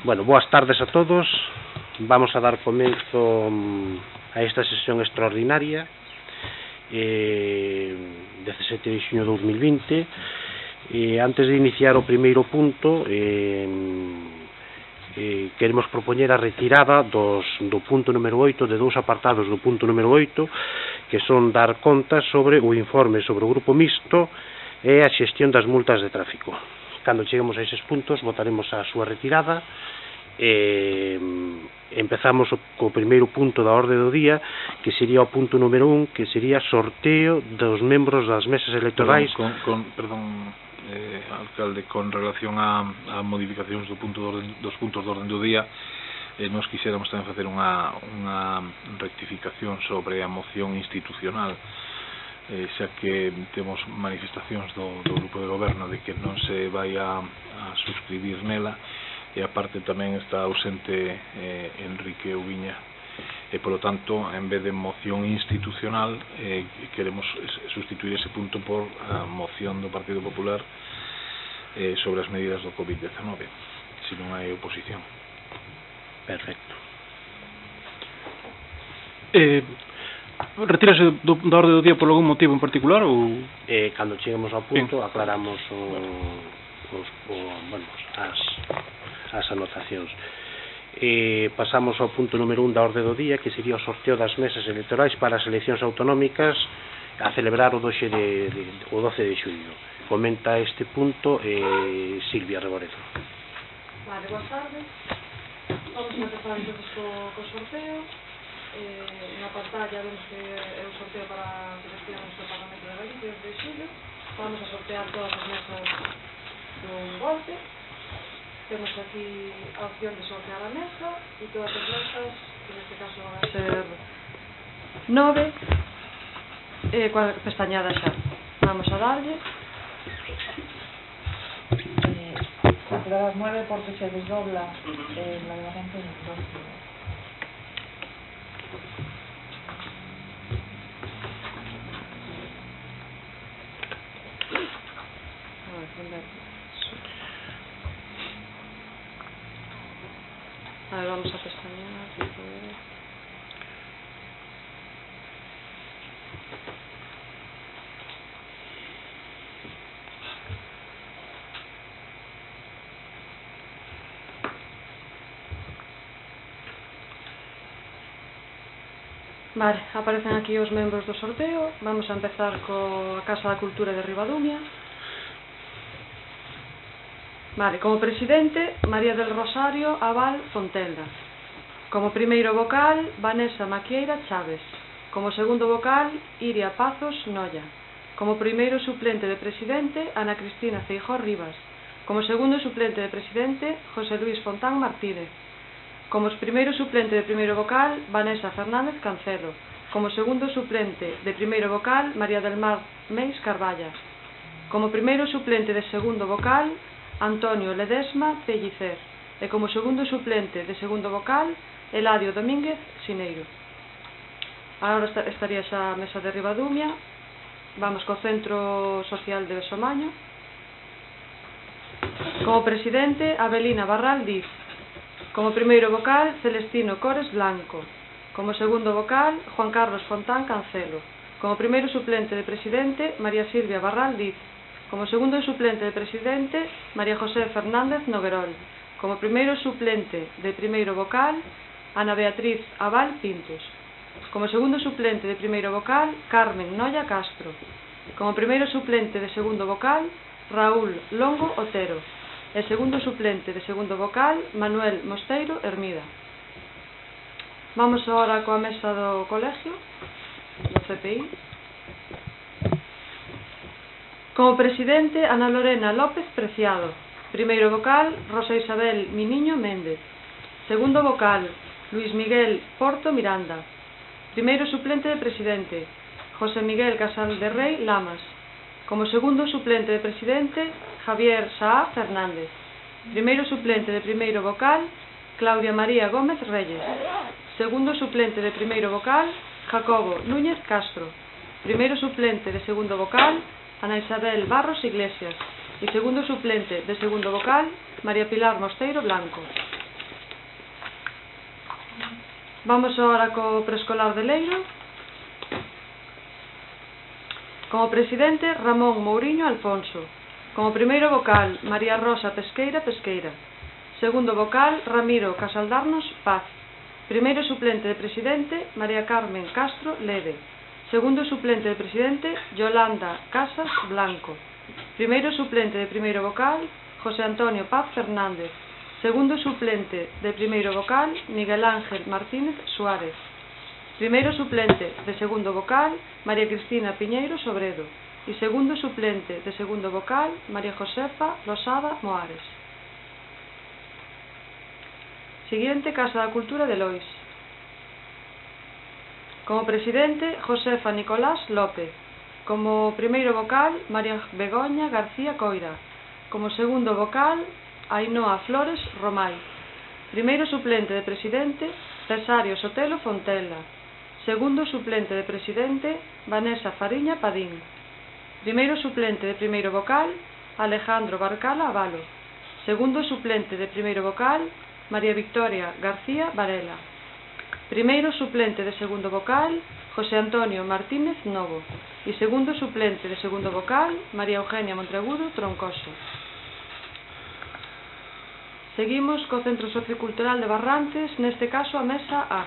Bueno, boas tardes a todos. Vamos a dar comezo a esta sesión extraordinaria 17 de xuño de 2020. Antes de iniciar o primeiro punto, queremos propoñer a retirada do punto número 8, de dous apartados do punto número 8, que son dar conta sobre o informe sobre o grupo mixto e a xestión das multas de tráfico. Cando cheguemos a eses puntos, votaremos a súa retirada. Empezamos co primeiro punto da orde do día, que sería o punto número 1, que sería sorteo dos membros das mesas electorais. Perdón, alcalde, con relación a modificacións dos puntos de orden do día, nos quixéramos tamén facer unha rectificación sobre a moción institucional, xa que temos manifestacións do grupo de goberno de que non se vai a suscribir nela, e aparte tamén está ausente Enrique Ubiña, e polo tanto, en vez de moción institucional, queremos sustituir ese punto por a moción do Partido Popular sobre as medidas do COVID-19, se non hai oposición. Perfecto. Retírase da orde do día por algún motivo en particular ou? Cando cheguemos ao punto, sí, aclaramos as anotacións. Pasamos ao punto número 1 da orde do día, que sería o sorteo das mesas electorais para as eleccións autonómicas a celebrar o 12 de xullo. Comenta este punto Silvia Reboredo. Vale, boas tardes. Vamos a empezar entonces co sorteo. Na pantalla vemos que é o sorteo para as eleccións do Parlamento de Galicia de xullo. Vamos a sortear todas as mesas dun golpe. Temos aquí a opción de sortear a mesa e todas as mesas, que neste caso van a ser 9, coa pestañada xa. Vamos a darlle. Las 9 porque se desdobla la elemento del próximo. A ver, vamos a pestañear. Vale, aparecen aquí os membros do sorteo. Vamos a empezar coa Casa da Cultura de Ribadumia. Vale, como presidente, María del Rosario Abal Fontelda. Como primeiro vocal, Vanessa Maquieira Chaves. Como segundo vocal, Iria Pazos Noia. Como primeiro suplente de presidente, Ana Cristina Feijóo Rivas. Como segundo suplente de presidente, José Luis Fontán Martínez. Como primeiro suplente de primeiro vocal, Vanessa Fernández Cancelo. Como segundo suplente de primeiro vocal, María del Mar Meis Carballa. Como primeiro suplente de segundo vocal, Antonio Ledesma Pellicer. E como segundo suplente de segundo vocal, Eladio Domínguez Sineiro. Agora estaría xa a mesa de Ribadumia. Vamos co Centro Social de Somaño. Como presidente, Abelina Barral Diz. Como primeiro vocal, Celestino Cores Blanco. Como segundo vocal, Juan Carlos Fontán Cancelo. Como primeiro suplente de presidente, María Silvia Barral Diz. Como segundo suplente de presidente, María José Fernández Noguerol. Como primeiro suplente de primeiro vocal, Ana Beatriz Abal Pintos. Como segundo suplente de primeiro vocal, Carmen Noia Castro. Como primeiro suplente de segundo vocal, Raúl Longo Otero. E segundo suplente de segundo vocal, Manuel Mosteiro Hermida. Vamos agora coa mesa do colegio, do CPI. Como presidente, Ana Lorena López Preciado. Primeiro vocal, Rosa Isabel Miniño Méndez. Segundo vocal, Luis Miguel Porto Miranda. Primeiro suplente de presidente, José Miguel Casal de Rey Lamas. Como segundo suplente de presidente, Javier Saá Fernández. Primeiro suplente de primeiro vocal, Claudia María Gómez Reyes. Segundo suplente de primeiro vocal, Jacobo Núñez Castro. Primeiro suplente de segundo vocal, Ana Isabel Barros Iglesias. E segundo suplente de segundo vocal, María Pilar Mosteiro Blanco. Vamos ahora co preescolar de Leiro. Como presidente, Ramón Mouriño Alfonso. Como primeiro vocal, María Rosa Pesqueira Pesqueira. Segundo vocal, Ramiro Casaldarnos Paz. Primeiro suplente de presidente, María Carmen Castro Lede. Segundo suplente de presidente, Yolanda Casas Blanco. Primeiro suplente de primeiro vocal, José Antonio Paz Fernández. Segundo suplente de primeiro vocal, Miguel Ángel Martínez Suárez. Primeiro suplente de segundo vocal, María Cristina Piñeiro Sobredo. E segundo suplente de segundo vocal, María Josefa Losada Moares. Siguiente, Casa da Cultura de Lois. Como presidente, Josefa Nicolás López. Como primeiro vocal, María Begoña García Coira. Como segundo vocal, Ainhoa Flores Romai. Primeiro suplente de presidente, Cesario Sotelo Fontela. Segundo suplente de presidente, Vanessa Fariña Padín. Primeiro suplente de primeiro vocal, Alejandro Barcala Avalo. Segundo suplente de primeiro vocal, María Victoria García Varela. Primeiro suplente de segundo vocal, José Antonio Martínez Novo. E segundo suplente de segundo vocal, María Eugenia Monteagudo Troncoso. Seguimos co Centro Sociocultural de Barrantes, neste caso a mesa A.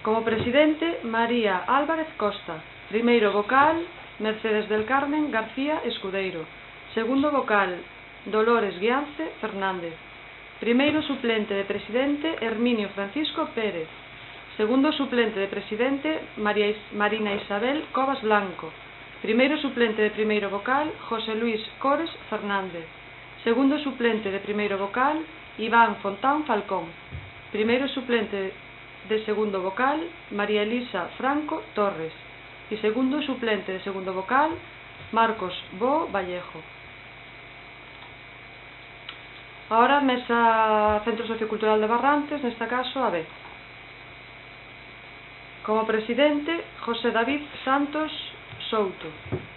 Como presidente, María Álvarez Costa. Primeiro vocal, Mercedes del Carmen García Escudeiro. Segundo vocal, Dolores Guiance Fernández. Primeiro suplente de presidente, Herminio Francisco Pérez. Segundo suplente de presidente, Marina Isabel Covas Blanco. Primeiro suplente de primeiro vocal, José Luis Cores Fernández. Segundo suplente de primeiro vocal, Iván Fontán Falcón. Primeiro suplente de segundo vocal, María Elisa Franco Torres. E segundo suplente de segundo vocal, Marcos Bo Vallejo. Ahora, mesa Centro Sociocultural de Barrantes, neste caso a B. Como presidente, José David Santos Souto.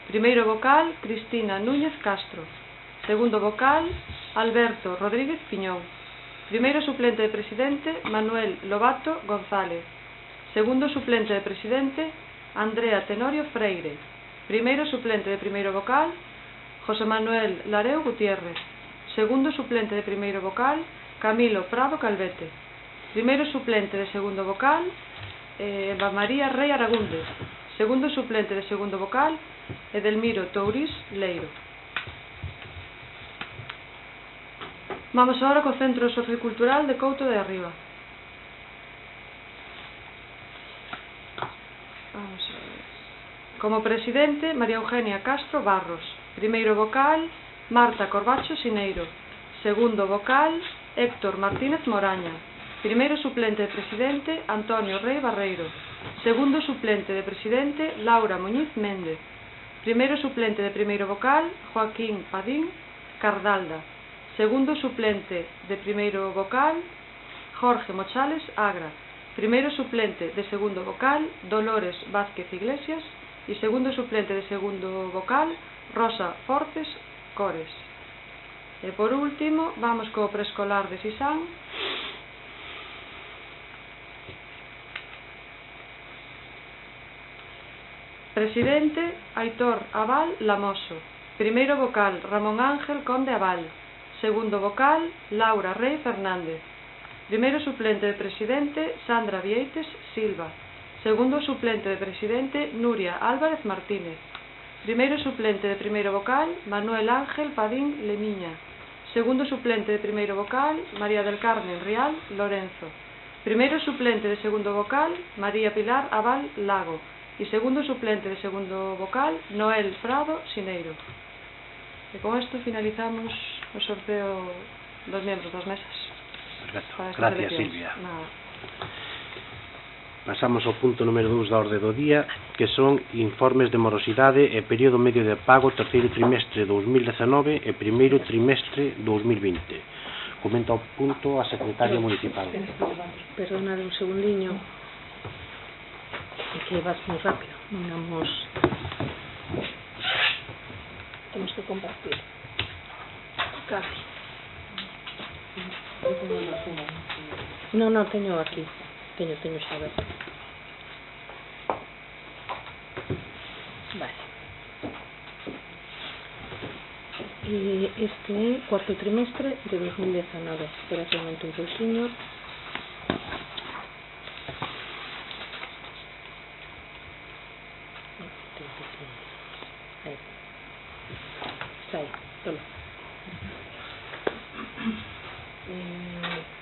Primeiro vocal, Cristina Núñez Castro. Segundo vocal, Alberto Rodríguez Piñón. Primeiro suplente de presidente, Manuel Lobato González. Segundo suplente de presidente, Andrea Tenorio Freire. Primeiro suplente de primeiro vocal, José Manuel Lareu Gutiérrez. Segundo suplente de primeiro vocal, Camilo Prado Calvete. Primeiro suplente de segundo vocal, Eva María Rey Aragundes. Segundo suplente de segundo vocal, Edelmiro Tourís Leiro. Vamos ahora co Centro Sociocultural de Couto de Arriba. Vamos a ver. Como presidente, María Eugenia Castro Barros. Primeiro vocal, Marta Corbacho Sineiro. Segundo vocal, Héctor Martínez Moraña. Primeiro suplente de presidente, Antonio Rey Barreiro. Segundo suplente de presidente, Laura Muñiz Méndez. Primeiro suplente de primeiro vocal, Joaquín Padín Cardalda. Segundo suplente de primeiro vocal, Jorge Mochales Agra. Primeiro suplente de segundo vocal, Dolores Vázquez Iglesias. E segundo suplente de segundo vocal, Rosa Fortes Cores. E por último, vamos co preescolar de Sisán. Presidente, Aitor Abal Lamoso. Primeiro vocal, Ramón Ángel Conde Abal. Segundo vocal, Laura Rey Fernández. Primeiro suplente de presidente, Sandra Vieites Silva. Segundo suplente de presidente, Nuria Álvarez Martínez. Primeiro suplente de primeiro vocal, Manuel Ángel Padín Lemiña. Segundo suplente de primeiro vocal, María del Carmen Rial Lorenzo. Primeiro suplente de segundo vocal, María Pilar Abal Lago. E segundo suplente de segundo vocal, Noel Prado Sineiro. E con isto finalizamos o sorteo dos membros das mesas. Perfecto. Gracias, Silvia. Nada. Pasamos ao punto número 2 da orde do día, que son informes de morosidade e período medio de pago terceiro trimestre 2019 e primeiro trimestre 2020. Comenta o punto a secretaria municipal. Perdona un segundiño, que vas moi rápido. Vamos, temos que compartir casi. Non, teño aquí. Teño xa ver. Vale. Este é cuarto trimestre de 2019. Espera que aumente un pouquinho. Está aí, toma.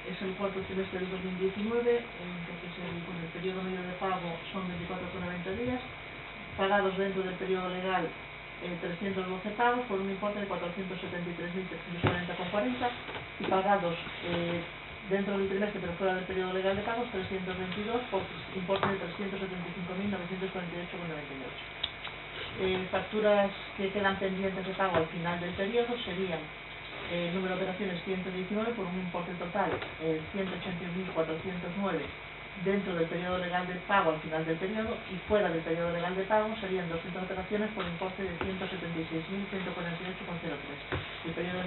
Es el cuarto trimestre del 2019, entonces con el periodo medio de pago son 24,90 días, pagados dentro del periodo legal 312 pagos por un importe de 473.340,40 y pagados dentro del trimestre pero fuera del periodo legal de pagos 322 por importe de 375.948,98. Facturas que quedan pendientes de pago al final del periodo serían número de operaciones 119 por un importe total 181.409 dentro del periodo legal de pago al final del periodo, y fuera del periodo legal de pago serían 200 operaciones por importe de 176.146,03. El periodo de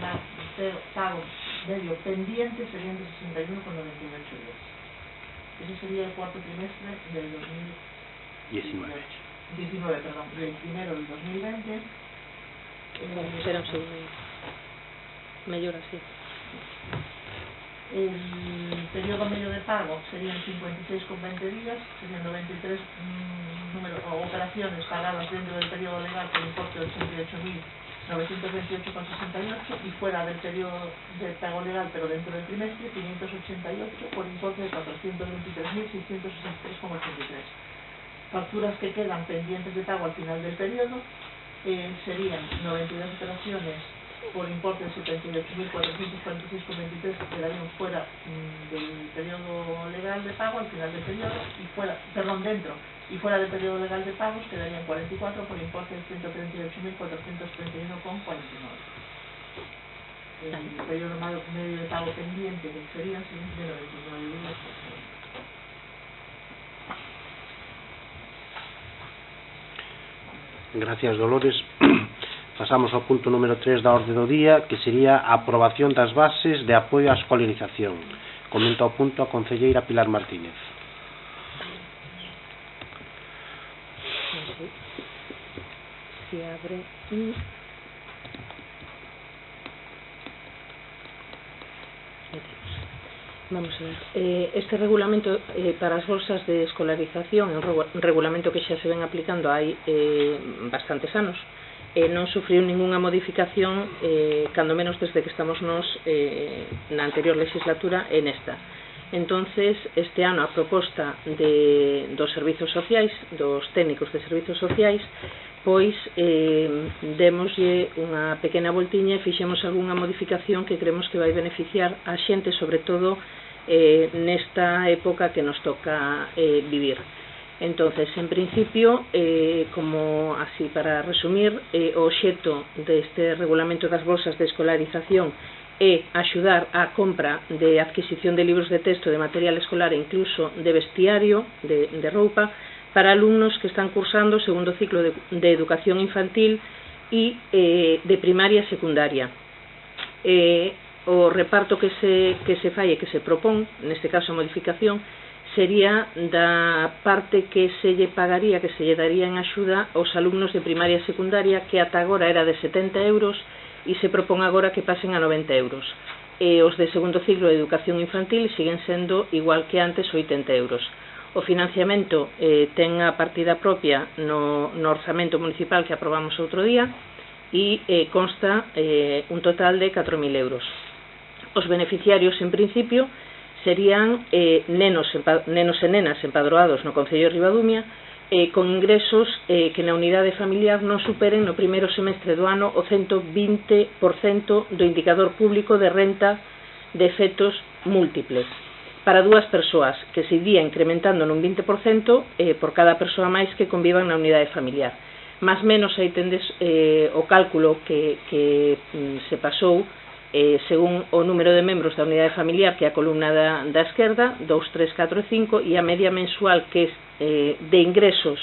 pago medio pendiente serían de 61,98 días. Ese sería el cuarto trimestre del 2019, del primero del 2020. Será un segundo. Mellor así. El periodo medio de pago serían 56,20 días, serían 93 operaciones pagadas dentro del periodo legal por importe de 88.928,68 y fuera del periodo de pago legal pero dentro del trimestre 588 por importe de 423.663,83. Facturas que quedan pendientes de pago al final del periodo serían 92 operaciones por importe de 78.446,23 que quedarían fuera del periodo legal de pago al final del periodo y dentro y fuera del periodo legal de pagos quedarían 44 por importe de 138.431,49. El periodo medio de pago pendiente que serían de 99 días. Gracias, Dolores. Pasamos ao punto número 3 da orde do día, que sería a aprobación das bases de apoio á escolarización. Comenta o punto a concelleira Pilar Martínez. Se abre Vamos a ver. Este regulamento para as bolsas de escolarización é un regulamento que xa se ven aplicando hai bastantes anos. Non sufriu ningunha modificación cando menos desde que estamos nos na anterior legislatura e nesta. Entonces, este ano a proposta dos servizos sociais, dos técnicos de servizos sociais, pois démoslle unha pequena voltiña e fixemos algunha modificación que creemos que vai beneficiar a xente, sobre todo nesta época que nos toca vivir. Entonces, en principio, como así para resumir, o obxecto deste regulamento das bolsas de escolarización é axudar á compra de adquisición de libros de texto, de material escolar e incluso de vestiario, de roupa, para alumnos que están cursando o segundo ciclo de educación infantil e de primaria e secundaria. O reparto que se fai e que se propón, neste caso a modificación, sería da parte que se lle pagaría, que se lle daría en axuda aos alumnos de primaria e secundaria, que ata agora era de 70 euros e se propón agora que pasen a 90 euros. E os de segundo ciclo de educación infantil siguen sendo igual que antes, 80 euros. O financiamento ten a partida propia no orzamento municipal que aprobamos outro día e consta un total de 4.000 euros. Os beneficiarios, en principio, serían nenos e nenas empadroados no Concello de Ribadumia con ingresos que na unidade familiar non superen no primeiro semestre do ano o 120% do indicador público de renta de efectos múltiples para dúas persoas, que se iría incrementando nun 20% por cada persoa máis que convivan na unidade familiar. Más menos aí tendes o cálculo que se pasou según o número de membros da unidade familiar, que é a columna da esquerda, 2, 3, 4 e 5, e a media mensual que de ingresos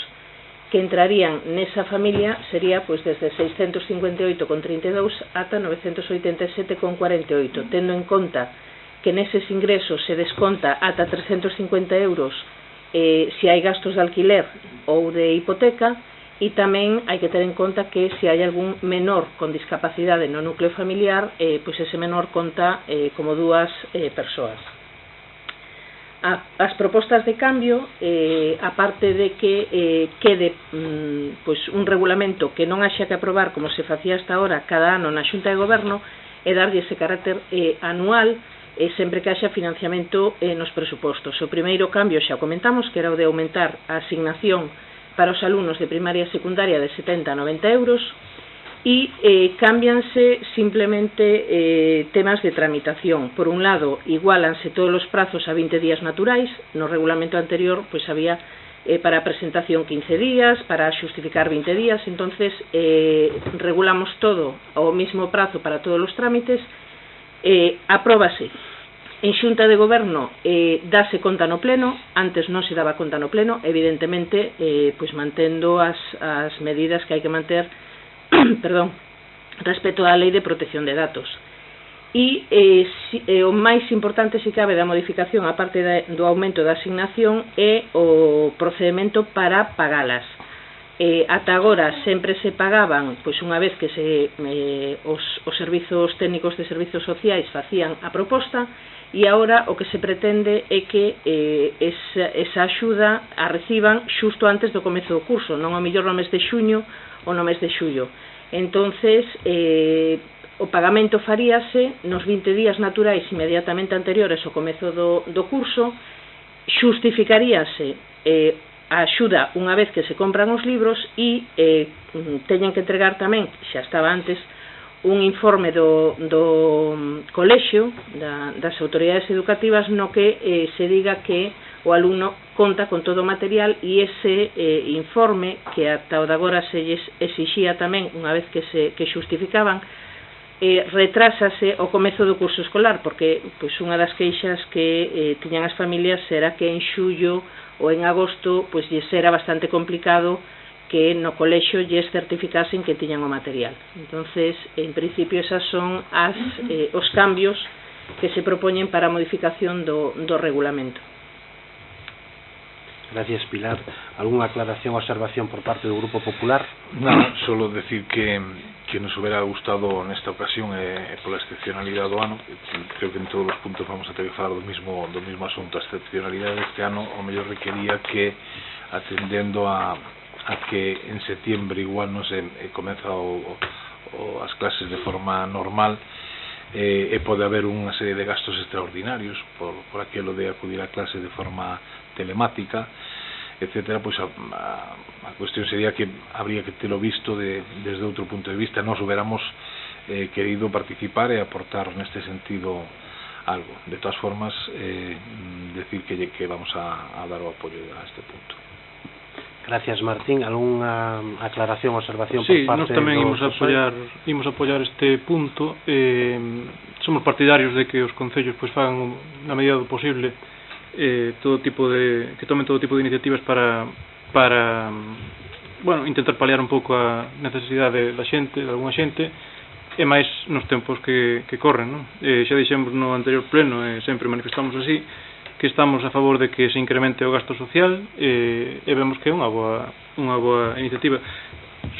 que entrarían nesa familia sería pois desde 658,32 ata 987,48, tendo en conta que neses ingresos se desconta ata 350 euros se hai gastos de alquiler ou de hipoteca, e tamén hai que ter en conta que se hai algún menor con discapacidade no núcleo familiar, pois ese menor conta como dúas persoas. As propostas de cambio, aparte de que quede pois un regulamento que non haxa que aprobar como se facía hasta ahora cada ano na Xunta de Goberno, e darlle ese carácter anual sempre que haxa financiamento nos presupostos. O primeiro cambio xa o comentamos, que era o de aumentar a asignación para os alumnos de primaria e secundaria de 70 a 90 euros, e cámbianse simplemente temas de tramitación. Por un lado, igualanse todos os prazos a 20 días naturais. No regulamento anterior pois había para a presentación 15 días, para xustificar 20 días, entonces regulamos todo ao mismo prazo para todos os trámites. Apróbase en Xunta de Goberno, dase conta no pleno. Antes non se daba conta no pleno, evidentemente pois mantendo as medidas que hai que manter respecto á Lei de Protección de Datos. E o máis importante, se cabe, da modificación, aparte do aumento da asignación, é o procedimento para pagalas. Ata agora sempre se pagaban pois unha vez que os servizos técnicos de servizos sociais facían a proposta, e agora o que se pretende é que esa axuda a reciban xusto antes do comezo do curso, non ao mellor no mes de xuño ou no mes de xullo. Entonces o pagamento faríase nos 20 días naturais inmediatamente anteriores ao comezo do curso. Xustificaríase a axuda unha vez que se compran os libros, e teñen que entregar tamén, xa estaba antes, un informe do colexio, das autoridades educativas, no que se diga que o alumno conta con todo o material, e ese informe, que ata o de agora se exixía tamén unha vez que xustificaban, retrásase o comezo do curso escolar, porque pois unha das queixas que tiñan as familias era que en xullo ou en agosto pois lles era bastante complicado que no colexio lles certificasen que tiñan o material. Entonces, en principio, esas son os cambios que se propoñen para a modificación do regulamento. Gracias, Pilar. ¿Alguna aclaración o observación por parte do Grupo Popular? Nada, solo decir que nos hubiera gustado nesta ocasión, pola excepcionalidade do ano, creo que en todos os puntos vamos a ter que falar do mismo asunto. A excepcionalidade deste ano o mellor requería que, atendendo a que en septiembre igual non se comeza as clases de forma normal, e pode haber unha serie de gastos extraordinarios por aquilo de acudir a clase de forma telemática, etcétera. Pois a cuestión sería que habría que telo visto desde outro punto de vista. Nos hubiéramos querido participar e aportar neste sentido algo. De todas formas, decir que vamos a dar o apoio a este punto. Gracias, Martín. ¿Alguna aclaración o observación por parte? Sí, nós tamén imos apoiar este punto. Somos partidarios de que os concellos pois fagan na medida do posible que tomen todo tipo de iniciativas para intentar paliar un pouco a necesidade da xente, de algunha xente, e máis nos tempos que corren, non? Xa dixemos no anterior pleno, e sempre manifestamos así, que estamos a favor de que se incremente o gasto social, e vemos que é unha boa iniciativa.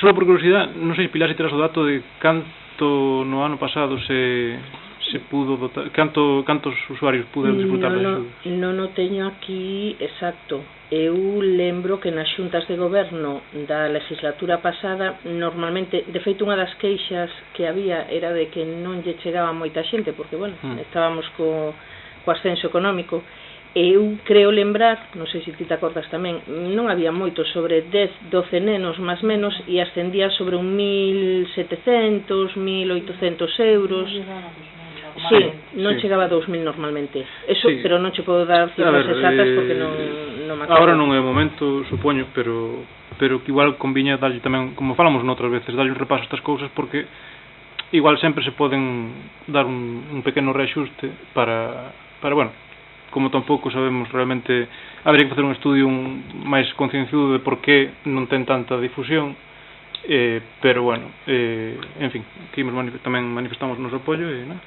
Só por curiosidade, non sei, Pilar, se terás o dato de canto no ano pasado se pudo dotar, cantos usuarios puderon disfrutar da axuda? Non o teño aquí exacto. Eu lembro que nas xuntas de goberno da legislatura pasada, normalmente, de feito, unha das queixas que había era de que non lle chegaba moita xente, porque, bueno, estábamos co ascenso económico. Eu creo lembrar, non sei se ti te acordas tamén, non había moito, sobre 10, 12 nenos máis menos, e ascendía sobre un 1.700, 1.800 euros. Sí, non chegaba a 2.000 normalmente. Eso, pero non che podo dar cifras exactas porque non me acordo. Agora non é o momento, supoño, pero que igual conviña darlle tamén, como falamos noutras veces, darlle un repaso a estas cousas, porque igual sempre se poden dar un pequeno reaxuste para bueno, como tampouco sabemos realmente, habría que facer un estudio máis concienciudo de por que non ten tanta difusión, pero bueno, en fin, que tamén manifestamos o noso apoio e nada.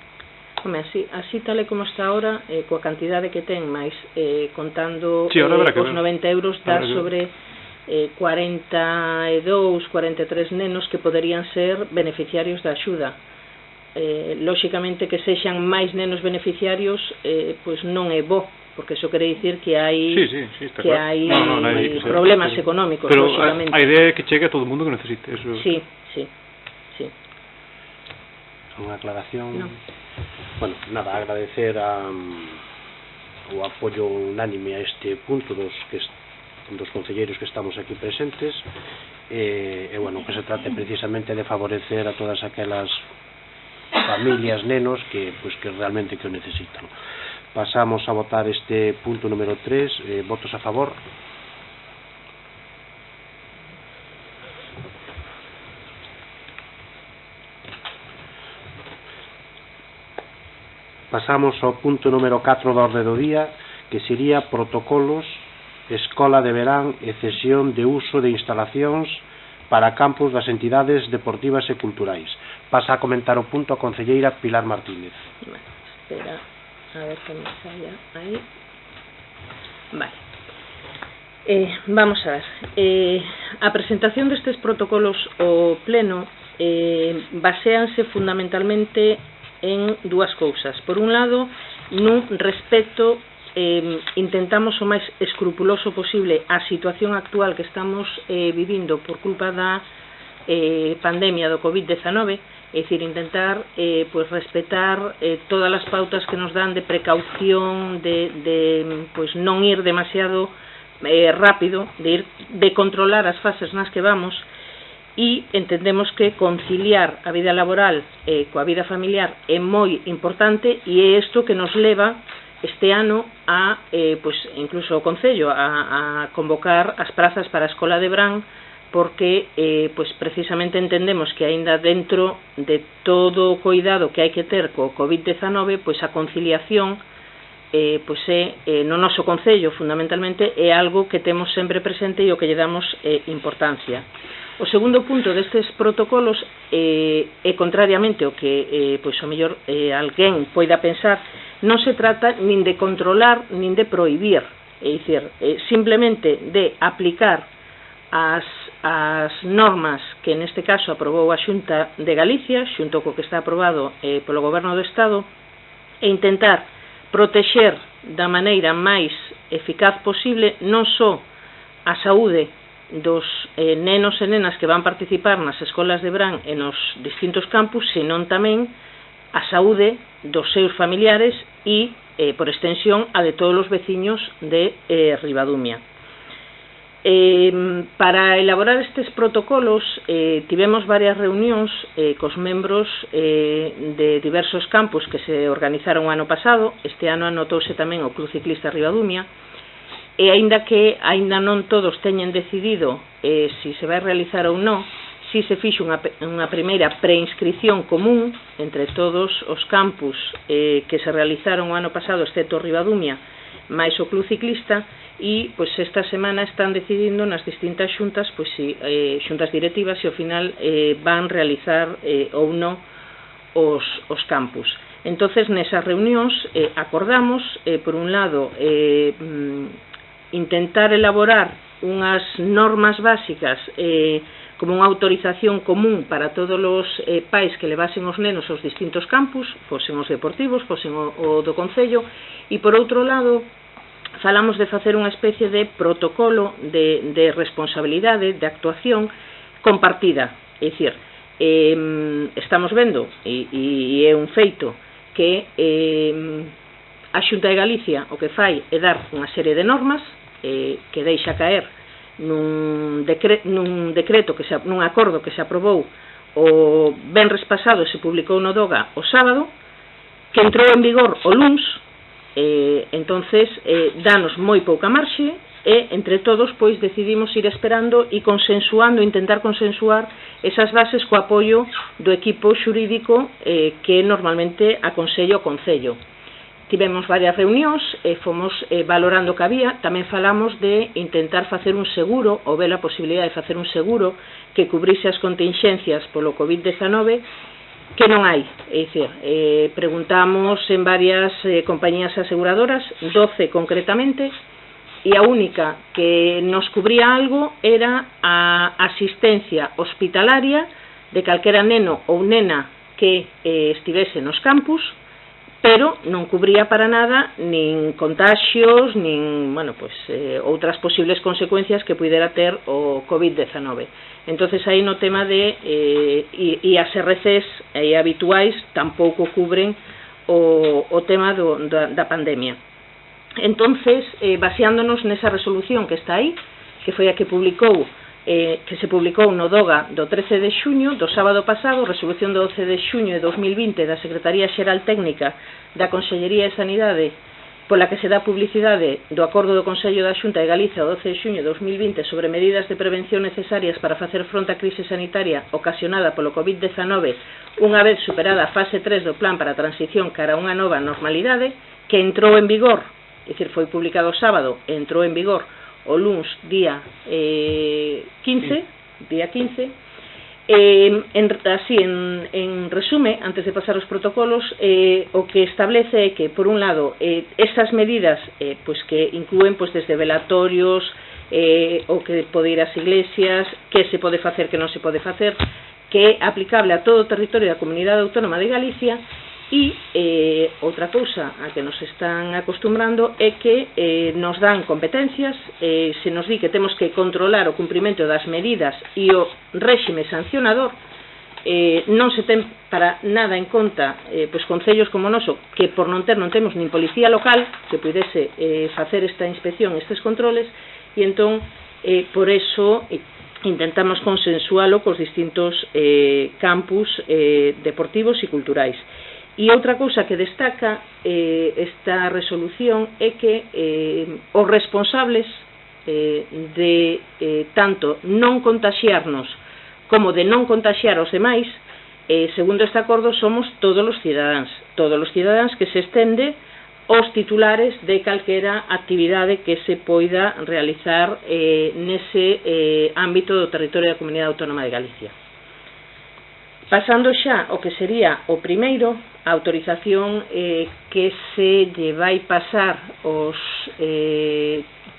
Home, así tal e como está ahora, coa cantidade que ten, máis contando sí, os 90 euros, dá sobre 42, 43 nenos que poderían ser beneficiarios da axuda. Lóxicamente que sexan máis nenos beneficiarios, pois non é bo, porque iso quere dicir que hai problemas económicos, pero lóxicamente. A idea é que chegue a todo o mundo que necesite eso. Sí. Unha aclaración. No. Bueno, nada, agradecer o apoio unánime a este punto dos concelleiros que estamos aquí presentes, e bueno, que se trate precisamente de favorecer a todas aquelas familias, nenos que realmente que o necesitan. Pasamos a votar este punto número 3. Votos a favor. Pasamos ao punto número 4 da orde do día, que sería protocolos, escola de verán e cesión de uso de instalacións para campus das entidades deportivas e culturais. Pasa a comentar o punto a concelleira Pilar Martínez. Bueno, espera, a ver que me saia aí. Vale. Vamos a ver. A presentación destes protocolos ao pleno baseanse fundamentalmente en dúas cousas. Por un lado, nun respeto, intentamos o máis escrupuloso posible a situación actual que estamos vivindo por culpa da pandemia do COVID-19, é dicir, intentar pois respetar todas as pautas que nos dan de precaución, de pois non ir demasiado rápido, de controlar as fases nas que vamos, e entendemos que conciliar a vida laboral coa vida familiar é moi importante, e é isto que nos leva este ano a, pois, incluso o Concello a convocar as prazas para a Escola de Verán, porque pois precisamente entendemos que aínda dentro de todo o cuidado que hai que ter co COVID-19, pois a conciliación pois no noso Concello fundamentalmente é algo que temos sempre presente e o que lle damos importancia. O segundo punto destes protocolos é contrariamente ao que pois o mellor alguén poida pensar, non se trata nin de controlar nin de prohibir, é dicir, simplemente de aplicar as normas que neste caso aprobou a Xunta de Galicia xunto co que está aprobado polo Goberno do Estado, e intentar protexer da maneira máis eficaz posible non só a saúde dos nenos e nenas que van participar nas escolas de verán e nos distintos campus, senón tamén a saúde dos seus familiares e, por extensión, a de todos os veciños de Ribadumia. Para elaborar estes protocolos tivemos varias reunións cos membros de diversos campus que se organizaron o ano pasado. Este ano anotouse tamén o Club Ciclista Ribadumia, e aínda que aínda non todos teñen decidido se se vai realizar ou non, si se fixo unha primeira preinscripción común entre todos os campus que se realizaron o ano pasado, excepto Ribadumia, máis o Club Ciclista, e pois esta semana están decidindo nas distintas xuntas, pois si xuntas directivas, se ao final van realizar ou non os campus. Entonces, nesas reunións acordamos, por un lado, intentar elaborar unhas normas básicas como unha autorización común para todos os pais que levasen os nenos aos distintos campus, fosen os deportivos, fosen o do Concello, e por outro lado falamos de facer unha especie de protocolo de responsabilidade, de actuación compartida. É dicir, estamos vendo, e é un feito, que a Xunta de Galicia o que fai é dar unha serie de normas que deixa caer nun decreto, nun acordo que se aprobou o venres pasado e se publicou no DOGA o sábado, que entrou en vigor o luns. Entonces danos moi pouca marxe e entre todos pois decidimos ir esperando e consensuando, intentar consensuar esas bases co apoio do equipo xurídico que normalmente aconsella o Concello. Tivemos varias reunións e fomos valorando o que había. Tamén falamos de intentar facer un seguro, ou ver a posibilidade de facer un seguro que cubrise as contingencias polo COVID-19, que non hai, é dicir, preguntamos en varias compañías aseguradoras, 12 concretamente, e a única que nos cubría algo era a asistencia hospitalaria de calquera neno ou nena que estivese nos campus, pero non cubría para nada nin contagios, nin, bueno, pues, outras posibles consecuencias que pudera ter o COVID-19. Entonces, aí no tema de e as RCs habituais tampouco cubren o tema da pandemia. Entonces, baseándonos nesa resolución que está aí, que foi a que se publicou no DOGA do 13 de xuño do sábado pasado, resolución do 12 de xuño de 2020 da Secretaría Xeral Técnica da Consellería de Sanidade, pola que se dá publicidade do acordo do Consello da Xunta de Galicia o 12 de xuño de 2020 sobre medidas de prevención necesarias para facer fronte á crise sanitaria ocasionada polo COVID-19 unha vez superada a fase 3 do plan para a transición cara a unha nova normalidade, que entrou en vigor, é dicir, foi publicado o sábado, entrou en vigor o luns día 15, así en resume, antes de pasar os protocolos, o que establece é que, por un lado, estas medidas pues que inclúen pues desde velatorios, o que pode ir ás iglesias, que se pode facer, que non se pode facer, que é aplicable a todo o territorio da Comunidade Autónoma de Galicia. E outra cousa a que nos están acostumbrando é que nos dan competencias, se nos di que temos que controlar o cumprimento das medidas e o réxime sancionador, non se ten para nada en conta pois concellos como o noso, que por non temos nin policía local que pudese facer esta inspección, estes controles, e entón por eso intentamos consensualo cos distintos campus deportivos e culturais. E outra cousa que destaca esta resolución é que os responsables de tanto non contaxiarnos como de non contaxiar aos demais, segundo este acordo, somos todos os cidadáns que se estende aos titulares de calquera actividade que se poida realizar nese ámbito do territorio da Comunidade Autónoma de Galicia. Pasando xa o que sería o primeiro, a autorización que se lle vai pasar aos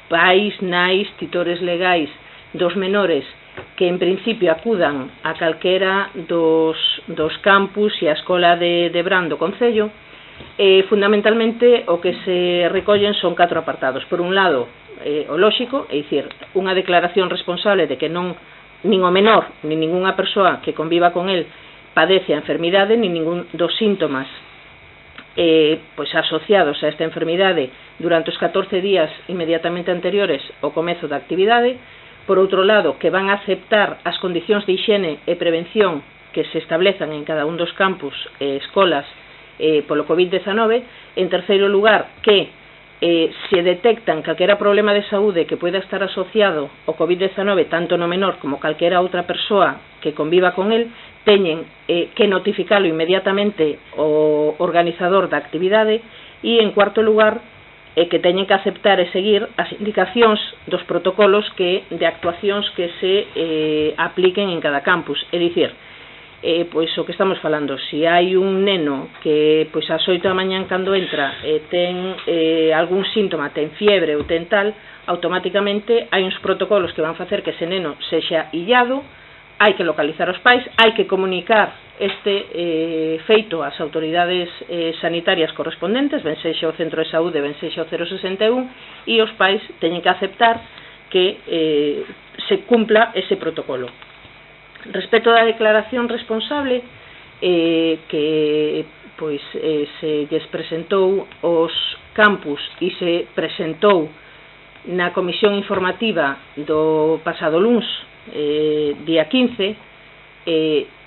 pais, nais, titores legais dos menores que en principio acudan a calquera dos campus e a escola de Brán do Concello, fundamentalmente o que se recollen son 4 apartados. Por un lado, o lóxico, é dicir, unha declaración responsable de que non nin o menor, nin ningunha persoa que conviva con el padece a enfermidade, nin ningún dos síntomas pois asociados a esta enfermidade durante os 14 días inmediatamente anteriores ao comezo da actividade. Por outro lado, que van a aceptar as condicións de higiene e prevención que se establezan en cada un dos campus e escolas polo COVID-19. En terceiro lugar, que se detectan calquera problema de saúde que poida estar asociado ao COVID-19 tanto no menor como calquera outra persoa que conviva con el, teñen que notificalo inmediatamente ao organizador da actividade. E en cuarto lugar, que teñen que aceptar e seguir as indicacións dos protocolos de actuacións que se apliquen en cada campus. É dicir, pois o que estamos falando, se hai un neno que pois ás 8 da mañán cando entra ten algún síntoma, ten fiebre ou ten tal, automáticamente hai uns protocolos que van facer que ese neno sexa illado, hai que localizar os pais, hai que comunicar este feito ás autoridades sanitarias correspondentes, ben sexa o centro de saúde, ben sexa o 061, e os pais teñen que aceptar que se cumpla ese protocolo. Respecto da declaración responsable que pois se lles presentou aos campus e se presentou na comisión informativa do pasado luns, día 15,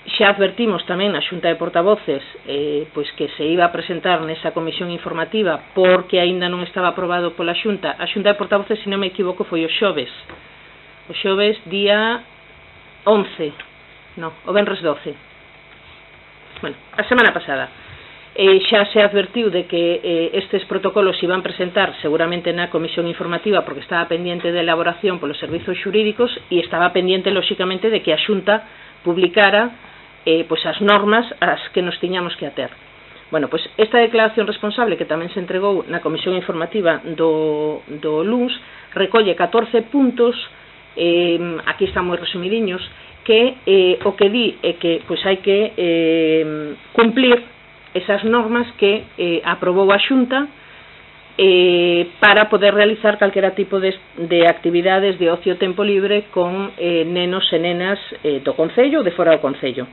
xa advertimos tamén na Xunta de Portavoces pois que se iba a presentar nesa comisión informativa porque aínda non estaba aprobado pola Xunta. A Xunta de Portavoces, se non me equivoco, foi o xoves día 11, o venres 12, bueno, a semana pasada. Xa se advertiu de que estes protocolos se iban presentar seguramente na comisión informativa porque estaba pendiente de elaboración polos servizos xurídicos e estaba pendiente, lóxicamente, de que a Xunta publicara pois as normas ás que nos tiñamos que ater. Bueno, pois esta declaración responsable que tamén se entregou na comisión informativa do LUNS recolle 14 puntos, aquí están moi resumidiños, que o que di é que pois hai que cumplir esas normas que aprobou a Xunta para poder realizar calquera tipo de actividades de ocio tempo libre con nenos e nenas do Concello ou de fora do Concello.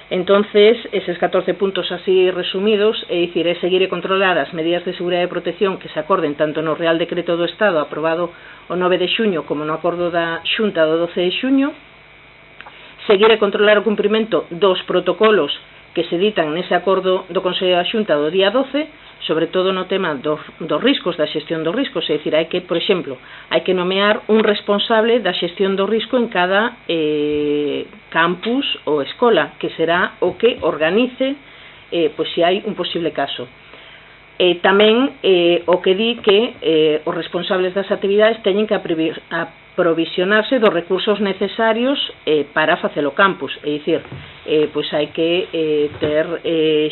Entonces, eses 14 puntos así resumidos, é dicir, é seguir e controlar as medidas de seguridade e protección que se acorden tanto no Real Decreto do Estado aprobado o 9 de xuño como no acordo da Xunta do 12 de xuño, seguir e controlar o cumprimento dos protocolos que se ditan nese acordo do Consello da Xunta do día 12, sobre todo no tema dos riscos, da xestión dos riscos, é dicir, hai que, por exemplo, hai que nomear un responsable da xestión do risco en cada campus ou escola, que será o que organice pois se hai un posible caso. Tamén o que di que os responsables das actividades teñen que aprovisionarse dos recursos necesarios para facelo campus, é dicir, pois hai que ter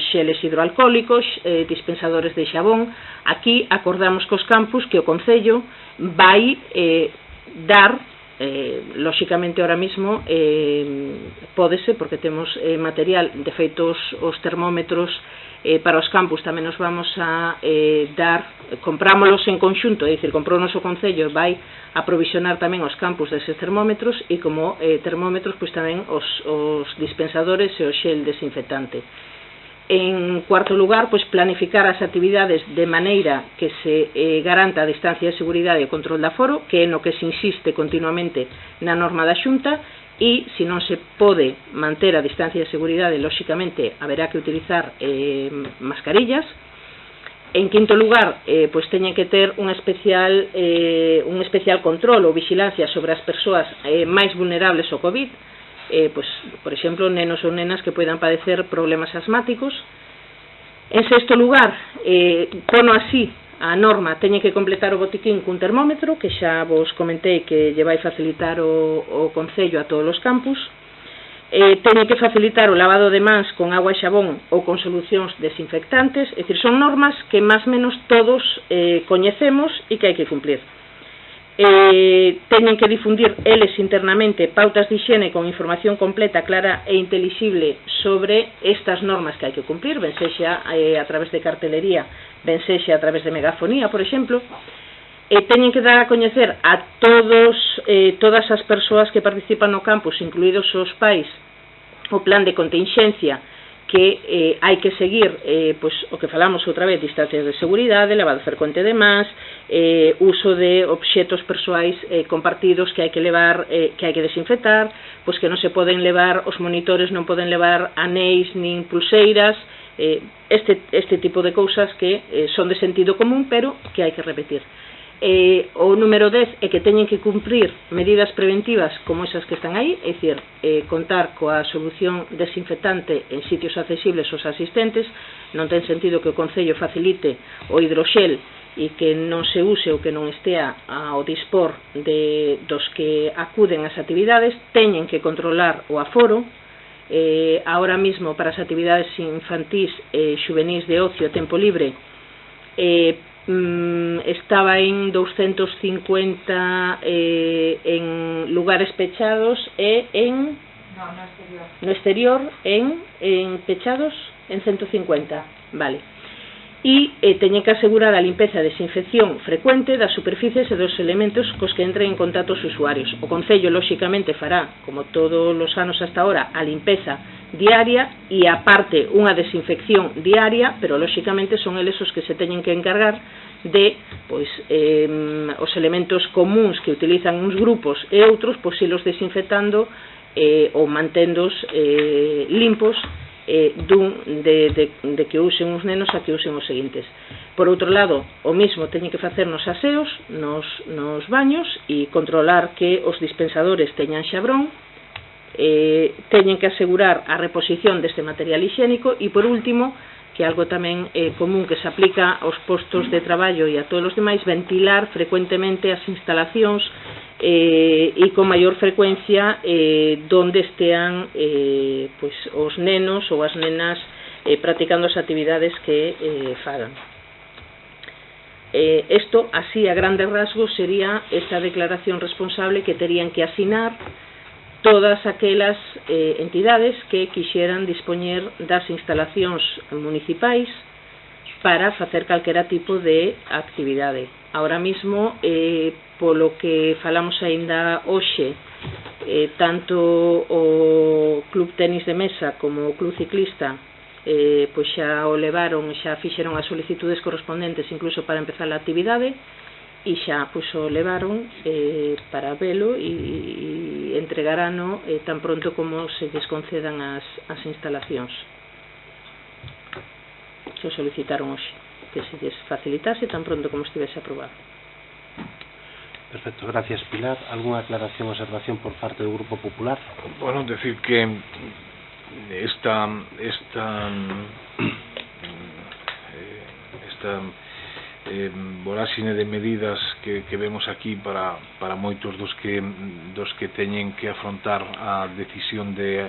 xeles hidroalcohólicos, dispensadores de xabón. Aquí acordamos cos campus que o Concello vai dar, lóxicamente ahora mismo pódese, porque temos material, de feito os termómetros para os campus tamén nos vamos a dar, comprámolos en conxunto, é dicir, comprónos o Concello, vai aprovisionar tamén os campus deses termómetros e como termómetros, pois tamén os dispensadores e o xel desinfectante. En cuarto lugar, pois planificar as actividades de maneira que se garanta a distancia de seguridade e o control de aforo, que é no que se insiste continuamente na norma da Xunta, e se non se pode manter a distancia de seguridade, lóxicamente haberá que utilizar mascarillas. En quinto lugar, pois teñen que ter un especial control ou vigilancia sobre as persoas máis vulnerables ao COVID, pois, por exemplo, nenos ou nenas que poidan padecer problemas asmáticos. En sexto lugar, pono así a norma, teñen que completar o botiquín cun termómetro, que xa vos comentei que lle vai facilitar o Concello a todos os campus. Teñen que facilitar o lavado de mans con agua e xabón ou con solucións desinfectantes, é dicir, son normas que máis menos todos coñecemos e que hai que cumplir. Teñen que difundir eles internamente pautas de higiene con información completa, clara e intelixible sobre estas normas que hai que cumplir, ben sexa a través de cartelería, ben sexa a través de megafonía, por exemplo. Teñen que dar a coñecer a todas as persoas que participan no campus, incluídos os pais, o plan de contingencia que hai que seguir, pois o que falamos outra vez, distancias de seguridade, lavado frecuente de mans, uso de obxetos persoais compartidos que hai que levar, que hai que desinfectar, pois que non se poden levar, os monitores non poden levar anéis nin pulseiras, este tipo de cousas que son de sentido común, pero que hai que repetir. O número 10 é que teñen que cumprir medidas preventivas como esas que están aí, é dicir, contar coa solución desinfectante en sitios accesibles aos asistentes. Non ten sentido que o Concello facilite o hidroxel e que non se use ou que non estea ao dispor dos que acuden ás actividades. Teñen que controlar o aforo. Ahora mismo para as actividades infantís e xuvenis de ocio tempo libre estaba en 250 en lugares pechados e en no exterior en pechados en 150, vale. E teñen que asegurar a limpeza e desinfección frecuente das superficies e dos elementos cos que entren en contacto os usuarios. O Concello, lóxicamente, fará, como todos os anos hasta ahora, a limpeza diaria e, aparte, unha desinfección diaria, pero, lóxicamente, son eles os que se teñen que encargar de, pois, os elementos comuns que utilizan uns grupos e outros, pois, ilos desinfectando ou manténdoos limpos de que usen os nenos a que usen os seguintes. Por outro lado, o mismo teñen que facer nos aseos, nos baños e controlar que os dispensadores teñan xabrón, teñen que asegurar a reposición deste material higiénico e, por último, que é algo tamén común que se aplica aos postos de traballo e a todos os demais, ventilar frecuentemente as instalacións e con maior frecuencia donde estean pois, os nenos ou as nenas practicando as actividades que fagan. Isto, así, a grandes rasgos, sería esta declaración responsable que terían que asinar todas aquelas entidades que quixeran dispoñer das instalacións municipais para facer calquera tipo de actividade. Ahora mismo, polo que falamos aínda hoxe, tanto o Club Tenis de Mesa como o Club Ciclista pois xa o levaron, xa fixeron as solicitudes correspondentes incluso para empezar a actividade e xa pois o levaron para velo e entregarano tan pronto como se lles concedan as instalacións. Se o solicitaron hoxe, que se lles facilitase tan pronto como estivese aprobado. Perfecto, gracias Pilar. ¿Alguna aclaración o observación por parte del Grupo Popular? Bueno, decir que esta voráxine de medidas que vemos aquí para moitos dos que teñen que afrontar a decisión de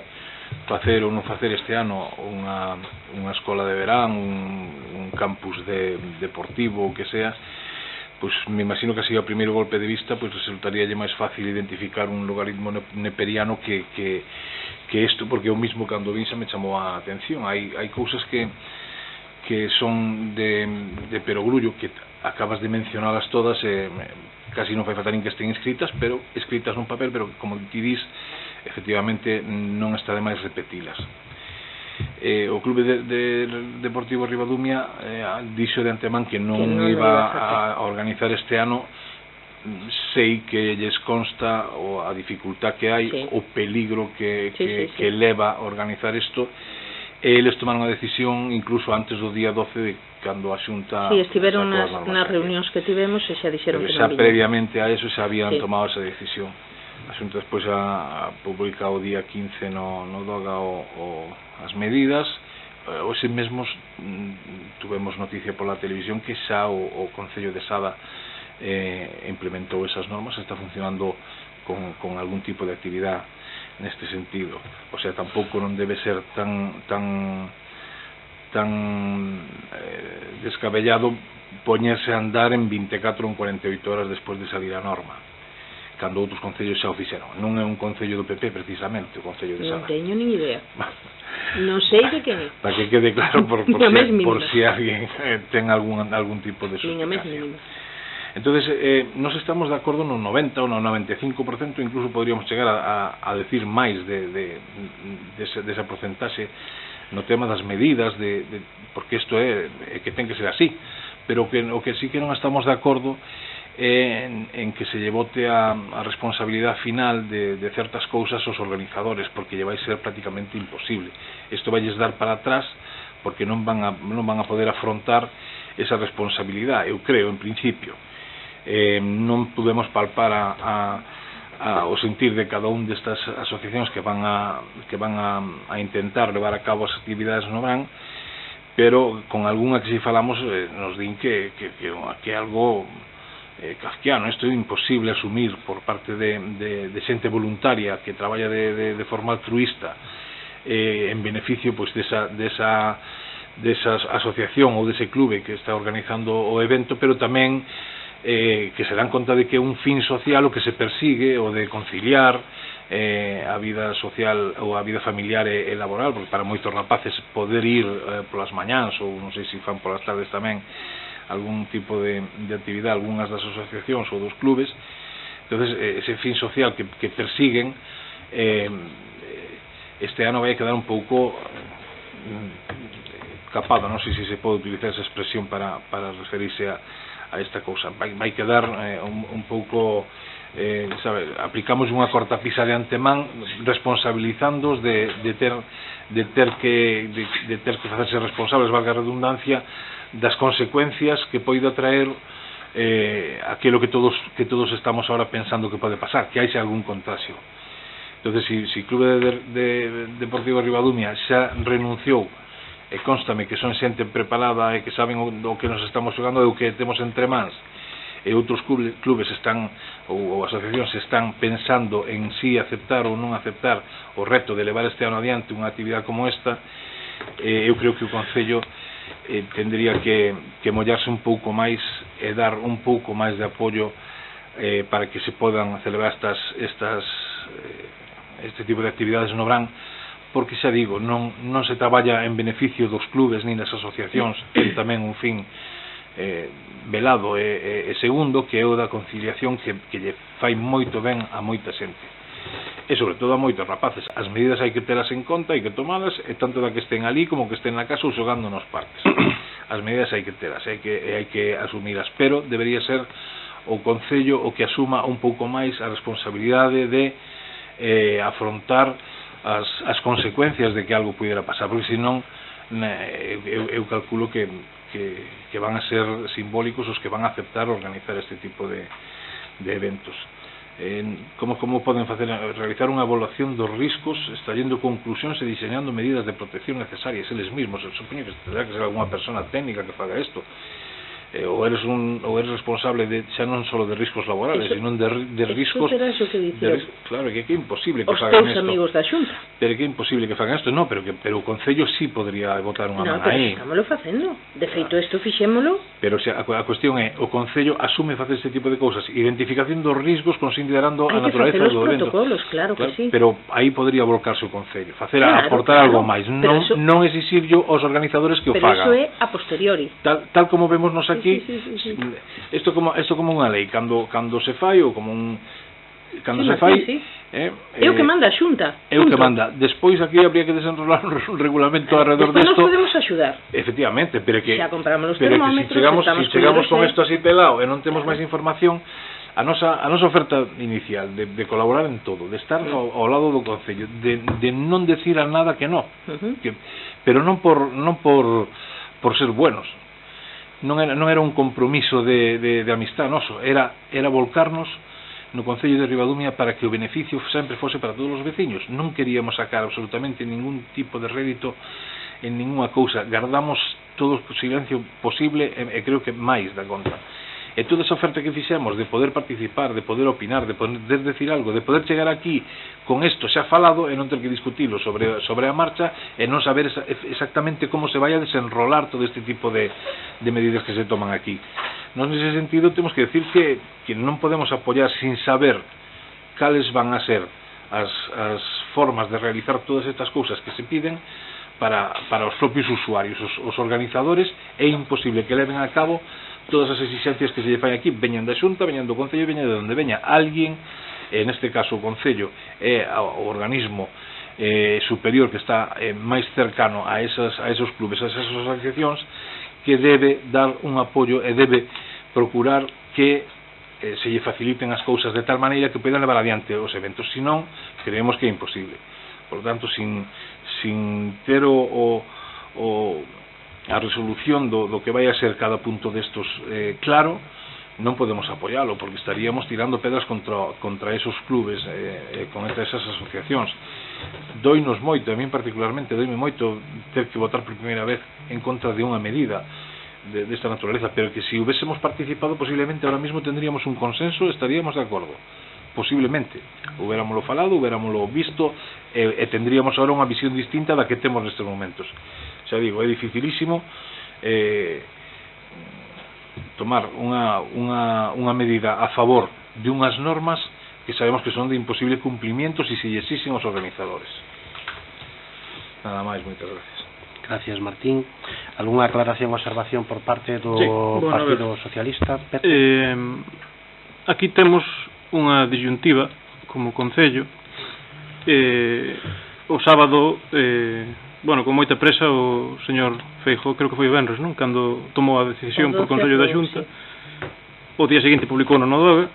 facer ou non facer este ano unha escola de verán, un campus deportivo, o que sea, pois me imagino que así ao primeiro golpe de vista pois resultaríalle máis fácil identificar un logaritmo neperiano que isto, porque eu mismo cando vin xa me chamou a atención. Hai cousas que son de perogrullo, que acabas de mencionalas todas, casi non fai falta nin que estén escritas, pero escritas nun papel, pero como ti dis, efectivamente non está de máis repetilas. O Clube Deportivo Ribadumia dixo de antemán que non iba a organizar este ano. Sei que lles consta a dificultad que hai, o peligro que leva a organizar isto, e eles tomaron a decisión incluso antes do día 12 de cando a Xunta... Si, estiveron nas reunións que tivemos e xa dixeron que non xa previamente a eso xa habían tomado esa decisión. A Xunta despois ha publicado o día 15 no DOGA as medidas. Hoxe mesmos tuvemos noticia pola televisión que xa o Concello de Sada implementou esas normas, está funcionando con algún tipo de actividad neste sentido. O sea, tampouco non debe ser tan descabellado poñerse a andar en 24 ou 48 horas despois de salir a norma, cando outros concellos xa o fixeron. Non é un concello do PP precisamente, o Concello de Sada. Non teño nin idea. Non sei de quen é. Para que quede claro por si alguén ten algún tipo de suspicacia. Entonces, nos estamos de acordo no 90 ou no 95%, incluso podríamos chegar a decir máis desa porcentaxe no tema das medidas, porque isto é que ten que ser así, pero o que sí que non estamos de acordo en que se lle bote a responsabilidade final de certas cousas aos organizadores, porque lle vai ser prácticamente imposible. Isto vai lles dar para atrás, porque non van a poder afrontar esa responsabilidade, eu creo, en principio. Non podemos palpar o sentir de cada un destas asociacións que van a intentar levar a cabo as actividades no verán, pero con algunha que si falamos nos din que é algo kafkiano. Isto é imposible asumir por parte de xente voluntaria que traballa de forma altruista en beneficio pois desa asociación ou dese clube que está organizando o evento, pero tamén que se dan conta de que é un fin social o que se persigue, o de conciliar a vida social ou a vida familiar e laboral, porque para moitos rapaces poder ir polas mañáns ou non sei se fan polas tardes tamén algún tipo de actividade, algunhas das asociacións ou dos clubes. Entonces ese fin social que persiguen este ano vai quedar un pouco capado, non sei se se pode utilizar esa expresión para referirse a esta cousa. Vai quedar un pouco aplicamos unha cortapisa de antemán, responsabilizándoos de ter que facerse responsables, valga a redundancia, das consecuencias que poida traer aquilo que todos estamos ahora pensando que pode pasar, que hai algún contagio. Entonces, si Clube Deportivo Ribadumia xa renunciou e constame que son xente preparada e que saben o que nos estamos xogando e o que temos entre mans, e outros clubes están ou asociacións están pensando en si aceptar ou non aceptar o reto de levar este ano adiante unha actividade como esta, eu creo que o Concello tendría que mollarse un pouco máis e dar un pouco máis de apoio para que se podan celebrar este tipo de actividades no verán, porque xa digo, non se traballa en beneficio dos clubes nin das asociacións, ten tamén un fin velado e segundo, que é o da conciliación que lle fai moito ben a moita xente e sobre todo a moitos rapaces. As medidas hai que telas en conta, hai que tomalas, e tanto da que estén ali como que estén na casa ou xogando nos parques. As medidas hai que telas, hai que asumilas, pero debería ser o Concello o que asuma un pouco máis a responsabilidade de afrontar as consecuencias de que algo pudiera pasar, porque senón eu calculo que van a ser simbólicos os que van a aceptar organizar este tipo de eventos. Como poden realizar unha evaluación dos riscos, extrayendo conclusións e diseñando medidas de protección necesarias eles mismos? Eu supoño que tendrá que ser alguna persona técnica que faga isto, ou eres responsable xa non só de riscos laborales, sino de riscos claro, que é imposible que fagan isto, os teus amigos da Xunta, pero que é imposible que fagan isto, no, pero o Concello sí podría botar unha man aí. Estámoslo facendo, de feito isto fixémolo, pero a cuestión é, o Concello asume facer este tipo de cousas, identificación dos riscos considerando a naturaleza do evento, protocolos, claro que sí, pero aí podría volcarse o Concello, aportar algo máis, non exixirlo aos organizadores que o fagan, pero iso é a posteriori, tal como vemos nos aquí. Sí. Isto como unha lei, cando se fai ou como un se fai, é o que manda a Xunta, é o que manda. Despois aquí habría que desenrolar un regulamento alrededor desto. Despois nos podemos axudar, efectivamente, pero que xa compramos os termómetros, se chegamos con isto así pelado e non temos máis información, a nosa oferta inicial de colaborar en todo, de estar ao lado do Concello, de non decir a nada que no, pero non por ser buenos. Non era un compromiso de amistad noso, era volcarnos no Concello de Ribadumia para que o beneficio sempre fose para todos os veciños. Non queríamos sacar absolutamente ningún tipo de rédito en ninguna cousa, guardamos todo o silencio posible e creo que máis da conta. E toda esa oferta que fixemos de poder participar, de poder opinar, de poder decir algo, de poder chegar aquí con isto xa falado e non ter que discutilo sobre a marcha e non saber exactamente como se vai a desenrolar todo este tipo de medidas que se toman aquí. Nos nese sentido temos que decir que non podemos apoiar sin saber cales van a ser as formas de realizar todas estas cousas que se piden para os propios usuarios. Os organizadores é imposible que leven a cabo todas as exigencias que se lle fai aquí, veñan da Xunta, veñan do Concello, veñan de onde veña alguén, neste caso o Concello é o organismo superior que está máis cercano a esos clubes, a esas asociacións, que debe dar un apoio e debe procurar que se lle faciliten as cousas de tal maneira que poidan levar adiante os eventos, senón creemos que é imposible. Por lo tanto, sin ter a resolución do que vai a ser cada punto destos claro, non podemos apoialo, porque estaríamos tirando pedras contra esos clubes, contra esas asociacións. Doinos moito, a min particularmente doime moito ter que votar por primeira vez en contra de unha medida desta naturaleza, pero que se hubiésemos participado posiblemente ahora mismo tendríamos un consenso, estaríamos de acordo, posiblemente, hubiéramoslo falado, hubiéramoslo visto e tendríamos ahora unha visión distinta da que temos nestes momentos. Xa digo, é dificilísimo tomar unha medida a favor de unhas normas que sabemos que son de imposible cumplimiento se lle exixen aos organizadores. Nada máis, moitas gracias. Gracias, Martín. Algúnha aclaración ou observación por parte do Partido Socialista? Aquí temos unha disyuntiva como Concello. O sábado, con moita presa, o señor Feijóo, creo que foi o venres, non? Cando tomou a decisión por Concello da Xunta, o día seguinte publicou no Nodoga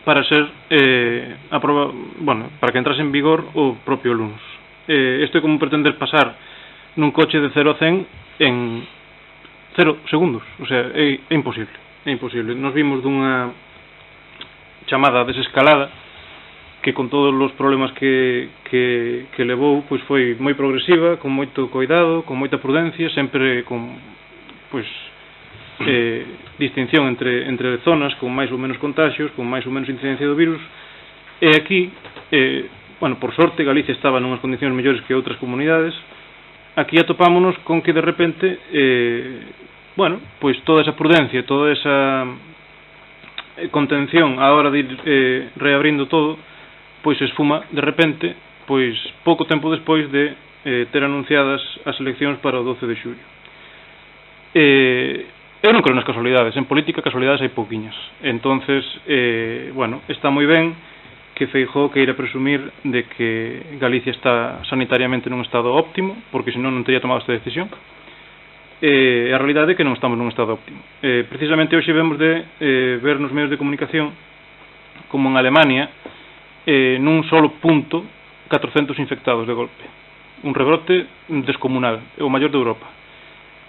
para ser para que entrase en vigor o propio lunes. Isto é como pretender pasar nun coche de 0 a 100 en 0 segundos, o sea, é imposible. Nos vimos dunha chamada desescalada que con todos os problemas que levou, pois foi moi progresiva, con moito cuidado, con moita prudencia, sempre con pois distinción entre zonas con máis ou menos contagios, con máis ou menos incidencia do virus. E aquí, bueno, por sorte Galicia estaba nunhas condicións mellores que outras comunidades. Aquí atopámonos con que de repente bueno, pois toda esa prudencia, toda esa contención á hora de ir reabrindo todo, pois se esfuma de repente, pois pouco tempo despois de ter anunciadas as eleccións para o 12 de xullo. Eu non creo nas casualidades, en política casualidades hai pouquiñas. Entonces, bueno, está moi ben que Feijóo queira presumir de que Galicia está sanitariamente nun estado óptimo, porque senón non teria tomado esta decisión. A realidade é que non estamos nun estado óptimo. Precisamente hoxe vemos de ver nos medios de comunicación como en Alemania nun solo punto 400 infectados de golpe, un rebrote descomunal, o maior de Europa.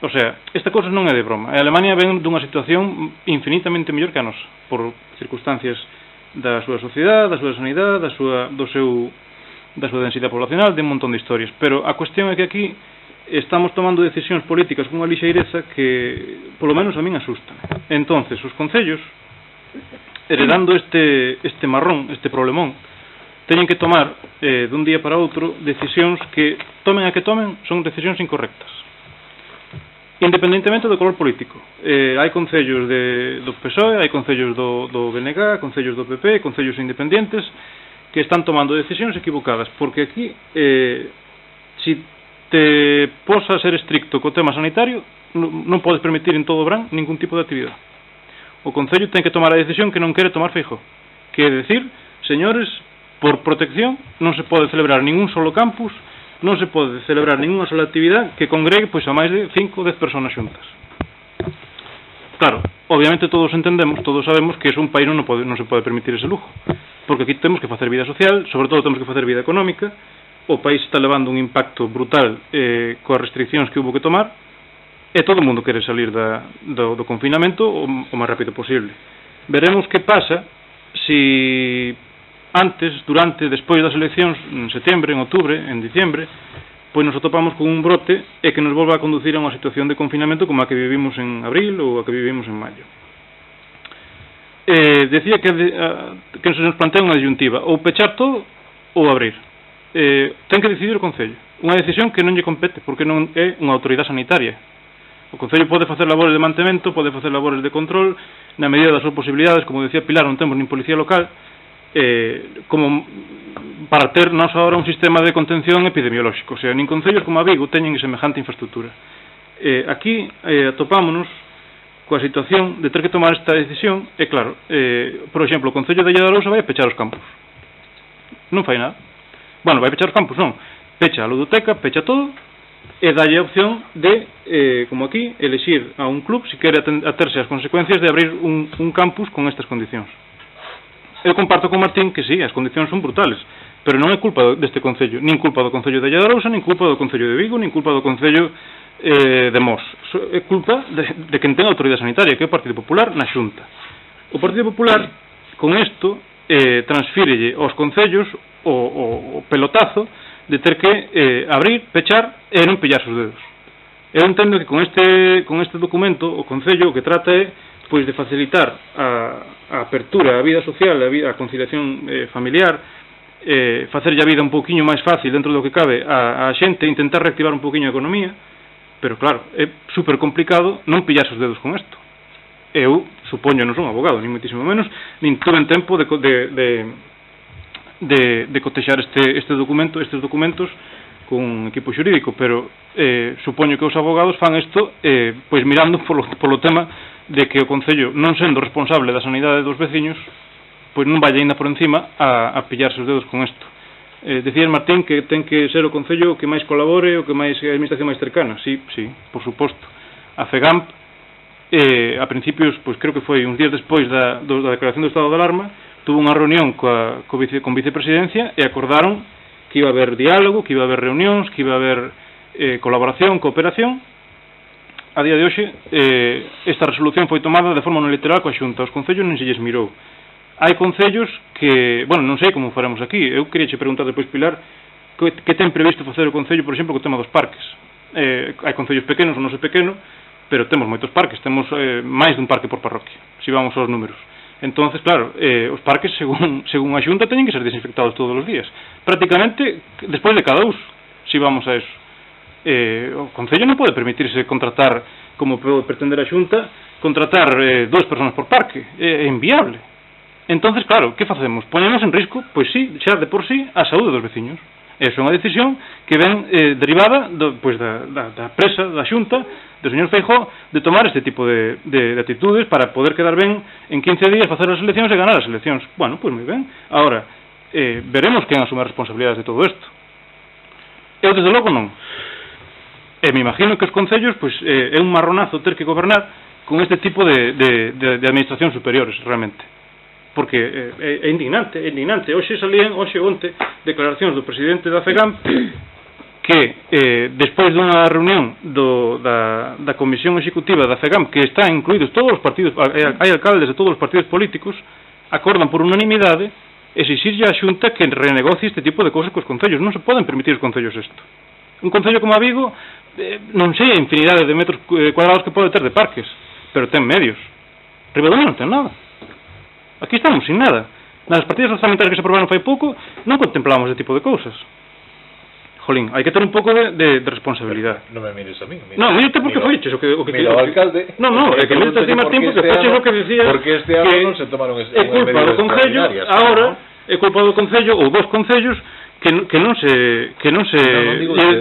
O sea, esta cousa non é de broma. A Alemania ven dunha situación infinitamente mellor que a nosa, por circunstancias da súa sociedade, da súa sanidade, da súa densidade poblacional, de un montón de historias. Pero a cuestión é que aquí estamos tomando decisións políticas con unha lixeireza que, polo menos a min, asustan. Entonces, os concellos, heredando este marrón, este problemón, teñen que tomar dun día para outro decisións que, tomen a que tomen, son decisións incorrectas, independentemente do color político. Hai concellos do PSOE, hai concellos do BNG, concellos do PP, concellos independentes que están tomando decisións equivocadas, porque aquí si te pos a ser estricto co tema sanitario, non podes permitir en todo o Brán ningún tipo de actividade. O concello ten que tomar a decisión que non quere tomar Feijóo, que é decir, señores, por protección non se pode celebrar ningún solo campus, non se pode celebrar ninguna sola actividade que congregue pois a máis de 5 ou 10 personas xuntas. Claro, obviamente todos entendemos, todos sabemos que un país non se pode permitir ese lujo, porque aquí temos que facer vida social, sobre todo temos que facer vida económica. O país está levando un impacto brutal coas restriccións que hubo que tomar, e todo o mundo quere salir do confinamento o máis rápido posible. Veremos que pasa si antes, durante, despois das eleccións, en setembro, en outubro, en diciembre, pois nos atopamos con un brote e que nos volva a conducir a unha situación de confinamento como a que vivimos en abril ou a que vivimos en maio. Decía que se nos plantea unha disyuntiva, ou pechar todo ou abrir. Ten que decidir o Concello, unha decisión que non lle compete, porque non é unha autoridade sanitaria. O Concello pode facer labores de mantemento, pode facer labores de control, na medida das súas posibilidades. Como decía Pilar, non temos nin policía local, como para ter nós agora un sistema de contención epidemiolóxico. O sea, nin concellos como a Vigo teñen semejante infraestructura. Aquí atopámonos coa situación de ter que tomar esta decisión. E claro, por exemplo, o Concello de Arousa vai a pechar os campus, non fai nada. Bueno, vai pechar os campus, non, pecha a ludoteca, pecha todo, e dalle a opción de, como aquí, elexir a un club se quere aterse ás consecuencias de abrir un campus con estas condicións. Eu comparto con Martín que sí, as condicións son brutales, pero non é culpa deste Concello, nin culpa do Concello de Arousa, nin culpa do Concello de Vigo, nin culpa do Concello de Mos. É culpa de quen ten a autoridade sanitaria, que é o Partido Popular na Xunta. O Partido Popular, con isto, transfírelle aos concellos o pelotazo de ter que abrir, pechar e non pillarse os dedos. Eu entendo que con este documento o Concello o que trata é pois de facilitar a apertura, a vida social, a conciliación familiar, facerlle a vida un pouquiño máis fácil dentro do que cabe a xente, intentar reactivar un pouquiño a economía, pero claro, é super complicado non pillarse os dedos con isto. Eu, supoño, non son abogado, nin moitísimo menos, nin tuve tempo de cotexar estes documentos con un equipo xurídico, pero supoño que os abogados fan isto pois mirando polo tema de que o Concello, non sendo responsable da sanidade dos veciños, pois non vai ainda por encima a pillarse os dedos con isto. Decías, Martín, que ten que ser o Concello o que máis colabore, o que máis a administración máis cercana. Sí, por suposto. A FEGAMP, a principios, pois creo que foi uns días despois da declaración do estado de alarma, tuvo unha reunión con vicepresidencia e acordaron que iba a haber diálogo, que iba a haber reunións, que iba a haber colaboración, cooperación. A día de hoxe, esta resolución foi tomada de forma unilateral coa Xunta. Os concellos non se lles mirou. hai concellos que, bueno, non sei como faremos aquí. Eu queria che preguntar depois, Pilar, que ten previsto facer o concello, por exemplo, co tema dos parques. Hai concellos pequenos, o noso pequeno, pero temos moitos parques, temos máis dun parque por parroquia, se vamos aos números. Entonces, claro, os parques, según a Xunta, teñen que ser desinfectados todos os días, prácticamente despois de cada uso, se vamos a eso. O concello non pode permitirse contratar, como pode pretender a Xunta, contratar 2 personas por parque, é inviable. Entonces, claro, que facemos? Ponemos en risco, pois sí, xa de por sí, a saúde dos veciños. Esa é unha decisión que ven derivada da presa da Xunta do señor Feijóo de tomar este tipo de actitudes para poder quedar ben en 15 días, facer as eleccións e ganar as eleccións. Bueno, pois moi ben. Ahora, veremos quen asume as responsabilidades de todo isto. Eu, desde logo, non. Me imagino que os concellos, pois, é un marronazo ter que gobernar con este tipo de administracións superiores, realmente. Porque é indignante, é indignante. Hoxe salían, onte, declaracións do presidente da FEGAM que despois dunha reunión da Comisión Executiva da FEGAM, que está incluídos todos os partidos, hai alcaldes de todos os partidos políticos, acordan por unanimidade exixirlle á Xunta que renegocie este tipo de cousas cos concellos. Non se poden permitir os concellos isto. Un concello como a Vigo, non sei a infinidade de metros cuadrados que pode ter de parques, pero ten medios. Ribadumia non ten nada. Aquí estamos sin nada. Nas partidas orzamentarias que se aprobaron fai pouco non contemplamos ese tipo de cousas. Jolín, hai que ter un pouco de responsabilidade. Non me mires a mí. Non, mírate porque foiches o que mira o alcalde. Non, é que mírate a ti, Martín, porque foiches o que decías. Porque este ano non se tomaron é culpa do concello, agora é culpa do concello ou dos concellos que non se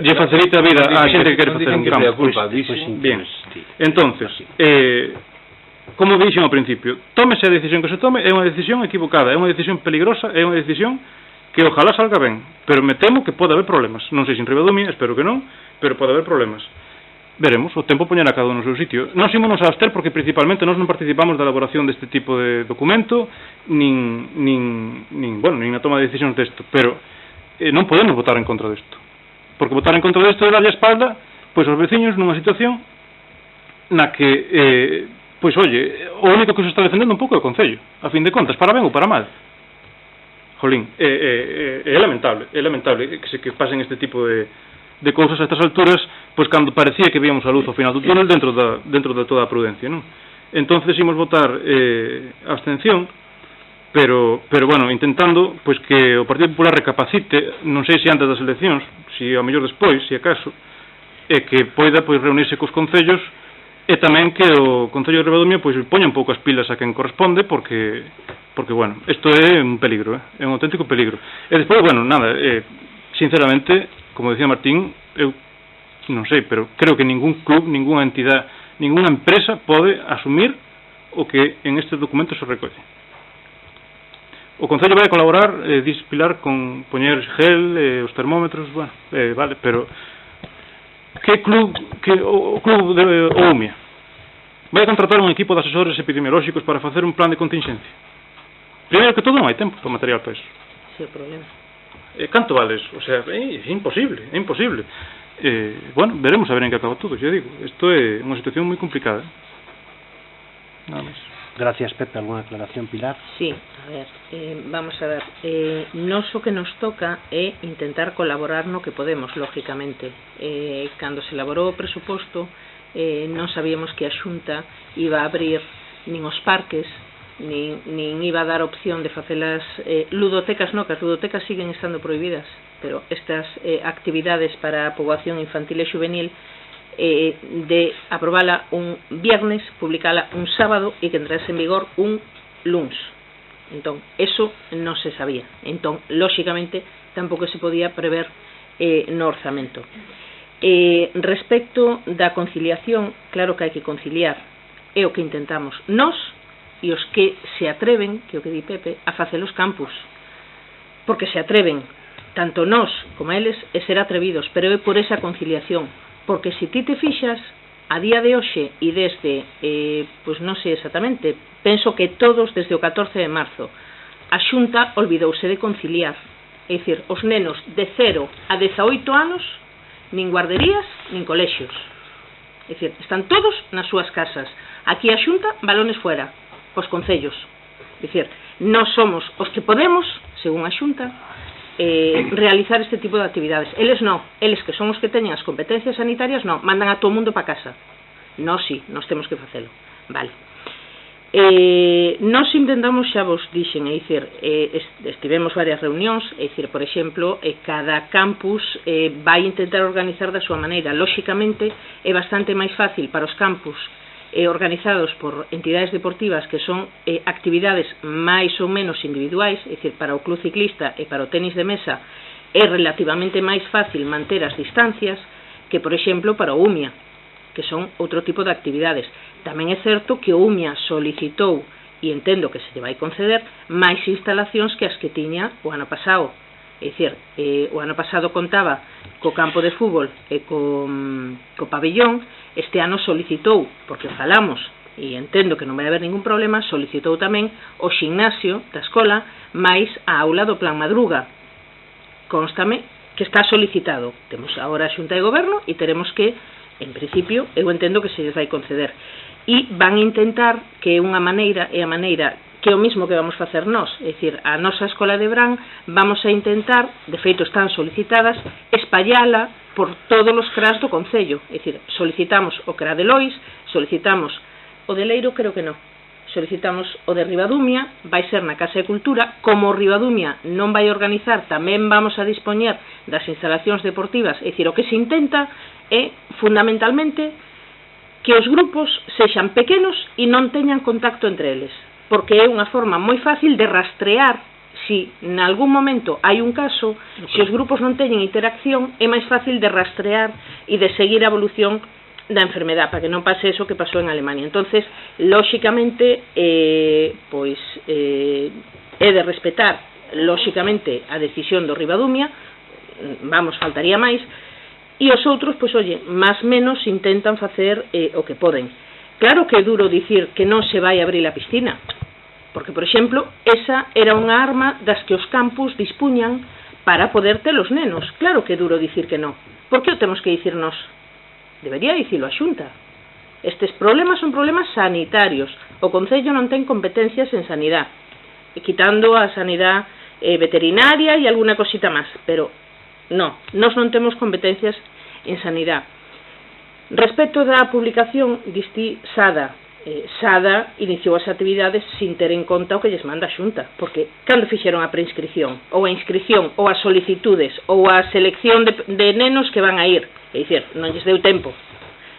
lle facilita a vida a xente que quere facer un campo. Bien. Entonces, como dixen ao principio, tómese a decisión que se tome, é unha decisión equivocada, é unha decisión peligrosa, é unha decisión que ojalá salga ben, pero me temo que pode haber problemas. Non sei se en Ribadumia, espero que non, pero pode haber problemas. Veremos, o tempo poñerá cada un no seu sitio. Nós ímonos a abster porque principalmente nós non participamos da elaboración deste tipo de documento, nin na toma de decisións desto, pero non podemos votar en contra desto. Porque votar en contra desto é darlle a espalda pois aos veciños nunha situación na que pois, oye, o único que se está defendendo un pouco é o Concello, a fin de contas, para ben ou para mal. Jolín, é lamentable que pasen este tipo de cousas a estas alturas, pois cando parecía que víamos a luz ao final do túnel dentro de toda a prudencia, non? Entonces imos votar abstención, pero bueno, intentando pois que o Partido Popular recapacite, non sei se antes das eleccións, se ao mellor despois, se acaso, e que poida pois reunirse cos concellos e tamén que o Concello de Ribadumia pois poña un pouco as pilas a quen corresponde porque bueno, isto é un peligro, é un auténtico peligro. E despois, bueno, nada, sinceramente, como decía Martín, eu non sei, pero creo que ningún club, ninguna entidade, ninguna empresa pode asumir o que en este documento se recolle. O Concello vai colaborar, dis Pilar, con poñer gel, os termómetros, bueno, vale, pero que club, o club de Oumia vai contratar un equipo de asesores epidemiolóxicos para facer un plan de contingencia? Primeiro que todo non hai tempo para material para eso. Sí, o problema. Canto vale eso? O sea, é imposible, é imposible. Bueno, veremos a ver en que acaba todo, xa digo. Isto é unha situación moi complicada. Nada máis. Gracias, Pepe. ¿Alguna aclaración, Pilar? Sí, a ver, vamos a ver. Nos o que nos toca é intentar colaborar no que podemos, lógicamente. Cando se elaborou o presuposto, non sabíamos que a Xunta iba a abrir nin os parques, nin iba a dar opción de facelas ludotecas, non, que as ludotecas siguen estando prohibidas, pero estas actividades para a poboación infantil e juvenil de aprobala un viernes, publicala un sábado e que entrase en vigor un luns. Entón, eso non se sabía. Entón, lóxicamente, tampouco se podía prever no orzamento. Respecto da conciliación, claro que hai que conciliar. É o que intentamos nós e os que se atreven, que o que di Pepe, a facer os campus. Porque se atreven, tanto nós como eles, e ser atrevidos, pero é por esa conciliación. Porque se ti te fixas, a día de hoxe e desde, pois non sei exactamente, penso que todos desde o 14 de marzo, a Xunta olvidouse de conciliar. É dicir, os nenos de 0 a 18 anos, nin guarderías, nin colexios. É dicir, están todos nas súas casas. Aquí a Xunta, balones fuera, os concellos. É dicir, nós somos os que podemos, según a Xunta, realizar este tipo de actividades. Eles non, eles que son os que teñen as competencias sanitarias non, mandan a todo o mundo para casa. Nós sí, nós temos que facelo. Vale. Nós intentamos, xa vos dixen, é dicir, estivemos varias reunións, é dicir, por exemplo, cada campus vai intentar organizar da súa maneira. Lóxicamente, é bastante máis fácil para os campus organizados por entidades deportivas que son actividades máis ou menos individuais, é dicir, para o club ciclista e para o tenis de mesa é relativamente máis fácil manter as distancias que, por exemplo, para o UMIA, que son outro tipo de actividades. Tamén é certo que o UMIA solicitou, e entendo que se lle vai conceder, máis instalacións que as que tiña o ano pasado. É dicir, o ano pasado contaba co campo de fútbol e co pabellón, este ano solicitou, porque falamos, e entendo que non vai haber ningún problema, solicitou tamén o ximnasio da escola máis a aula do Plan Madruga. Constame que está solicitado. Temos agora a Xunta de Goberno e teremos que, en principio, eu entendo que se lles vai conceder. E van a intentar que unha maneira, é a maneira que é o mismo que vamos facer nós, é dicir, a nosa escola de Brán vamos a intentar, de feito están solicitadas, espallala por todos os CRAs do Concello, é dicir, solicitamos o CRA de Lois, solicitamos o de Leiro, creo que non, solicitamos o de Ribadumia, vai ser na Casa de Cultura, como o Ribadumia non vai organizar, tamén vamos a dispoñer das instalacións deportivas, é dicir, o que se intenta é, fundamentalmente, que os grupos sexan pequenos e non teñan contacto entre eles, porque é unha forma moi fácil de rastrear si en algún momento hai un caso, se os grupos non teñen interacción, é máis fácil de rastrear e de seguir a evolución da enfermedade, para que non pase eso que pasou en Alemania. Entonces, lóxicamente, é de respetar, lóxicamente, a decisión do Ribadumia, vamos, faltaría máis, e os outros, pois, oye, máis menos intentan facer o que poden. Claro que é duro dicir que non se vai abrir a piscina, porque, por exemplo, esa era unha arma das que os campus dispuñan para poder ter os nenos. Claro que é duro dicir que non. Por que o temos que dicir nós? Debería dicilo a Xunta. Estes problemas son problemas sanitarios. O Concello non ten competencias en sanidade, quitando a sanidade veterinaria e alguna cosita máis, pero non, nós non temos competencias en sanidade. Respecto da publicación, diste Sada. Sada iniciou as actividades sin ter en conta o que lles manda a Xunta, porque cando fixeron a preinscripción, ou a inscripción, ou as solicitudes, ou a selección de nenos que van a ir, é dicir, non lles deu tempo.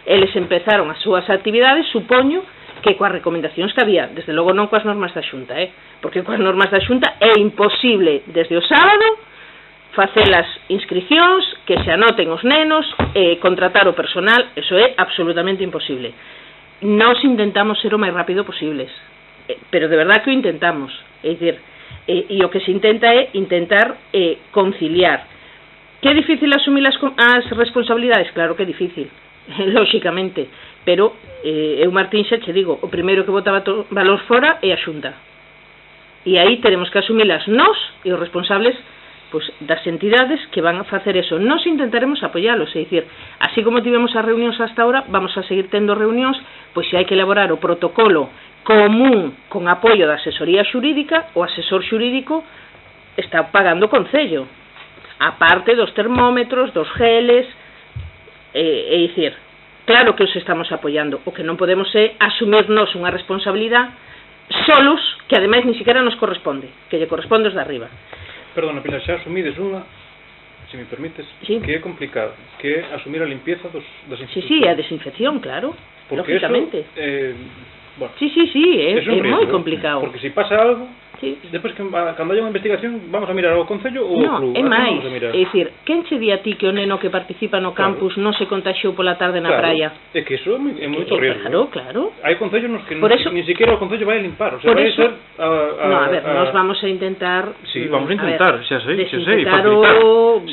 Eles empezaron as súas actividades, supoño, que coas recomendacións que había, desde logo non coas normas da Xunta, porque coas normas da Xunta é imposible, desde o sábado, facer as inscripcións, que se anoten os nenos, contratar o personal, eso é absolutamente imposible. Nós intentamos ser o máis rápido posibles, pero de verdad que o intentamos, é dicir, e o que se intenta é intentar conciliar. Que é difícil asumir as responsabilidades? Claro que é difícil, lóxicamente, pero eu, Martín, xa che digo, o primeiro que botaba valor fora é a Xunta, e aí teremos que asumilas nós e os responsables pois, das entidades que van a facer eso. Nos intentaremos apoialos, é dicir, así como tivemos as reunións hasta ahora, vamos a seguir tendo reunións, pois se hai que elaborar o protocolo común con apoio da asesoría xurídica, o asesor xurídico está pagando o Concello, a parte dos termómetros, dos geles, é dicir, claro que os estamos apoiando, o que non podemos é asumirnos unha responsabilidade solos, que ademais ni siquiera nos corresponde, que lle corresponde os de arriba. Perdona, Pilar, xa asumides unha, se me permites, sí, que é complicado, que é asumir a limpieza das institucións. Sí, a desinfección, claro, porque lógicamente. Bueno, sí, é moi complicado. Porque se pasa algo, sí, despois que cando haya unha investigación vamos a mirar ao Concello ou ao club. Non, é máis, é dicir, quen che di a ti que o neno que participa no campus non se contaxiou pola tarde na praia? É que iso é moito riesgo. Claro. Hai concellos nos que ni siquiera o Concello vai a limpar, o sea, vai ser no, a ver, nós vamos a intentar vamos a intentar, xa sei, facilitar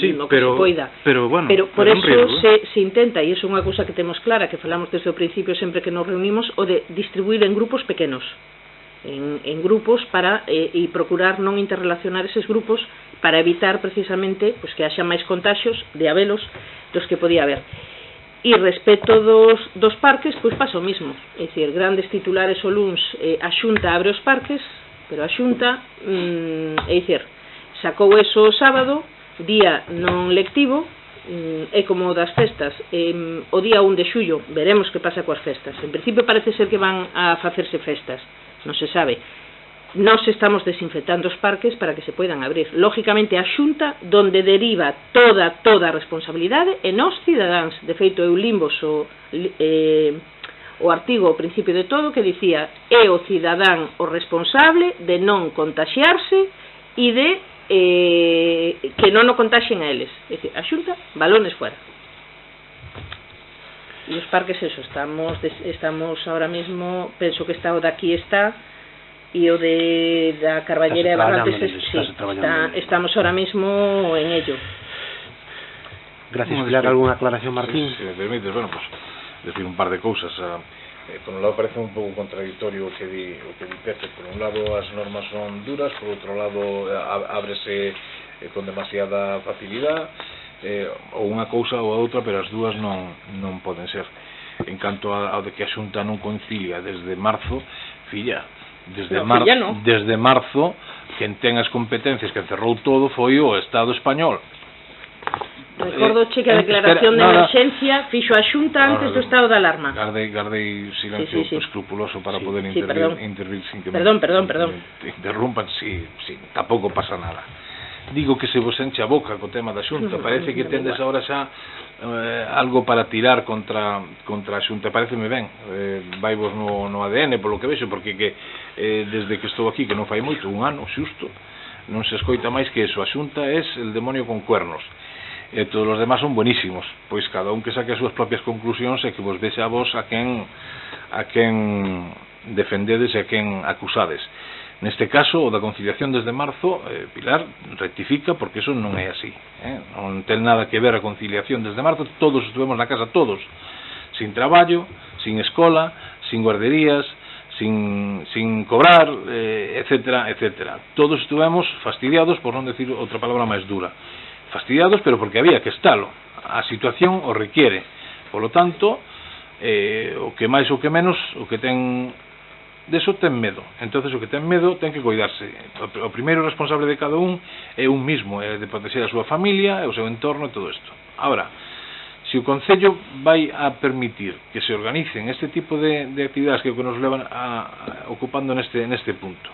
sí, o que se poida. Pero bueno, pero por eso se intenta, e iso é unha cousa que temos clara, que falamos desde o principio sempre que nos reunimos, o de distribuir en grupos pequenos, en grupos para e procurar non interrelacionar eses grupos para evitar precisamente pues, que haxa máis contaxios de habelos dos que podía haber. E respecto dos parques, pois pasa o mismo, é dicir, grandes titulares o luns, a Xunta abre os parques, pero a Xunta, é dicir, sacou eso o sábado, día non lectivo, é como das festas, o día 1 de xullo veremos que pasa coas festas. En principio parece ser que van a facerse festas, non se sabe. Nós estamos desinfectando os parques para que se poidan abrir. Lógicamente a Xunta, donde deriva toda a responsabilidade, é nos cidadáns. De feito, eu limbos o artigo ao principio de todo que dicía: é o cidadán o responsable de non contaxiarse e de que non o contagien a eles. É dicir, a Xunta, balones fuera. E os parques, eso, estamos ahora mismo, penso que está o de aquí está, e o de da Carballera e Barrantes, estamos ahora mismo en ello. Gracias, Pilar. ¿Alguna aclaración, Martín? Si me permites, bueno, pues decir un par de cousas. Por un lado parece un pouco contradictorio o que di Pepe. Por un lado as normas son duras, por outro lado ábrese con demasiada facilidade, ou unha cousa ou a outra, pero as dúas non poden ser. En canto ao de que a Xunta non concilia desde marzo, desde marzo quen ten as competencias, que cerrou todo, foi o Estado español. Recordo que a declaración de emerxencia fixo a Xunta antes do estado de alarma. Gardei silencio escrupuloso para poder intervir sin que Perdón. me interrumpan. Sí, tampouco pasa nada. Digo que se vos enche a boca co tema da Xunta. Parece que tendes agora xa algo para tirar contra a Xunta. Pareceme ben, vai vos no ADN polo que vexo, porque desde que estou aquí, que non fai moito, un ano xusto, non se escoita máis que eso. A Xunta é el demonio con cuernos, e todos os demás son buenísimos. Pois cada un que saque as súas propias conclusións e que vos vexe a vos a quen defendedes e a quen acusades. Neste caso, o da conciliación desde marzo, Pilar rectifica, porque eso non é así, non ten nada que ver a conciliación desde marzo. Todos estuvemos na casa, todos, sin traballo, sin escola, sin guarderías, sin cobrar, etcétera. Todos estuvemos fastidiados, por non decir outra palabra máis dura. Fastidiados, pero porque había que estalo. A situación o requiere. Por lo tanto, o que máis ou que menos, o que ten deso ten medo. Entonces o que ten medo ten que cuidarse. O primeiro responsable de cada un é un mismo, é de proteger a súa familia, o seu entorno e todo isto. Ahora, se o Concello vai a permitir que se organicen este tipo de actividades que nos levan ocupando neste punto,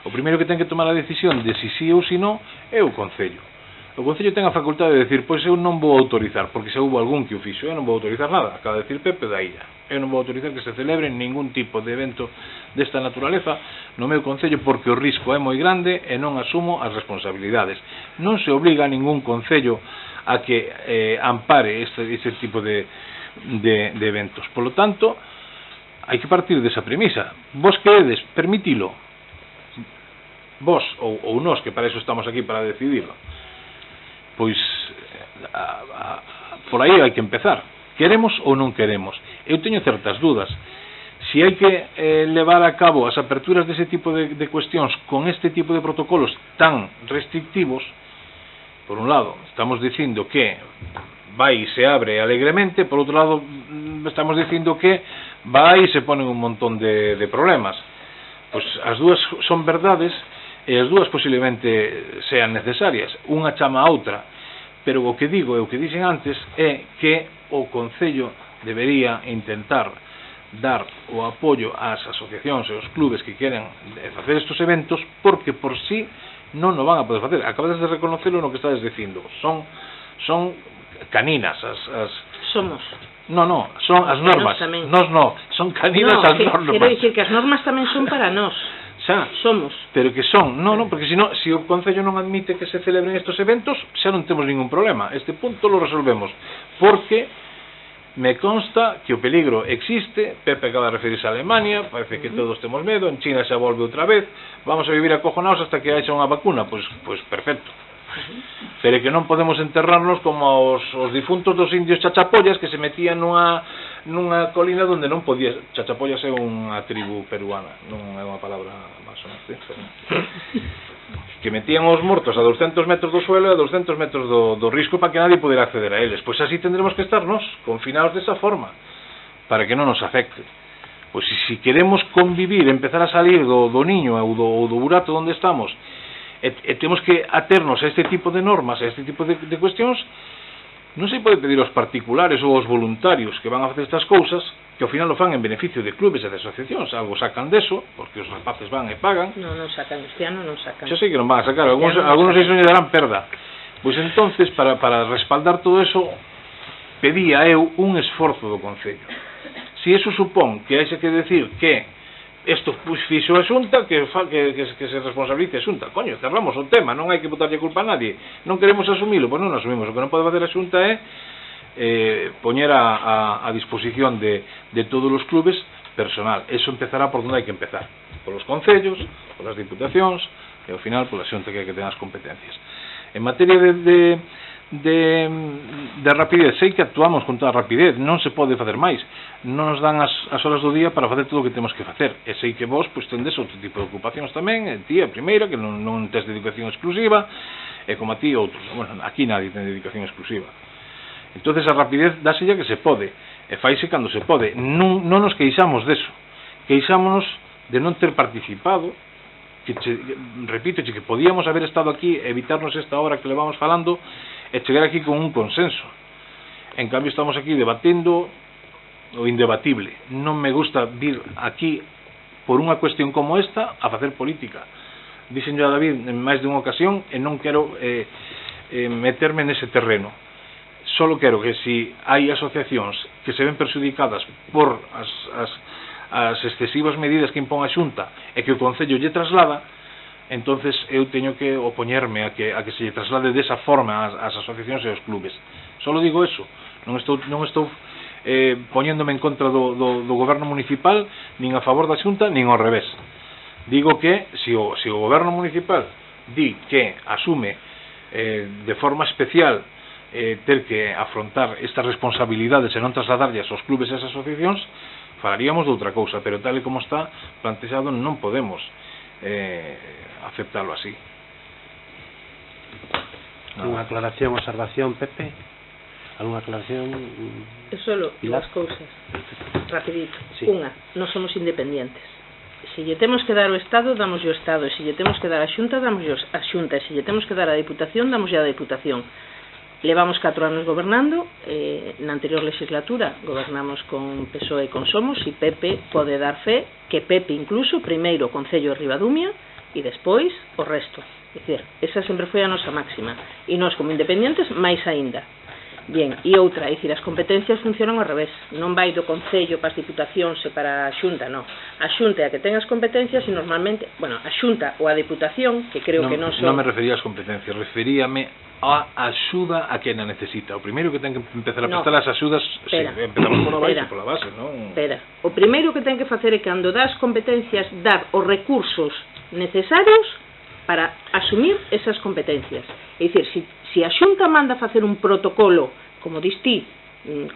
o primeiro que ten que tomar a decisión de si sí ou si non é o Concello. O Concello ten a facultade de decir: pois eu non vou autorizar, porque se houve algún que o fixo, eu non vou autorizar nada. Acaba de decir Pepe da Illa, eu non vou autorizar que se celebre ningún tipo de evento desta naturaleza no meu Concello, porque o risco é moi grande e non asumo as responsabilidades. Non se obriga a ningún Concello a que ampare este tipo de eventos. Por lo tanto, hai que partir desa premisa. Vos queredes permitilo, vos ou nós, que para eso estamos aquí, para decidirlo, pois por aí hai que empezar. Queremos ou non queremos? Eu teño certas dudas. Si hai que levar a cabo as aperturas dese tipo de cuestións con este tipo de protocolos tan restrictivos, por un lado estamos dicindo que vai e se abre alegremente, por outro lado estamos dicindo que vai e se ponen un montón de problemas. Pois as dúas son verdades, e as dúas posiblemente sean necesarias, unha chama a outra, pero o que digo e o que dixen antes é que o Concello debería intentar dar o apoio ás asociacións e aos clubes que queren facer estes eventos, porque por sí non o van a poder facer. Acabades de reconocerlo no que estades dicindo, son caninas as somos. No, son as normas. Nos son caninas as normas. Quero dicir que as normas tamén son para nós. Somos. Pero que son, porque senón, se o Concello non admite que se celebren estes eventos, xa non temos ningún problema. Este punto lo resolvemos, porque me consta que o peligro existe. Pepe acaba de referirse a Alemania, parece que todos temos medo, en China xa volve outra vez, vamos a vivir acojonados hasta que haxa unha vacuna, pois perfecto. Pero que non podemos enterrarnos como os difuntos dos indios chachapollas que se metían nunha colina donde non podía. Chachapollas é unha tribu peruana, non é unha palabra máis ou menos, que metían os mortos a 200 metros do suelo e a 200 metros do risco para que nadie pudera acceder a eles. Pois así tendremos que estarnos confinados desa forma, para que non nos afecte. pois se queremos convivir, empezar a salir do niño ou do burato onde estamos, e temos que aternos a este tipo de normas, a este tipo de cuestións, non se pode pedir aos particulares ou aos voluntarios que van a facer estas cousas, que ao final lo fan en beneficio de clubes e de asociacións, algo sacan deso, porque os rapaces van e pagan. Non sacan, este ano non sacan. Xa sei que non van a sacar, algunos iso lle darán perda. Pois entonces, para respaldar todo eso, pedía eu un esforzo do Concello. Si eso supón que hai que decir que isto fixo a Xunta, que se responsabilice a Xunta, coño, cerramos o tema, non hai que botarlle culpa a nadie, non queremos asumilo, pois non asumimos. O que non pode facer a Xunta é poñer a disposición de todos os clubes personal. Eso empezará por onde hai que empezar, polos concellos, polas diputacións e ao final pola Xunta que hai que ter as competencias. En materia de rapidez, sei que actuamos con toda a rapidez, non se pode facer máis, non nos dan as horas do día para facer todo o que temos que facer, e sei que vos pois tendes outro tipo de ocupacións tamén, ti a primeira, que non tes dedicación exclusiva, e como a ti outros, bueno, aquí nadie ten dedicación exclusiva. Entonces a rapidez dásella que se pode, e faise cando se pode, non nos queixamos deso, queixámonos de non ter participado, repito, que podíamos haber estado aquí, evitarnos esta hora que levamos falando, e chegar aquí con un consenso. En cambio estamos aquí debatendo o indebatible. Non me gusta vir aquí por unha cuestión como esta a facer política. Dixen yo a David en máis de unha ocasión e non quero meterme nese terreno. Solo quero que si hai asociacións que se ven perjudicadas por as excesivas medidas que impón a Xunta e que o Concello lle traslada, entonces eu teño que opoñerme a que se lle traslade desa forma ás asociacións e aos clubes. Solo digo eso, non estou poñéndome en contra do goberno municipal, nin a favor da Xunta, nin ao revés. Digo que se o goberno municipal di que asume de forma especial ter que afrontar estas responsabilidades e non trasladarllas aos clubes e as asociacións, falaríamos de outra cousa, pero tal e como está plantexado non podemos aceptarlo así. Alguna aclaración, observación, Pepe? Alguna aclaración? Solo las cousas, rapidito. Sí. Unha, non somos independientes. Se lle temos que dar o Estado, damos o Estado, e se lle temos que dar a Xunta, damos a Xunta, e se lle temos que dar a Diputación, damos a Diputación. Levamos 4 anos gobernando, na anterior legislatura gobernamos con PSOE e con Somos, e Pepe pode dar fe que Pepe incluso primeiro o Concello de Ribadumia e despois o resto. É dicir, esa sempre foi a nosa máxima, e nós como independentes máis aínda. Bien, e outra, é dicir, as competencias funcionan ao revés, non vai do Concello para as Diputacións e para a Xunta, non. A Xunta é a que ten as competencias e normalmente, bueno, a Xunta ou a Diputación, que creo que non son... Non me refería ás competencias, referíame a axuda a quen a necesita. O primeiro que ten que empezar a prestar as axudas, empezamos por a base, non? Espera, o primeiro que ten que facer é cando das competencias, dar os recursos necesarios para asumir esas competencias. É dicir, se a Xunta manda facer un protocolo, como dis ti,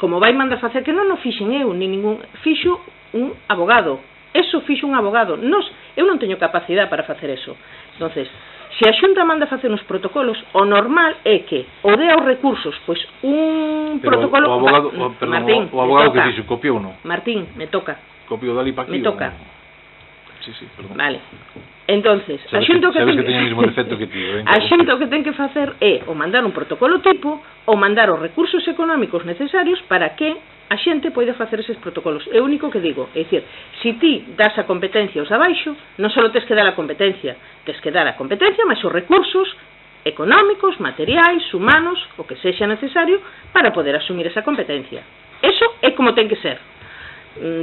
como vai mandar facer, que non o fixen eu, ni ningún, fixo un abogado. Eso fixo un abogado. Eu non teño capacidade para facer eso. Entonces, se a Xunta manda facer uns protocolos, o normal é que o dé aos recursos, pois un protocolo... O abogado, Martín, o abogado que fixo, copiou non? Martín, me toca. Copiou dali pa aquí? Me toca. Sí, perdón. Vale. Entonces, a Xunta que teña o mesmo defecto que ti. A Xunta o que ten que facer é ou mandar un protocolo tipo ou mandar os recursos económicos necesarios para que a xente poida facer eses protocolos. É o único que digo. É dicir, se ti das a competencia aos abaixo, non só tes que dar a competencia, tes que dar a competencia máis os recursos económicos, materiais, humanos, o que sexa necesario para poder asumir esa competencia. Eso é como ten que ser.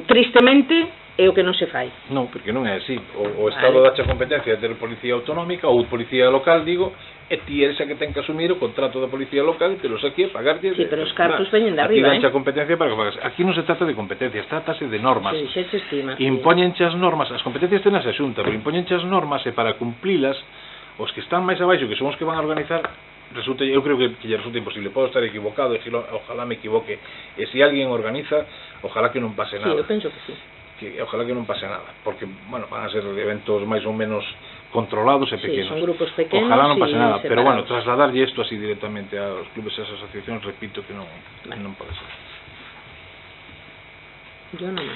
Tristemente é o que non se fai. Non, porque non é así. O Estado dache a competencia de ter policía autonómica ou policía local, digo, e ti eres a que ten que asumir o contrato da policía local e te los aquí a pagarlle. Sí, pero os cartos veñen de arriba, aquí dache a competencia para que pagas. Aquí non se trata de competencias, trátase de normas. Sí, xa se estima. Impóñenche as normas, as competencias tenas a Xunta, pero impóñenche as normas e para cumplilas, os que están máis abaixo, que son os que van a organizar, resulta, eu creo que lle resulta imposible. Podo estar equivocado, e ojalá me equivoque. E se alguén organiza, ojalá que non pase nada. Sí, eu penso que sí. Ojalá que non pase nada, porque, bueno, van a ser eventos máis ou menos controlados e pequenos. Sí, son grupos pequenos. Ojalá non pase nada, separados. Pero bueno, trasladarlle isto así directamente aos clubes e as asociacións, repito que non pode ser. Yo non.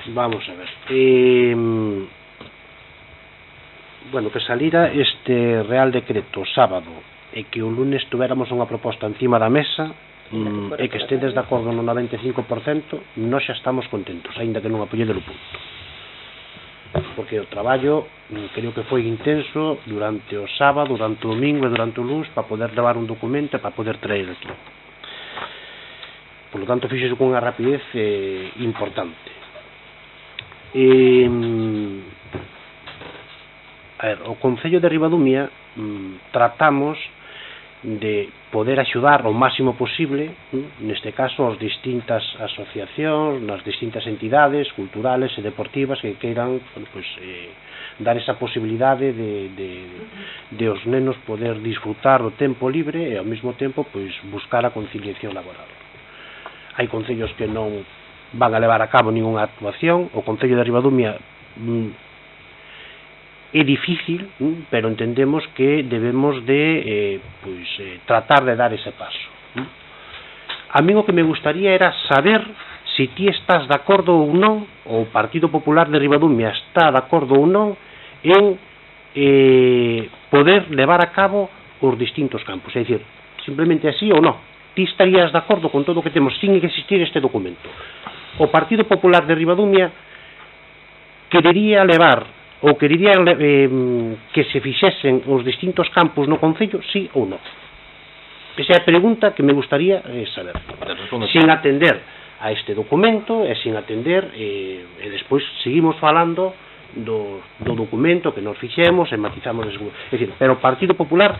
Vamos a ver. Bueno, que salira este Real Decreto o sábado e que o lunes tuéramos unha proposta encima da mesa e que estedes de acordo no 95%, nós xa estamos contentos, aínda que non apoiede o punto. Porque o traballo creo que foi intenso durante o sábado, durante o domingo e durante o lunes para poder levar un documento e para poder traer aquí. Por lo tanto, fíxese con unha rapidez importante. A ver, o Concello de Ribadumia tratamos de poder axudar o máximo posible, neste caso, as distintas asociacións, nas distintas entidades culturales e deportivas que queiran dar esa posibilidade de os nenos poder disfrutar do tempo libre e ao mesmo tempo buscar a conciliación laboral. Hai concellos que non van a levar a cabo ninguna actuación. O Concello de Ribadumia é difícil, pero entendemos que debemos de tratar de dar ese paso. A mí o que me gustaría era saber se ti estás de acordo ou non, ou o Partido Popular de Ribadumia está de acordo ou non en poder levar a cabo os distintos campos, é dicir, simplemente así ou non. Ti estarías de acordo con todo o que temos sin existir este documento. O Partido Popular de Ribadumia querería levar ou querería que se fixesen os distintos campos no Concello, sí ou non? Esa é a pregunta que me gustaría saber. Sin atender a este documento e sin atender e despois seguimos falando do documento que nos fixemos e matizamos. É dicir, pero o Partido Popular,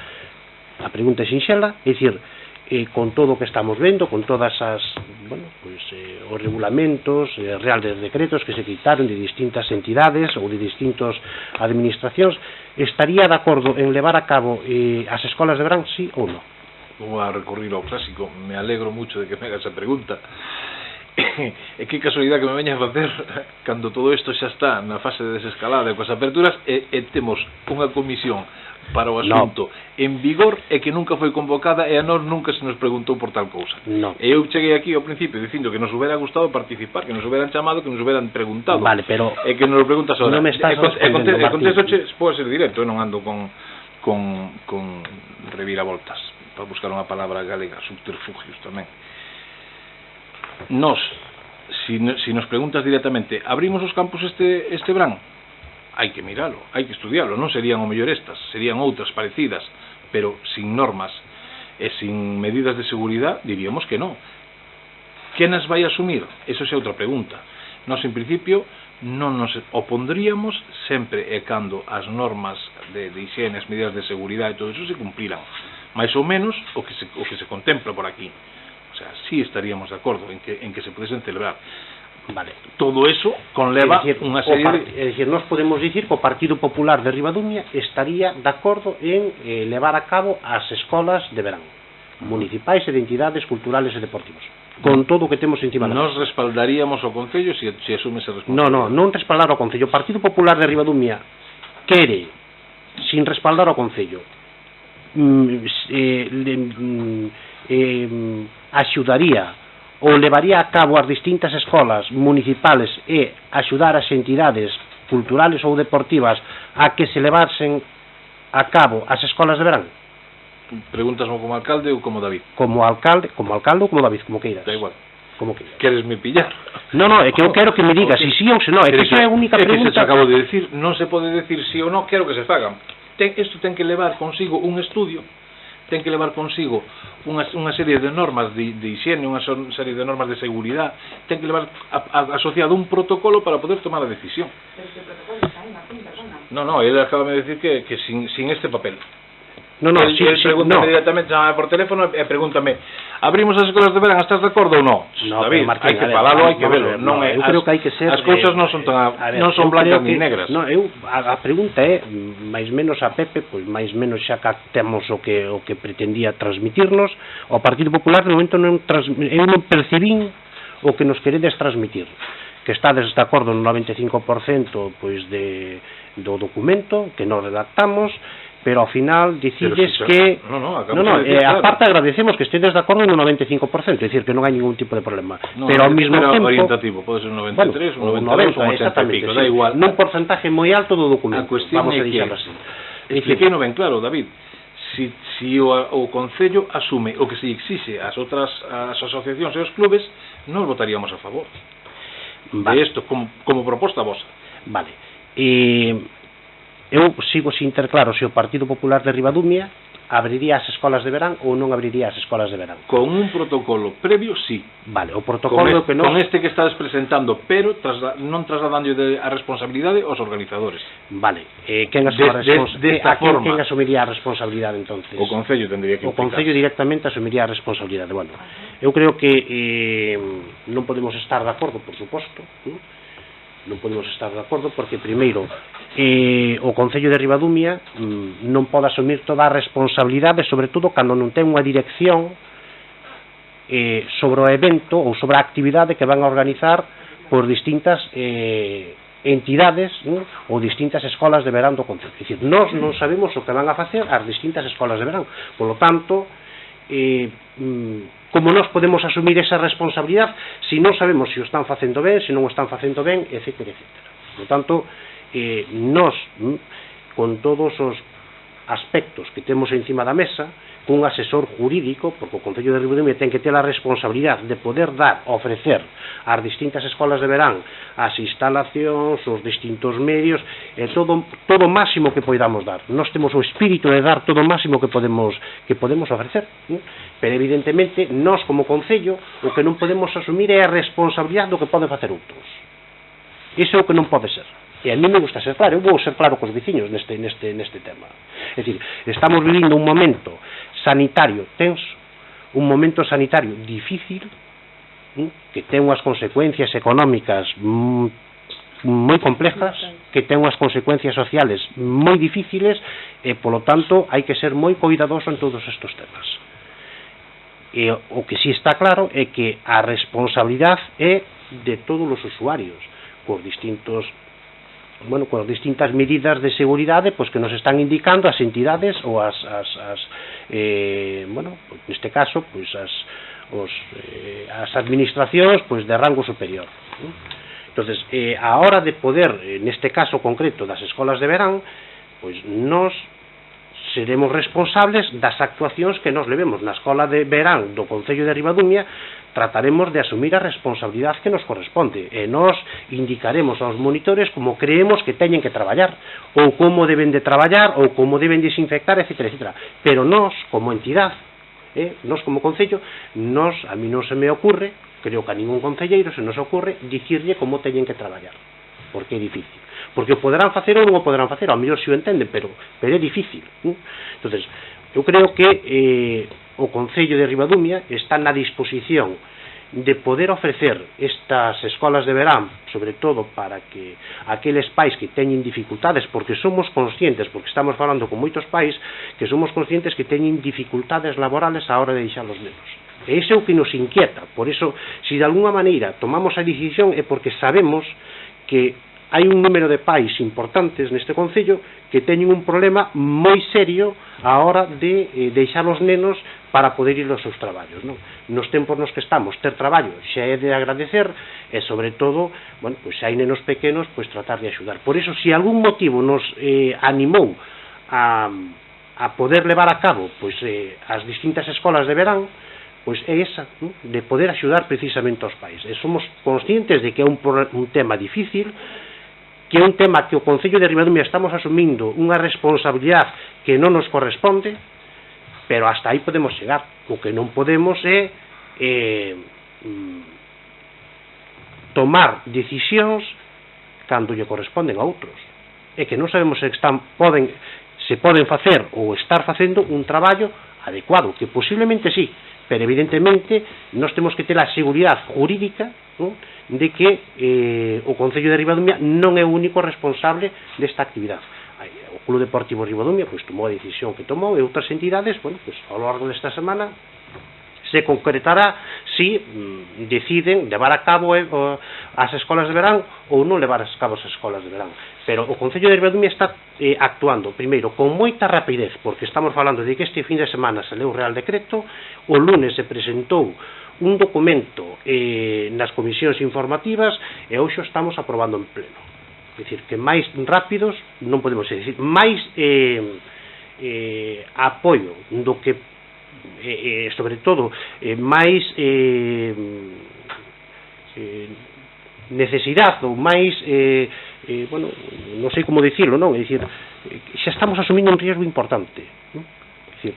a pregunta é sinxela, é dicir, con todo o que estamos vendo, con todas as os regulamentos, reales decretos que se quitaron de distintas entidades ou de distintas administracións, estaría de acordo en levar a cabo as escolas de verán, sí ou non? Vou a recurrir ao clásico. Me alegro mucho de que me haga esa pregunta. E que casualidade que me veña a facer cando todo isto xa está na fase de desescalada e coas aperturas e temos unha comisión para o asunto en vigor e que nunca foi convocada e a nós nunca se nos preguntou por tal cousa. E eu cheguei aquí ao principio dicindo que nos hubiera gustado participar, que nos hubieran chamado, que nos hubieran preguntado. Vale, pero e que nos preguntas ahora. Non me estás respondendo, Martín. Contesto pode ser directo, eu non ando con reviravoltas, para buscar unha palabra galega, subterfugios tamén. Nos, si nos preguntas directamente, abrimos os campos este verán? Hai que miralo, hai que estudiarlo, non serían o mellor estas, serían outras parecidas, pero sin normas e sin medidas de seguridade, diríamos que non. Que nas vai asumir? Eso é outra pregunta. Nós, en principio, non nos opondríamos sempre e cando as normas de higiene, as medidas de seguridade e todo eso se cumpriran, máis ou menos o que se contempla por aquí. O sea, sí estaríamos de acordo en que se pudesen celebrar. Vale. Todo eso conleva unha serie de... É dicir, nós podemos dicir que o Partido Popular de Ribadumia estaría de acordo en levar a cabo as escolas de verán municipais e de entidades culturales e deportivas, con todo o que temos encima da mesa. Nos respaldaríamos o Concello se asume ese responsabilidade. Non respaldar o Concello. O Partido Popular de Ribadumia quere, sin respaldar o Concello, axudaría ou levaría a cabo as distintas escolas municipales e axudar as entidades culturales ou deportivas a que se levasen a cabo as escolas de verán? Preguntasmo como alcalde ou como David? Como alcalde ou como David, como queiras. Da igual. Como queiras. Queresme pillar? Non, é que eu quero que me digas se sí ou se non. É que esa é a única pregunta. É que se acabo de decir, non se pode decir sí ou non, quero que se fagan. Isto ten que levar consigo un estudio, ten que levar consigo unha serie de normas de higiene, unha serie de normas de seguridade, ten que levar asociado un protocolo para poder tomar a decisión. Pero que protocolo está aí, Martín, perdona. Non, ele acaba de decir que sin este papel. Ele pregúntame directamente, chamame por teléfono e pregúntame, abrimos as escolas de verán, estás de acordo ou non? David, hai que falalo, hai que velo. Eu creo que hai que ser... As cousas non son blancas ni negras. A pregunta é, máis menos a Pepe, pois máis menos xa captemos o que pretendía transmitirnos. O Partido Popular, de momento, eu non percibín o que nos queredes transmitir. Que estades de acordo no 95% pois do documento que nos redactamos, pero ao final decides que aparte agradecemos que estedes de acordo no 95%, é dicir que non hai ningún tipo de problema, pero ao mesmo tempo orientativo, pode ser un 93, un 92, un 80 e pico, da igual, nun porcentaje moi alto do documento, vamos a dixar así. Expliquei ben claro, David, si o Concello asume o que se exixe as asociacións e os clubes, nos votaríamos a favor de isto como proposta vosa. Vale, eu sigo sin ter claro se o Partido Popular de Ribadumia abriría as escolas de verán ou non abriría as escolas de verán. Con un protocolo previo, sí. Vale, o protocolo que con este que estades presentando, pero non trasladando a responsabilidade aos organizadores. Vale, quen asumiría a responsabilidade entonces? O Concello tendría que implicarse. O Concello directamente asumiría a responsabilidade. Bueno, eu creo que non podemos estar de acordo, por suposto, non podemos estar de acordo porque primeiro o Concello de Ribadumia non pode asumir toda a responsabilidade, sobre todo cando non ten unha dirección sobre o evento ou sobre a actividade que van a organizar por distintas entidades ou distintas escolas de verán do Concello. É dicir, nós non sabemos o que van a facer as distintas escolas de verán, polo tanto como nós podemos asumir esa responsabilidade se non sabemos se o están facendo ben, se non o están facendo ben, etcétera, etcétera. Por tanto, nós, con todos os aspectos que temos encima da mesa, cun asesor jurídico, porque o Concello de Ribadumia ten que ter a responsabilidade de poder ofrecer ás distintas escolas de verán as instalacións, os distintos medios, e todo o máximo que podamos dar. Nós temos o espírito de dar todo o máximo que podemos ofrecer, pero evidentemente nós como Concello o que non podemos asumir é a responsabilidade do que poden facer outros. Iso é o que non pode ser. E a mí me gusta ser claro, eu vou ser claro cos veciños neste tema. É dicir, estamos vivindo un momento sanitario tenso, un momento sanitario difícil, que ten unhas consecuencias económicas moi complexas, que ten unhas consecuencias sociales moi difíciles, e polo tanto hai que ser moi cuidadoso en todos estes temas. E o que si está claro é que a responsabilidade é de todos os usuarios, cos distintas medidas de seguridade pois que nos están indicando as entidades ou neste caso pois as administracións pois de rango superior. Entonces, a hora de poder, neste caso concreto das escolas de verán, pois nós seremos responsables das actuacións que nos levemos na escola de verán do Concello de Ribadumia. Trataremos de asumir a responsabilidade que nos corresponde e nos indicaremos aos monitores como creemos que teñen que traballar ou como deben de traballar ou como deben desinfectar, etcétera, etcétera. Pero nós, como entidade, nós como Concello, a mí non se me ocurre, creo que a ningún concelleiro se nos ocurre dicirlle como teñen que traballar, porque é difícil. Porque o poderán facer ou non o poderán facer, ao mellor si o entenden, pero é difícil. Entonces, eu creo que o Concello de Ribadumia está na disposición de poder ofrecer estas escolas de verán, sobre todo para que aqueles pais que teñen dificultades, porque somos conscientes, porque estamos falando con moitos pais, que somos conscientes que teñen dificultades laborales á hora de deixar os nenos. E iso é o que nos inquieta. Por iso, se de alguna maneira tomamos a decisión é porque sabemos que hai un número de pais importantes neste Concello que teñen un problema moi serio á hora de deixar os nenos para poder ir aos seus traballos, non? Nos tempos nos que estamos, ter traballo xa é de agradecer e, sobre todo, pois se hai nenos pequenos, pois tratar de axudar. Por iso, se algún motivo nos animou a poder levar a cabo pois as distintas escolas de verán, pois é esa, de poder axudar precisamente aos pais. E somos conscientes de que é un tema difícil, que é un tema que o Concello de Ribadumia estamos asumindo unha responsabilidade que non nos corresponde, pero hasta aí podemos chegar. O que non podemos é tomar decisións cando lle corresponden a outros. É que non sabemos se poden facer ou estar facendo un traballo adecuado, que posiblemente sí, pero evidentemente nós temos que ter a seguridade jurídica, de que o Concello de Ribadumia non é o único responsable desta actividade. O Club Deportivo Ribadumia pois tomou a decisión que tomou, e outras entidades, pois ao longo desta semana se concretará si deciden levar a cabo as escolas de verán ou non levar a cabo as escolas de verán. Pero o Concello de Ribadumia está actuando, primeiro, con moita rapidez, porque estamos falando de que este fin de semana se leu o Real Decreto, o lunes se presentou un documento nas comisións informativas e hoxe estamos aprobando en pleno. É dicir, que máis rápidos non podemos ser, máis apoio do que sobre todo máis necesidade ou máis bueno, non sei como dicirlo, non? É dicir, xa estamos asumindo un riesgo importante, non? É dicir,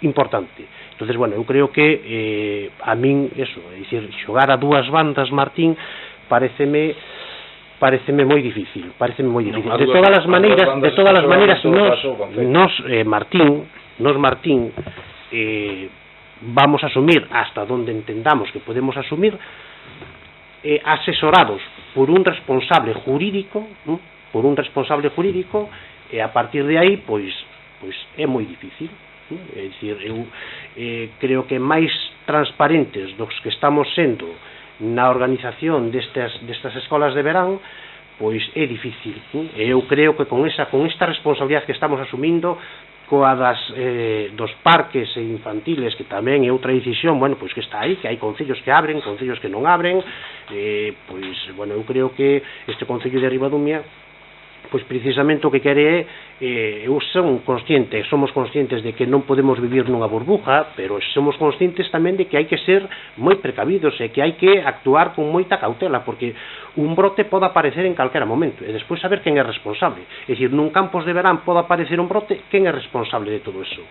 importante. Entonces, bueno, eu creo que a min eso, é dicir, xogar a dúas bandas, Martín, paréceme moi difícil, de todas as maneiras, nos Martín vamos a asumir hasta donde entendamos que podemos asumir, asesorados por un responsable jurídico, e a partir de aí, pois é moi difícil. É dicir, eu creo que máis transparentes dos que estamos sendo na organización destas escolas de verán, pois é difícil. Eu creo que con esta responsabilidade que estamos asumindo, coa dos parques infantiles, que tamén é outra decisión, bueno, pois que está aí, que hai concellos que abren, concellos que non abren, pois, bueno, eu creo que este Concello de Ribadumia, pois precisamente o que quere somos conscientes de que non podemos vivir nunha burbuja, pero somos conscientes tamén de que hai que ser moi precavidos e que hai que actuar con moita cautela, porque un brote pode aparecer en calquera momento, e despois saber quen é responsable. É dicir, nun campos de verán pode aparecer un brote, quen é responsable de todo eso?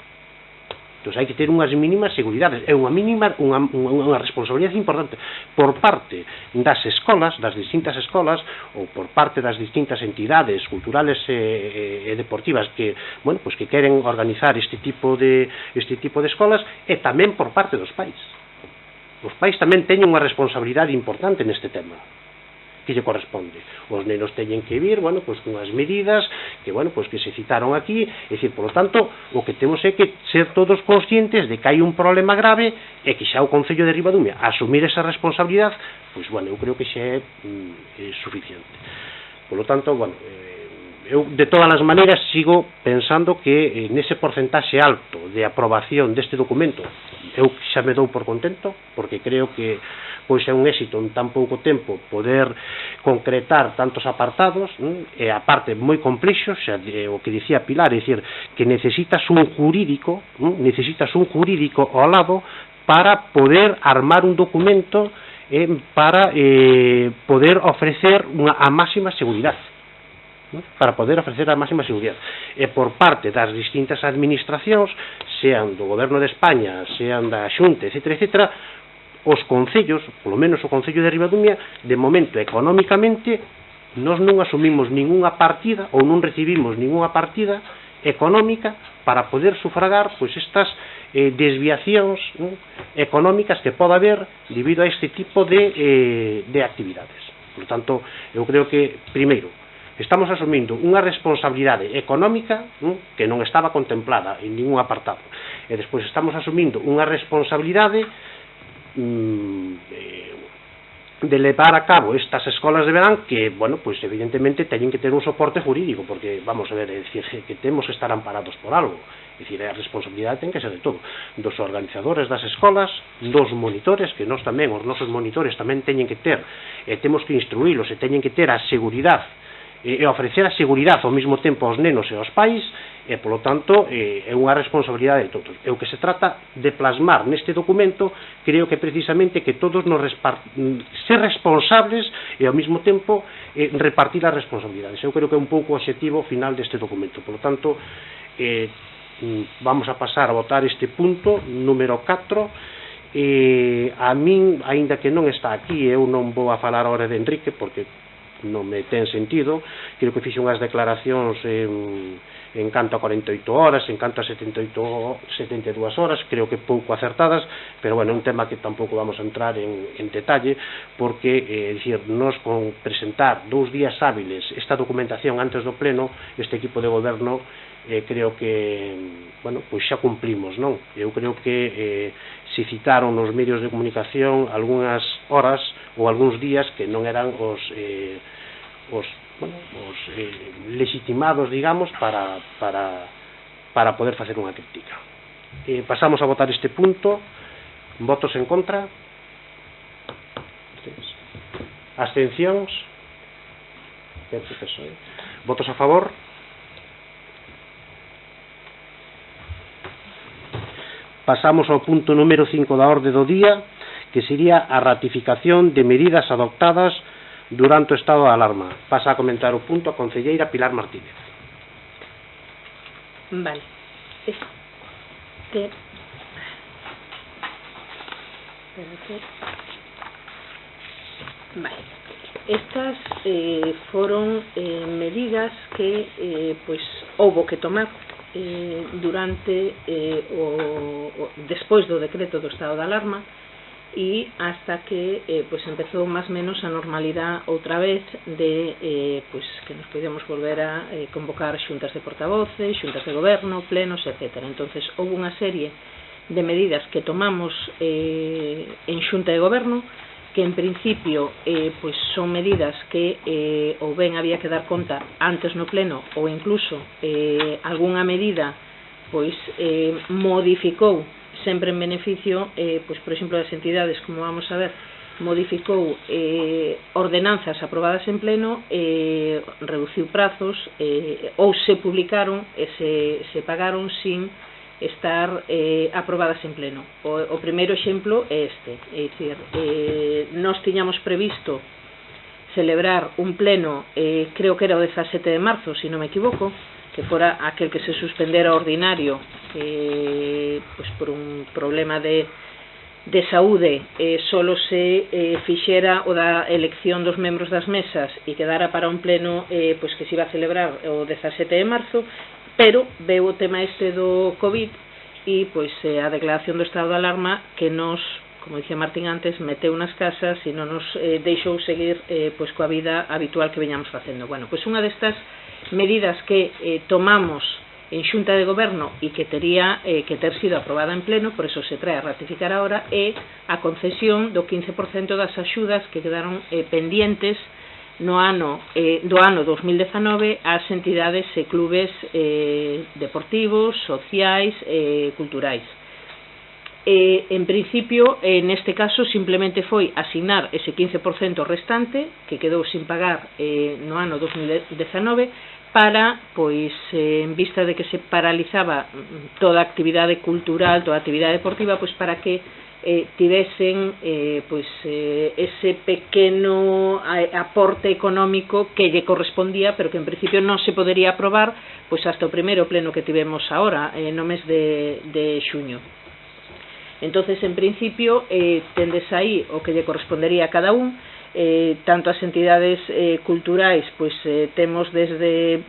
Entón hai que ter unhas mínimas seguridades, é unha responsabilidade importante por parte das escolas, das distintas escolas, ou por parte das distintas entidades culturales e deportivas que, bueno, pues que queren organizar este tipo de escolas, e tamén por parte dos pais. Os pais tamén teñen unha responsabilidade importante neste tema, que lle corresponde. Os nenos teñen que vir, bueno, pois con as medidas que, bueno, pois que se citaron aquí, é dicir, por lo tanto, o que temos é que ser todos conscientes de que hai un problema grave e que xa o Concello de Ribadumia asumir esa responsabilidade, pois, bueno, eu creo que xa é suficiente. Por lo tanto, bueno, eu de todas as maneiras sigo pensando que nese porcentaxe alto de aprobación deste documento eu xa me dou por contento, porque creo que pois é un éxito en tan pouco tempo poder concretar tantos apartados, e a parte moi complexo, xa o que dicía Pilar, é dicir, que necesitas un jurídico ao lado para poder armar un documento para poder ofrecer a máxima seguridade. Para poder ofrecer a máxima seguridade. E por parte das distintas administracións, sean do Goberno de España, sean da Xunta, etc., os concellos, polo menos o Concello de Ribadumia, de momento económicamente, nós non asumimos ninguna partida ou non recibimos ninguna partida económica para poder sufragar pois estas desviacións económicas que pode haber debido a este tipo de actividades. Por tanto, eu creo que, primeiro, estamos asumindo unha responsabilidade económica que non estaba contemplada en ningún apartado, e despois estamos asumindo unha responsabilidade de levar a cabo estas escolas de verán que, bueno, pues evidentemente teñen que ter un soporte jurídico, porque, vamos a ver, é dicir, que temos que estar amparados por algo, é dicir, a responsabilidade ten que ser de todo, dos organizadores das escolas, dos monitores, que nós tamén, os nosos monitores tamén teñen que ter, e temos que instruílos, e teñen que ter a seguridade, e ofrecer a seguridade ao mesmo tempo aos nenos e aos pais, e, polo tanto, é unha responsabilidade de todos. E o que se trata de plasmar neste documento, creo que precisamente que todos nos ser responsables e, ao mesmo tempo, repartir as responsabilidades. Eu creo que é un pouco o objetivo final deste documento. Polo tanto, vamos a pasar a votar este punto, número 4. A min, aínda que non está aquí, eu non vou a falar ahora de Enrique, porque non me ten sentido. Creo que fixe unhas declaracións en canto a 48 horas, en canto a 72 horas, creo que pouco acertadas, pero bueno, é un tema que tampouco vamos a entrar en detalle, porque, dicir, nos con presentar 2 días hábiles esta documentación antes do pleno, este equipo de goberno creo que pois xa cumplimos, non? Eu creo que se citaron nos medios de comunicación algunhas horas ou algúns días que non eran os legitimados, digamos, para poder facer unha crítica. Pasamos a votar este punto. Votos en contra? Abstencións? Votos a favor? Pasamos ao punto número 5 da orde do día, que sería a ratificación de medidas adoptadas durante o estado de alarma. Pasa a comentar o punto a concelleira Pilar Martínez. Vale. Vale. Estas foron medidas que houbo que tomar durante despois do decreto do estado de alarma e hasta que empezou máis menos a normalidade outra vez de que nos podemos volver a convocar xuntas de portavoces, xuntas de goberno, plenos, etc. Entonces houve unha serie de medidas que tomamos en xunta de goberno que en principio son medidas que ou ben había que dar conta antes no pleno ou incluso algunha medida modificou sempre en beneficio por exemplo das entidades, como vamos a ver, modificou ordenanzas aprobadas en pleno, reduciu prazos ou se publicaron e se pagaron sin estar aprobadas en pleno. O primeiro exemplo é este, é dicir, nós tiñamos previsto celebrar un pleno, creo que era o 17 de marzo, se non me equivoco, que fora aquel que se suspendera ordinario por un problema de saúde, solo se fixera o da elección dos membros das mesas e quedara para un pleno que se iba a celebrar o 17 de marzo, pero veu o tema este do COVID e a declaración do estado de alarma que nos, como dicía Martín antes, meteu nas casas e non nos deixou seguir coa vida habitual que veñamos facendo. Bueno, unha destas medidas que tomamos en xunta de goberno e que tería que ter sido aprobada en pleno, por eso se trae a ratificar agora, é a concesión do 15% das axudas que quedaron pendientes no ano do ano 2019 ás entidades e clubes deportivos, sociais e culturais. En principio, neste caso, simplemente foi asignar ese 15% restante que quedou sin pagar no ano 2019 para, en vista de que se paralizaba toda a actividade cultural, toda a actividade deportiva, para que tivesen ese pequeno aporte económico que lle correspondía, pero que en principio non se podería aprobar hasta o primeiro pleno que tivemos agora, no mes de xuño. Entonces, en principio, tendes aí o que lle correspondería a cada un, tanto as entidades culturais, temos desde,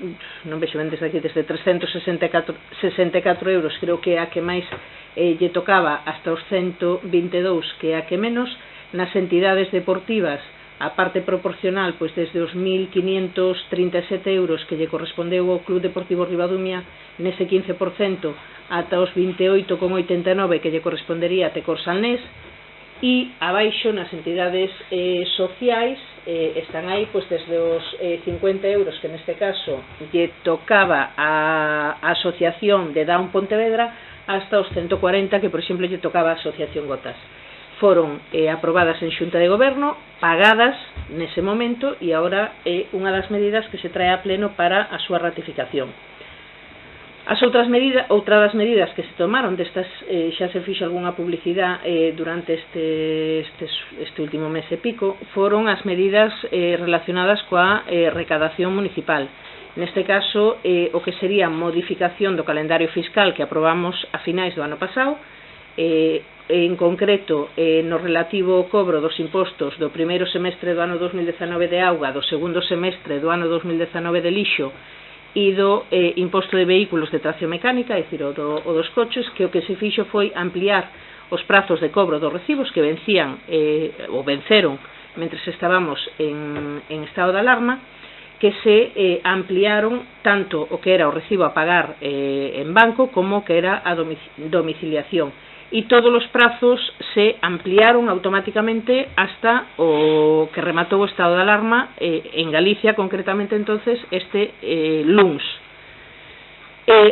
non vexo ben desde aquí, desde 364 euros, creo que é a que máis lle tocaba, hasta os 122, que é a que menos. Nas entidades deportivas, a parte proporcional, desde os 1.537 euros que lle correspondeu ao Club Deportivo Ribadumia, nese 15%, ata os 28,89 que lle correspondería a Tecor Salnés, e abaixo nas entidades sociais están aí desde os 50 euros que neste caso lle tocaba a Asociación de Down Pontevedra, hasta os 140 que por exemplo lle tocaba a Asociación Gotas. Foron aprobadas en xunta de goberno, pagadas nese momento, e agora é unha das medidas que se trae a pleno para a súa ratificación. Outra das medidas que se tomaron, destas xa se fixo algunha publicidade durante este último mes e pico, foron as medidas relacionadas coa recadación municipal. Neste caso, o que sería modificación do calendario fiscal que aprobamos a finais do ano pasado, en concreto no relativo ao cobro dos impostos do primeiro semestre do ano 2019 de auga, do segundo semestre do ano 2019 de lixo e do imposto de vehículos de tracción mecánica, é dicir, o dos coches, que o que se fixo foi ampliar os prazos de cobro dos recibos que vencían ou venceron mentre estábamos en estado de alarma, que se ampliaron tanto o que era o recibo a pagar en banco como o que era a domiciliación. E todos os prazos se ampliaron automáticamente hasta o que rematou o estado de alarma en Galicia, concretamente entonces este luns.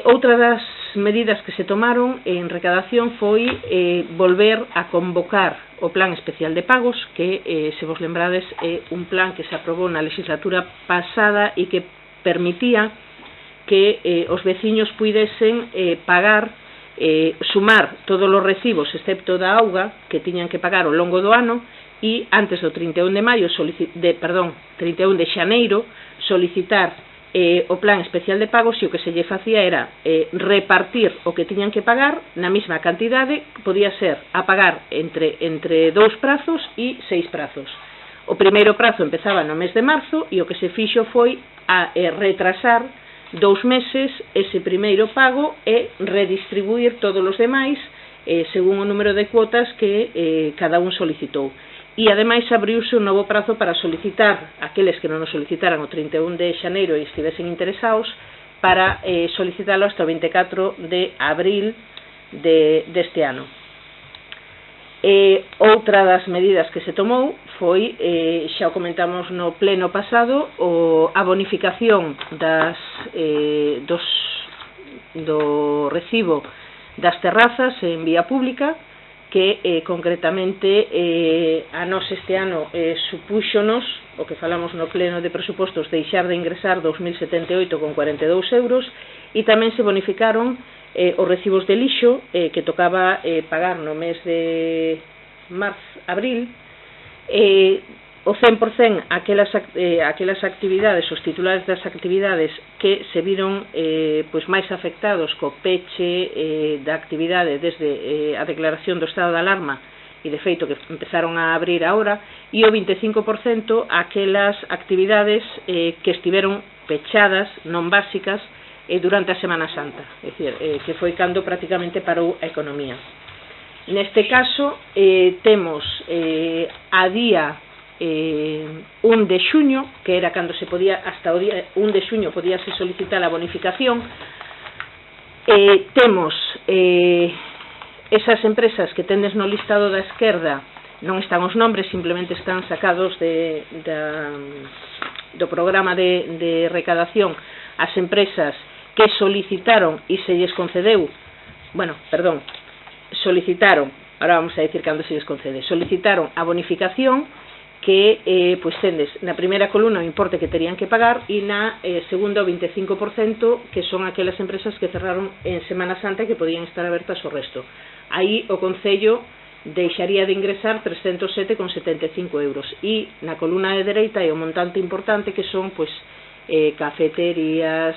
Outra das medidas que se tomaron en recadación foi volver a convocar o Plan Especial de Pagos, que, se vos lembrades, é un plan que se aprobou na legislatura pasada e que permitía que os veciños puidesen pagar, sumar todos os recibos, excepto da auga, que tiñan que pagar ao longo do ano, e antes do 31 de xaneiro, solicitar o plan especial de pagos, e o que se lle facía era repartir o que tiñan que pagar na mesma cantidade, podía ser a pagar entre 2 prazos e 6 prazos. O primeiro prazo empezaba no mes de marzo e o que se fixo foi a retrasar 2 meses ese primeiro pago e redistribuir todos os demais según o número de cuotas que cada un solicitou. E ademais abriuse un novo prazo para solicitar aqueles que non o solicitaran o 31 de xaneiro e estivesen interesados para solicitalo hasta o 24 de abril deste ano. Outra das medidas que se tomou foi, xa o comentamos no pleno pasado, a bonificación do recibo das terrazas en vía pública, que concretamente a nós este ano supúxonos, o que falamos no pleno de presupostos, deixar de ingresar 2.078,42 euros, e tamén se bonificaron os recibos de lixo que tocaba pagar no mes de abril, o 100% aquelas actividades, os titulares das actividades que se viron máis afectados co peche da actividade desde a declaración do estado de alarma, e de feito que empezaron a abrir agora, e o 25% aquelas actividades que estiveron pechadas, non básicas, durante a Semana Santa, é dicir, que foi cando prácticamente parou a economía. Neste caso temos a día 1 de xuño, que era cando se podía, hasta o día 1 de xuño podíase solicitar a bonificación. Temos esas empresas que tendes no listado da esquerda, non están os nombres, simplemente están sacados do programa de recadación, as empresas que solicitaron e se lles concedeu, solicitaron, ahora vamos a decir cando se lles concede, solicitaron a bonificación, que tendes na primeira columna o importe que terían que pagar, e na segunda o 25%, que son aquelas empresas que cerraron en Semana Santa e que podían estar abertas o resto. Aí o Concello deixaría de ingresar 307,75 euros, e na columna de dereita é o montante importante, que son cafeterías,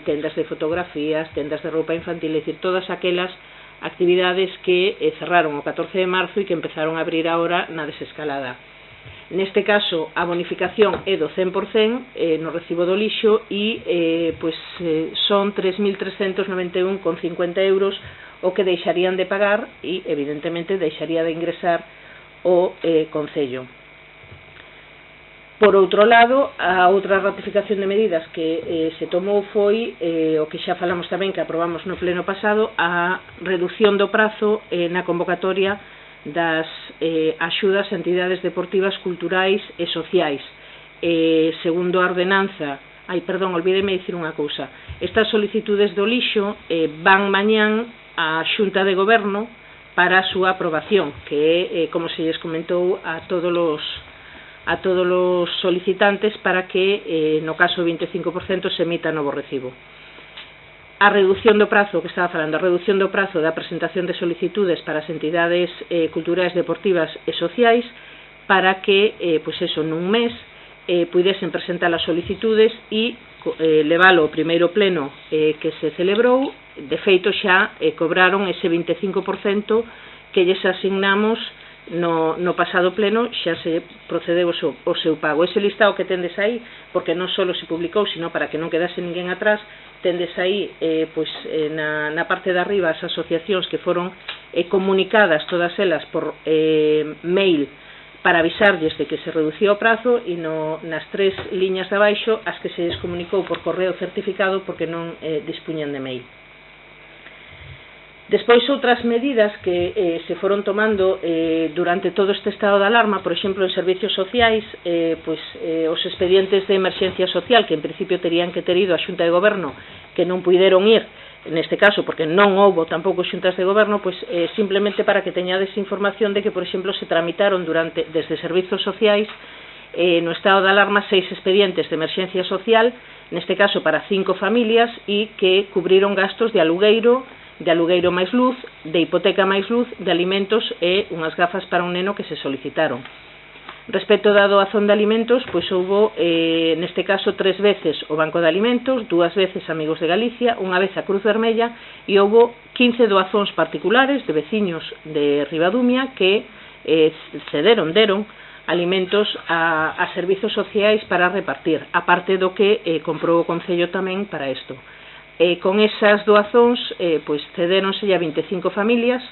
tendas de fotografías, tendas de roupa infantil, é dicir, todas aquelas actividades que cerraron o 14 de marzo e que empezaron a abrir agora na desescalada. Neste caso, a bonificación é do 100% no recibo do lixo, e son 3.391,50 euros o que deixarían de pagar, e evidentemente deixaría de ingresar o Concello. Por outro lado, a outra ratificación de medidas que se tomou foi o que xa falamos tamén, que aprobamos no pleno pasado, a reducción do prazo na convocatoria das axudas a entidades deportivas, culturais e sociais. Segundo a ordenanza, olvídeme dicir unha cousa, estas solicitudes do lixo van mañán á Xunta de Goberno para a súa aprobación, que é, como se lles comentou, a todos os solicitantes, para que no caso do 25% se emita novo recibo. A reducción do prazo, que estaba falando, a reducción do prazo da presentación de solicitudes para as entidades culturais, deportivas e sociais, para que, nun mes, puidesen presentar as solicitudes e leválo ao primeiro pleno que se celebrou. De feito, xa cobraron ese 25% que lles asignamos no pasado pleno, xa se procedeu o seu pago. Ese listado que tendes aí, porque non só se publicou, sino para que non quedase ninguén atrás, tendes aí na parte de arriba as asociacións que foron comunicadas todas elas por mail para avisarlles de que se reducía o prazo e nas 3 liñas de abaixo as que se les comunicou por correo certificado porque non dispuñan de mail. Despois, outras medidas que se foron tomando durante todo este estado de alarma, por exemplo, en servicios sociais, os expedientes de emerxencia social, que en principio terían que ter ido a Xunta de Goberno, que non puideron ir, neste caso, porque non houbo tampouco xuntas de goberno, simplemente para que teñades información de que, por exemplo, se tramitaron desde servizos sociais no estado de alarma 6 expedientes de emerxencia social, neste caso para 5 familias, e que cubriron gastos de alugueiro máis luz, de hipoteca máis luz, de alimentos e unhas gafas para un neno que se solicitaron. Respecto da doazón de alimentos, houbo, neste caso, 3 veces o Banco de Alimentos, 2 veces Amigos de Galicia, unha vez a Cruz Vermella, e houbo 15 doazóns particulares de veciños de Ribadumia que deron alimentos a servizos sociais para repartir, aparte do que comprou o Concello tamén para isto. Con esas doazóns, cedéronse a 25 familias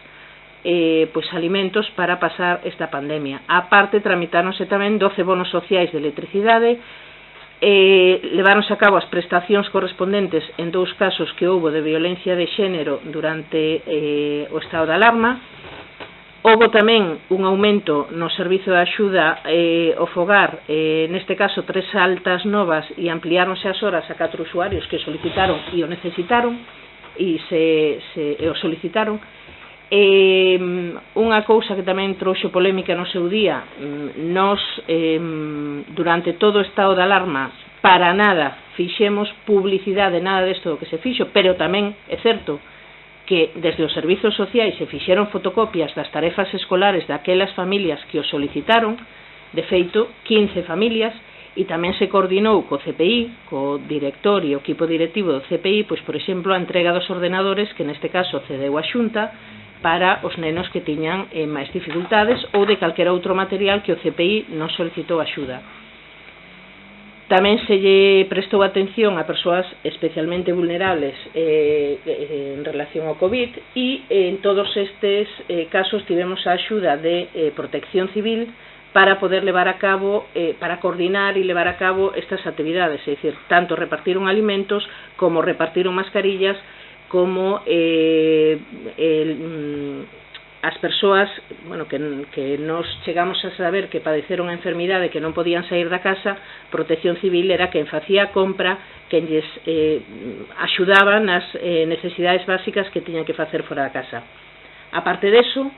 alimentos para pasar esta pandemia. Aparte, tramitáronse tamén 12 bonos sociais de electricidade, leváronse a cabo as prestacións correspondentes en 2 casos que houbo de violencia de xénero durante o estado de alarma. Houbo tamén un aumento no servizo de axuda ao fogar, neste caso 3 altas novas, e ampliáronse as horas a 4 usuarios que solicitaron e o necesitaron e o solicitaron. Unha cousa que tamén trouxo polémica no seu día, nos durante todo o estado de alarma para nada fixemos publicidade, nada desto que se fixo, pero tamén é certo que desde os servizos sociais se fixeron fotocopias das tarefas escolares daquelas familias que o solicitaron, de feito 15 familias, e tamén se coordinou co CPI, co director e o equipo directivo do CPI, por exemplo, a entrega dos ordenadores que neste caso cedeu a Xunta para os nenos que tiñan máis dificultades ou de calquera outro material que o CPI non solicitou axuda. Tamén se lle prestou atención a persoas especialmente vulnerables en relación ao COVID e en todos estes casos tivemos a axuda de Protección Civil para poder levar a cabo, para coordinar e levar a cabo estas actividades, é dicir, tanto repartiron alimentos como repartiron mascarillas, como as persoas que nos chegamos a saber que padeceron a enfermidade que non podían sair da casa, Protección Civil era quen facía a compra, quen lles axudaba nas necesidades básicas que tiñan que facer fora da casa. Aparte deso,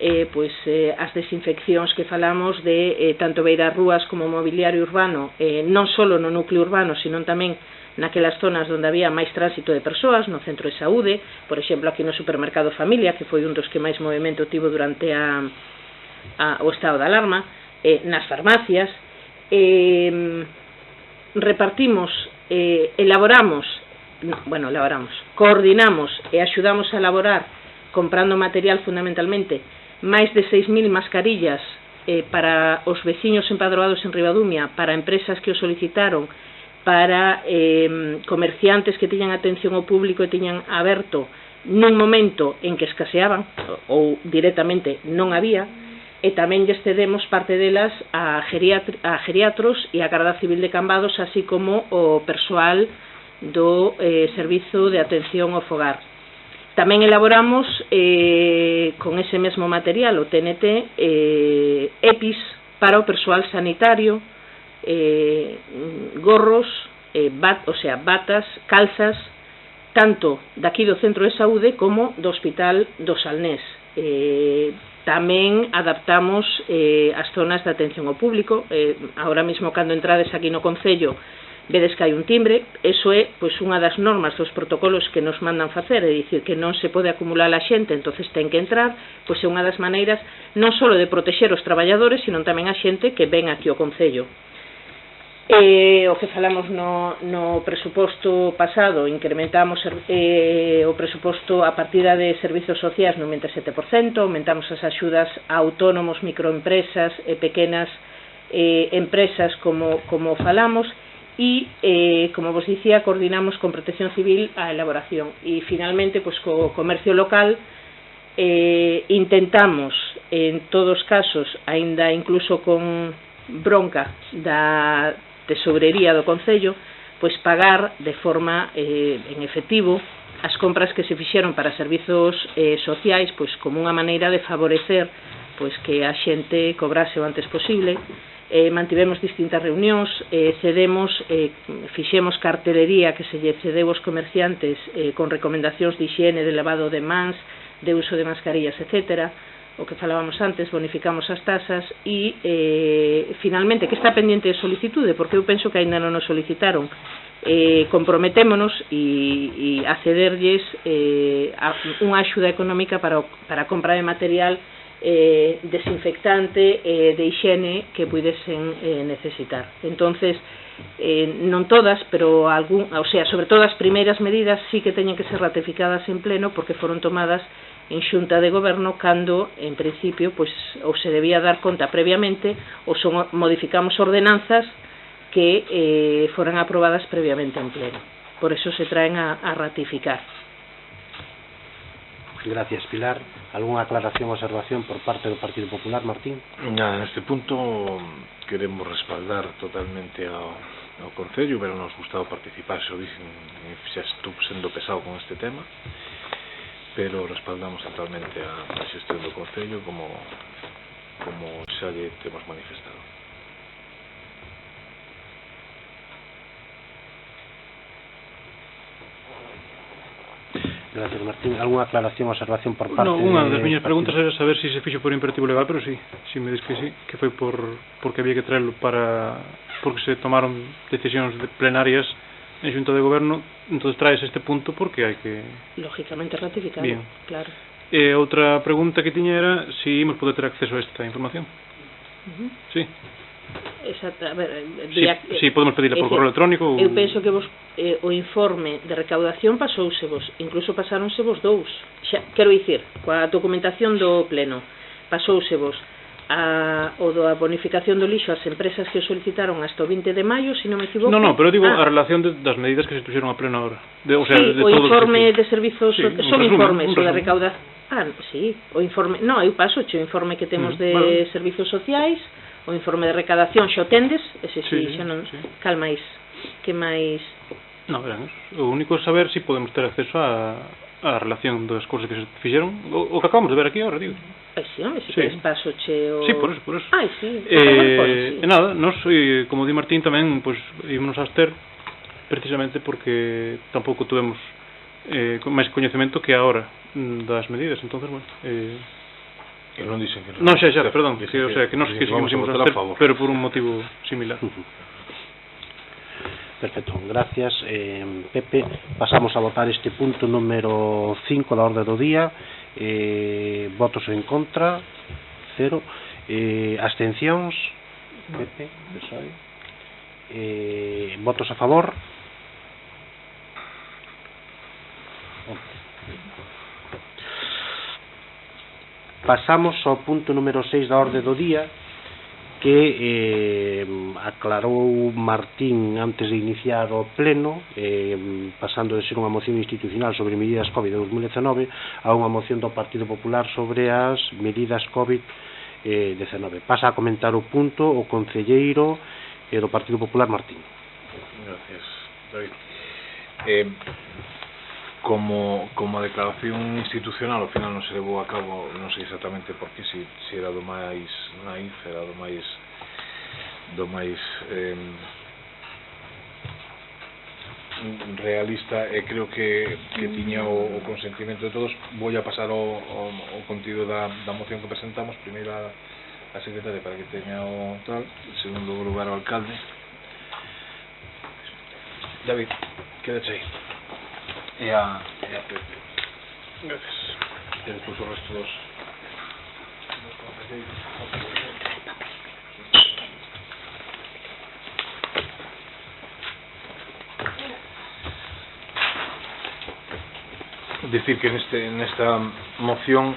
as desinfeccións que falamos de tanto beiras rúas como mobiliario urbano, non só no núcleo urbano, sino tamén naquelas zonas onde había máis tránsito de persoas, no centro de saúde, por exemplo, aquí no supermercado Familia, que foi un dos que máis movimento tivo durante o estado de alarma, nas farmacias, coordinamos e axudamos a elaborar, comprando material fundamentalmente, máis de 6.000 mascarillas para os veciños empadroados en Ribadumia, para empresas que o solicitaron, para comerciantes que tiñan atención ao público e tiñan aberto nun momento en que escaseaban ou directamente non había, e tamén lles cedemos parte delas a geriatros e a Garda Civil de Cambados, así como o persoal do Servizo de Atención ao Fogar. Tamén elaboramos con ese mesmo material, o TNT, EPIs para o persoal sanitario, gorros, batas, calzas, tanto daqui do Centro de Saúde como do Hospital do Salnés. Tamén adaptamos as zonas de atención ao público. Ahora mesmo, cando entrades aquí no Concello, vedes que hai un timbre. Eso é unha das normas dos protocolos que nos mandan facer, é dicir, que non se pode acumular a xente, entonces ten que entrar. É unha das maneiras non só de protexer os traballadores, sino tamén a xente que ven aquí ao Concello. O que falamos no presuposto pasado, incrementamos o presuposto a partida de servizos sociais no 27%, aumentamos as axudas a autónomos, microempresas e pequenas empresas como falamos, e, como vos dicía, coordinamos con Protección Civil a elaboración. E, finalmente, co comercio local intentamos en todos os casos, aínda incluso con bronca da tesourería do Concello, pois pagar de forma en efectivo as compras que se fixeron para servizos sociais, pois como unha maneira de favorecer pois que a xente cobrase o antes posible. Mantivemos distintas reunións, fixemos cartelería que se lle cedeu aos comerciantes con recomendacións de higiene, de lavado de mans, de uso de mascarillas, etc. O que falábamos antes, bonificamos as tasas e finalmente, que está pendiente de solicitude, porque eu penso que aínda non nos solicitaron, comprometémonos e a cederlles unha axuda económica para a compra de material desinfectante de higiene que puidesen necesitar. Entonces, non todas, pero sobre todo as primeiras medidas sí que teñen que ser ratificadas en pleno, porque foron tomadas en xunta de goberno cando, en principio, pois, ou se debía dar conta previamente ou modificamos ordenanzas que foran aprobadas previamente en pleno. Por eso se traen a ratificar. Gracias, Pilar. ¿Alguna aclaración o observación por parte del Partido Popular, Martín? Nada, en este punto queremos respaldar totalmente ao Concello, pero nos gustado participar, xa dixen, xa estou sendo pesado con este tema, pero respaldamos totalmente a xestión do Concello como xa lle temos manifestado. Gracias, Martín. ¿Alguna aclaración o observación por parte? No, unha das miñas preguntas era saber se se fixo por imperativo legal, pero sí, si me dis que sí, que foi porque había que traerlo porque se tomaron decisións plenarias en xunta de goberno, entonces traes este punto porque hai que... Lógicamente ratificado, bien. Claro. E outra pregunta que tiña era se ímos poder ter acceso a esta información. Sí. Exacto, a ver, sí, podemos pedirla por correo electrónico. Eu penso que vos o informe de recaudación pasousevos, incluso pasáronsevos dous. Quero dicir, coa documentación do pleno, pasousevos o da bonificación do lixo ás empresas que o solicitaron hasta o 20 de maio, se non me equivoco. No, pero digo a relación das medidas que se puxeron a pleno ahora. O sea, sí, de o todo informe de servizos, son informes o da recaudación. Sí, o informe, no, eu paso o informe que temos de servizos sociais, o informe de recadación xa o tendes, ese sí, xa non, cal máis, que máis... Non, verán, o único é saber se podemos ter acceso a relación das cousas que se fixeron, o que acabamos de ver aquí agora, digo. Ai, sí, home, se queres paso che o... Sí, por eso. Ai, sí. E nada, nos, como di Martín tamén, pois, ímonos a abster, precisamente porque tampouco tuvemos máis coñecemento que agora das medidas, entonces, bueno... Que non dixen que non, xa, perdón, o sea, que nos que seguimos a abster, pero por un motivo similar. Perfecto, gracias, Pepe. Pasamos a votar este punto número 5 da orde do día. Votos en contra, 0. Abstencións, Pepe, votos a favor. Pasamos ao punto número 6 da orde do día, que aclarou Martín antes de iniciar o pleno, pasando de ser unha moción institucional sobre medidas COVID de 2019 a unha moción do Partido Popular sobre as medidas COVID-19. Pasa a comentar o punto o concelleiro do Partido Popular, Martín. Gracias, David. Como a declaración institucional ao final non se levou a cabo, non sei exactamente por que, se era do máis naif, era do máis realista, e creo que tiña o consentimento de todos. Vou a pasar o contido da moción que presentamos, primeiro a secretaria para que teña o tal, en segundo lugar ao alcalde. David, quédate aí. E a Pepe. Gracias. E despois o resto dos concelleiros. Decir que nesta moción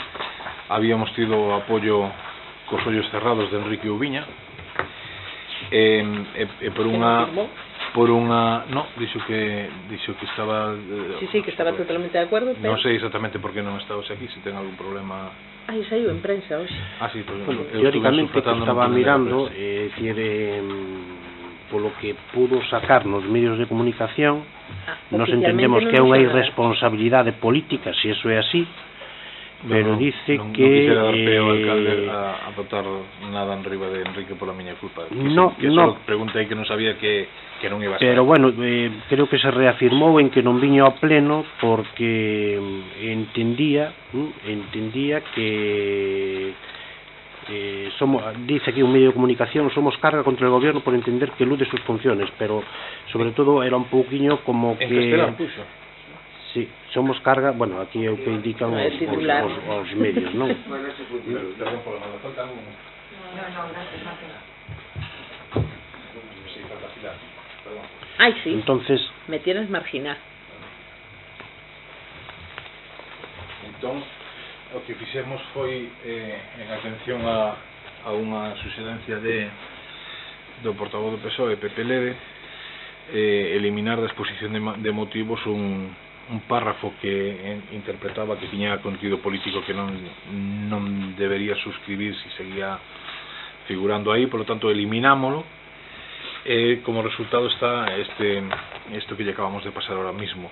habíamos tido apoio cos ollos cerrados de Enrique Ubiña, e por unha... por unha... No, dixo que estaba... Sí, que estaba totalmente de acordo, pero... Non sei exactamente por que non está hoxe aquí, se ten algún problema... saiu en prensa hoxe. Sí, pues, bueno, teóricamente que estaba mirando, polo que pudo sacar nos medios de comunicación, nos entendemos que é unha irresponsabilidade política, se eso é así, pero dice que... Non quixera dar pé ao alcalde a votar nada en riba de Enrique pola miña culpa. Que só preguntei que non sabía que non iba a estar. Pero bueno, creo que se reafirmou en que non viño ao pleno porque entendía que dice aquí un medio de comunicación, somos carga contra el gobierno por entender que elude sus funciones, pero sobre todo era un pouquiño como que... En castelán puxo. Sí, somos carga, bueno, aquí é o que indican os medios, non? Perdón por la mala falta. No, gracias, Marta. Sí. Entonces, me tienes marginal. Entón, o que fixemos foi en atención a unha suxerencia do portavoz do PSOE, Pepe Lede, eliminar da exposición de motivos un párrafo que interpretaba que tiña contido político que non debería suscribir si seguía figurando aí, por lo tanto eliminámolo. Como resultado está isto que lle acabamos de pasar ahora mismo.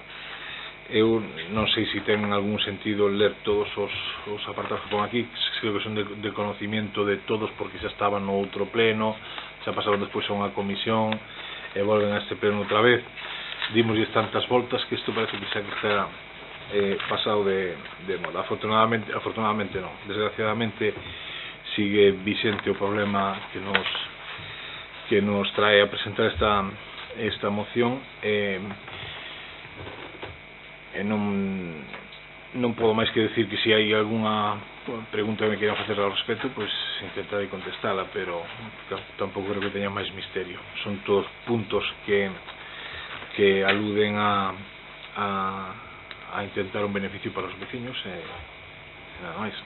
Eu non sei se ten algún sentido ler todos os apartados que pon aquí, creo que son de conocimiento de todos porque xa estaban no outro pleno, xa pasaron despois a unha comisión e volven a este pleno outra vez. Dimosles tantas voltas que isto parece que xa está pasado de moda. Afortunadamente non, desgraciadamente sigue vicente o problema que nos trae a presentar esta moción. Non podo máis que decir que se hai algunha pregunta que me queiran facer ao respecto, pois intentarei contestala, pero tampouco creo que teña máis misterio. Son todos puntos que aluden a intentar un beneficio para os veciños e nada máis.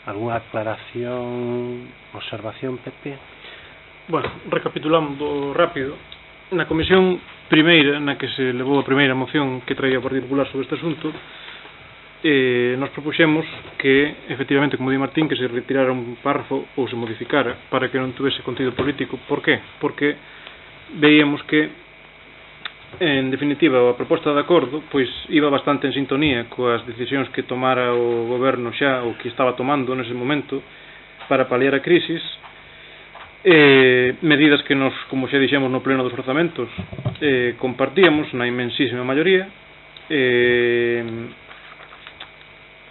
¿Alguna aclaración, observación, Pepe? Bueno, recapitulando rápido, na comisión primeira na que se levou a primeira moción que traía o Partido Popular sobre este asunto, nos propuxemos que, efectivamente, como di Martín, que se retirara un párrafo ou se modificara para que non tuvese contido político. Por qué? Porque veíamos que, en definitiva, a proposta de acordo pois iba bastante en sintonía coas decisións que tomara o goberno xa, ou que estaba tomando nese momento para paliar a crisis, medidas que nos, como xa dixemos no pleno dos orzamentos, compartíamos na inmensísima maioría.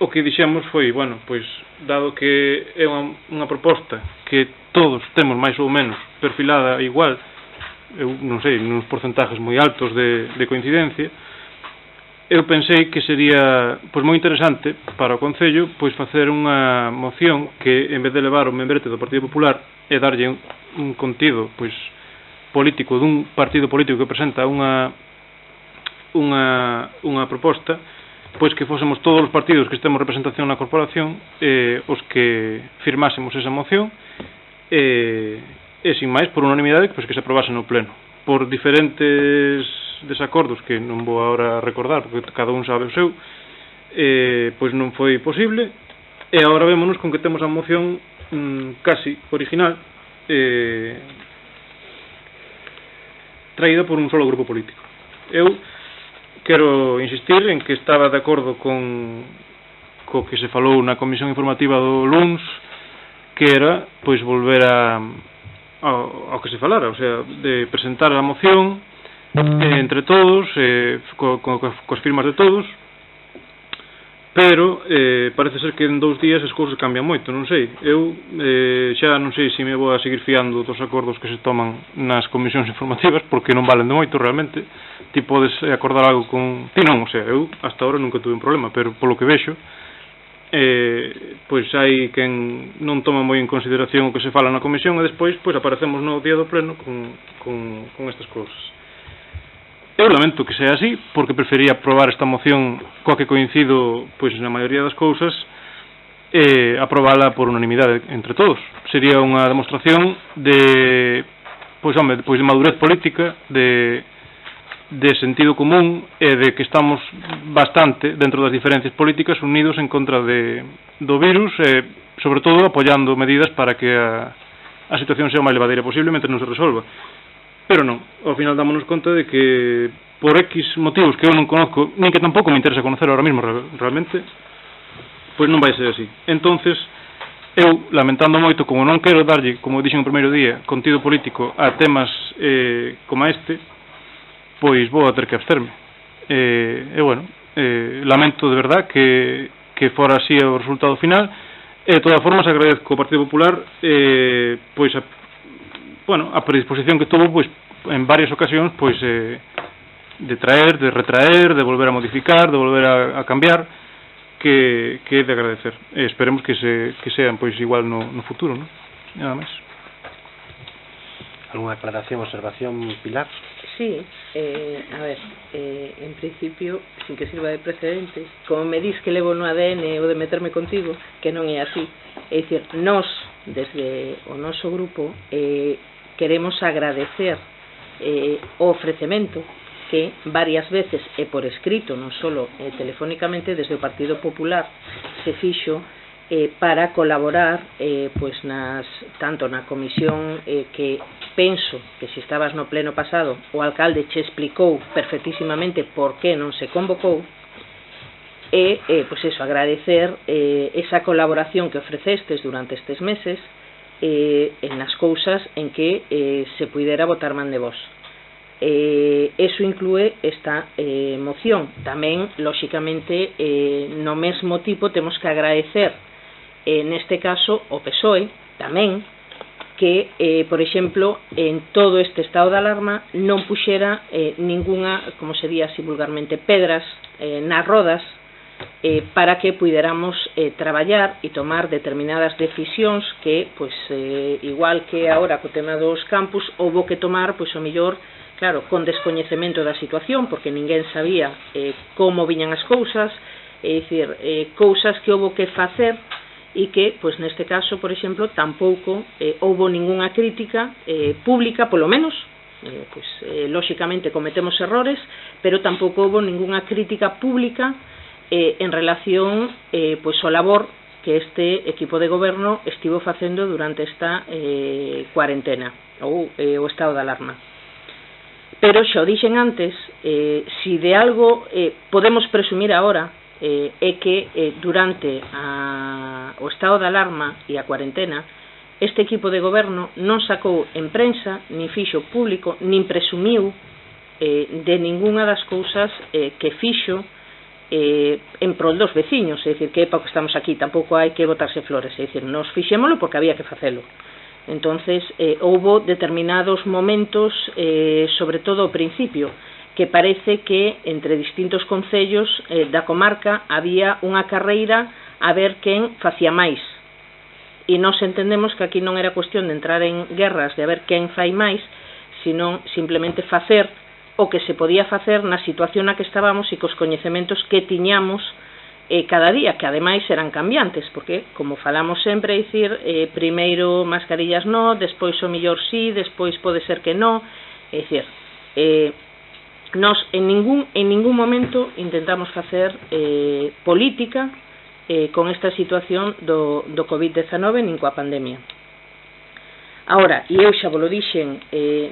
O que dixemos foi, bueno, pois dado que é unha proposta que todos temos máis ou menos perfilada igual, eu non sei, nos porcentajes moi altos de coincidencia, eu pensei que sería pois moi interesante para o Concello pois facer unha moción que, en vez de levar o membrete do Partido Popular e darlle un contido pois político dun partido político que presenta unha proposta, pois que fósemos todos os partidos que estemos representación na corporación os que firmásemos esa moción e sin máis, por unanimidade, pois que se aprobase no pleno. Por diferentes desacordos que non vou agora recordar porque cada un sabe o seu, pois non foi posible e agora vémonos con que temos a moción casi original traída por un solo grupo político. Eu quero insistir en que estaba de acordo co que se falou na comisión informativa do LUNS, que era pois volver ao que se falara, o sea, de presentar a moción entre todos, coas firmas de todos, pero parece ser que en 2 días as cousas cambian moito, non sei. Eu xa non sei se me vou a seguir fiando dos acordos que se toman nas comisións informativas, porque non valen de moito realmente. Ti podes acordar algo con... Ti non, o sea, eu hasta ahora nunca tuve un problema, pero polo que vexo, pois hai quen non toma moi en consideración o que se fala na comisión e despois pois aparecemos no día do pleno con estas cousas. Eu lamento que sea así, porque prefería aprobar esta moción coa que coincido pois na maioría das cousas aprobala por unanimidade entre todos. Sería unha demostración de, pois, de madurez política, de sentido común e de que estamos bastante, dentro das diferencias políticas, unidos en contra do virus e, sobre todo, apoiando medidas para que a situación sea o máis levadeira posible mentre non se resolva. Pero non, ao final dámonos conta de que por X motivos que eu non conozco, nin que tampouco me interesa conocer ahora mismo realmente, pois non vai ser así. Entonces, eu, lamentando moito, como non quero darlle, como dixen o primeiro día, contido político a temas como este, pois vou a ter que absterme. Bueno, lamento de verdad que fora así o resultado final. De todas formas, agradezco ao Partido Popular pois a predisposición que tuvo pois en varias ocasións pois de traer, de retraer, de volver a modificar, de volver a cambiar, que é de agradecer. Esperemos que sean pois igual no futuro, non? Nada máis. Alguna aclaración, observación, Pilar? Sí, a ver, en principio, sin que sirva de precedente, como me dis que levo no ADN o de meterme contigo, que non é así. É dicir, nós, desde o noso grupo, queremos agradecer o ofrecemento que varias veces e por escrito, non solo telefónicamente, desde o Partido Popular se fixo para colaborar pois tanto na comisión que penso que se estabas no pleno pasado o alcalde che explicou perfectísimamente por que non se convocou e pois eso, agradecer esa colaboración que ofrecestes durante estes meses en as cousas en que se puidera botar man de vos. Eso inclúe esta moción. Tamén, lóxicamente, no mesmo tipo temos que agradecer neste caso o PSOE tamén que, por exemplo, en todo este estado de alarma non puxera ninguna, como se di así vulgarmente, pedras nas rodas para que puderamos traballar e tomar determinadas decisións que, pois, igual que agora co tema dos campus, houbo que tomar, pois, o mellor, claro, con descoñecemento da situación, porque ninguén sabía como viñan as cousas, é dicir, cousas que houbo que facer e que, pois neste caso, por exemplo, tampouco houbo ningunha crítica pública, polo menos, pois lóxicamente cometemos errores, pero tampouco houbo ningunha crítica pública en relación pois ao labor que este equipo de goberno estivo facendo durante esta cuarentena ou o estado de alarma. Pero xa o dixen antes, si de algo podemos presumir agora é que durante o estado de alarma e a cuarentena este equipo de goberno non sacou en prensa, nin fixo público, nin presumiu de ningunha das cousas que fixo en prol dos veciños, é dicir, que é para que estamos aquí, tampouco hai que botarse flores, é dicir, nos fixémolo porque había que facelo. Entonces, houbo determinados momentos, sobre todo ao principio, que parece que entre distintos concellos da comarca había unha carreira a ver quen facía máis. E nós entendemos que aquí non era cuestión de entrar en guerras de a ver quen fai máis, sino simplemente facer o que se podía facer na situación na que estábamos e cos coñecementos que tiñamos cada día, que ademais eran cambiantes, porque, como falamos sempre, é dicir, primeiro mascarillas no, despois o millor sí, despois pode ser que no, é dicir, nós en ningún momento intentamos facer política con esta situación do COVID-19 nin coa pandemia. Ahora, e eu xa vos lo dixen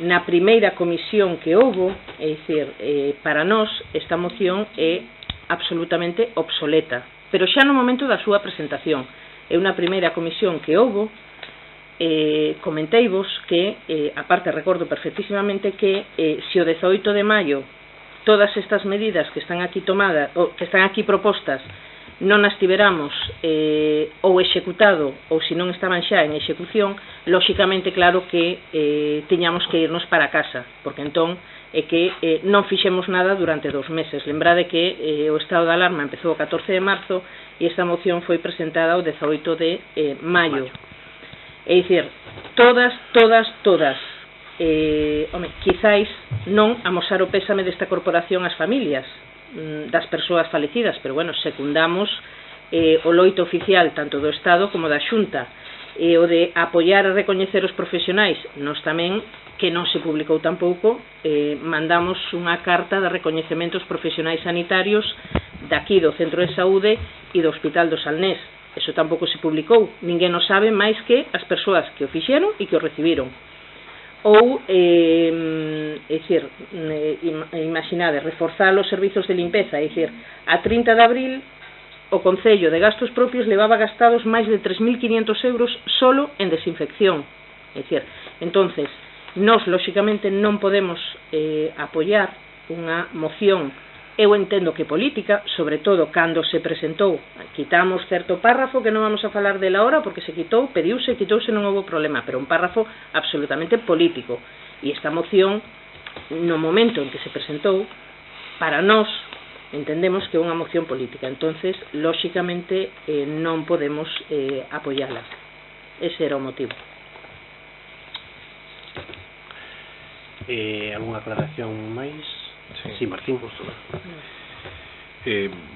na primeira comisión que houbo, é dicir, para nós esta moción é absolutamente obsoleta, pero xa no momento da súa presentación. É unha primeira comisión que houbo, comenteivos que, aparte recordo perfectísimamente que se o 18 de maio todas estas medidas que están aquí tomadas, ou que están aquí propostas, non as tiveramos ou executado, ou se non estaban xa en execución, lóxicamente claro que tiñamos que irnos para casa, porque entón é que non fixemos nada durante 2 meses. Lembrade que o estado de alarma empezou o 14 de marzo e esta moción foi presentada o 18 de maio. É dicir, todas, quizáis non amosar o pésame desta corporación ás familias das persoas falecidas, pero bueno, secundamos o loito oficial tanto do Estado como da Xunta, e o de apoiar e recoñecer os profesionais, nós tamén, que non se publicou tampouco, mandamos unha carta de recoñecemento aos profesionais sanitarios daqui do Centro de Saúde e do Hospital do Salnés. Eso tampouco se publicou, ninguén o sabe máis que as persoas que o fixeron e que o recibiron. Ou, imaginade, reforzar os servizos de limpeza, é dicir, a 30 de abril o Concello de gastos propios levaba gastados máis de 3.500 euros solo en desinfección. É dicir, entonces, nós, lóxicamente, non podemos apoiar unha moción, eu entendo que política, sobre todo cando se presentou, quitamos certo párrafo que non vamos a falar dela ahora porque se quitou, pediuse, quitouse, non houve problema, pero un párrafo absolutamente político. E esta moción, no momento en que se presentou, para nós, entendemos que é unha moción política, entonces, lóxicamente, non podemos apoiala. Ese era o motivo. Alguna aclaración máis? Sí, Martín.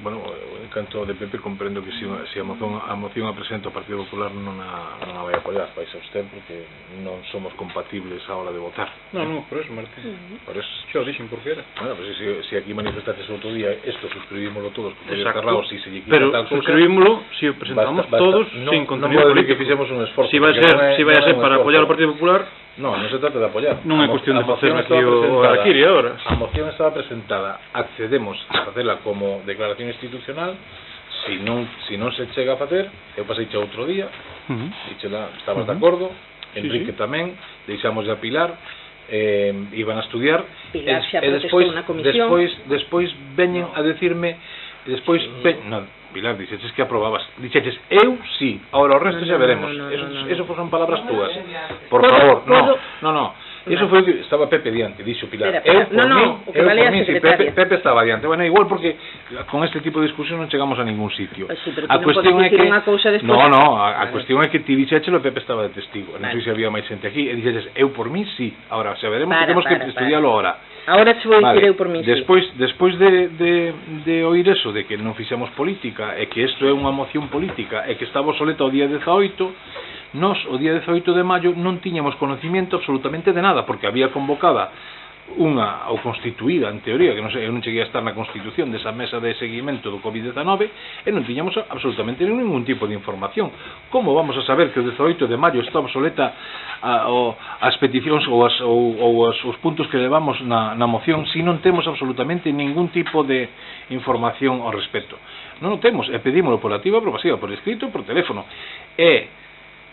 Bueno, en canto de PP comprendo que se a moción a presenta o Partido Popular non a vai apoiar, vais a usted porque non somos compatibles a hora de votar. Non, por eso, Martín. Por eso. Xo dixen por que era. Bueno, pues si aquí manifestaste outro día, esto suscribímoslo todos, porque cerrados, si se lle quita pero tal cosa. suscribímoslo si o presentamos todos sin contenido político. Que fixemos un esforzo. Si vai a ser para apoiar o Partido Popular, non se trata de apoiar. Non é cuestión de facer aquí o Araquiri agora. A moción estaba presentada, accedemos a facela como declaración institucional. Si non se chega a facer, eu paseiche outro día, estabas de acordo, Enrique tamén, deixamos de Pilar, iban a estudiar, Pilar xa protestou na comisión. Despois veñen a decirme, Pilar, dixeches que aprobabas. Dixeches, eu sí, ahora o resto xa veremos. Eso son palabras túas. Por favor, no. Eso foi que estaba Pepe diante, dixo Pilar. Eu por mí, si Pepe estaba diante. Bueno, igual porque con este tipo de discusión non chegamos a ningún sitio. A cuestión é que a cuestión é que ti dixéchelo e Pepe estaba de testigo. Non sei se había máis xente aquí e dixeches, eu por mí sí. Ahora, xa veremos, temos que estudiarlo ahora. Ahora te vou dicir eu por mí. Despois de oír eso, de que non fixamos política, e que isto é unha moción política, e que está obsoleta o día 18, nós, o día 18 de maio, non tiñamos conocimiento absolutamente de nada, porque había convocada unha, ou constituída, en teoría, que non sei, eu non cheguei a estar na constitución desa mesa de seguimento do COVID-19, e non tiñamos absolutamente ningún tipo de información. Como vamos a saber que o 18 de maio está obsoleta as peticións ou os puntos que levamos na moción se non temos absolutamente ningún tipo de información ao respecto? Non o temos, e pedímoslo por activa, por pasiva, por escrito, por teléfono. E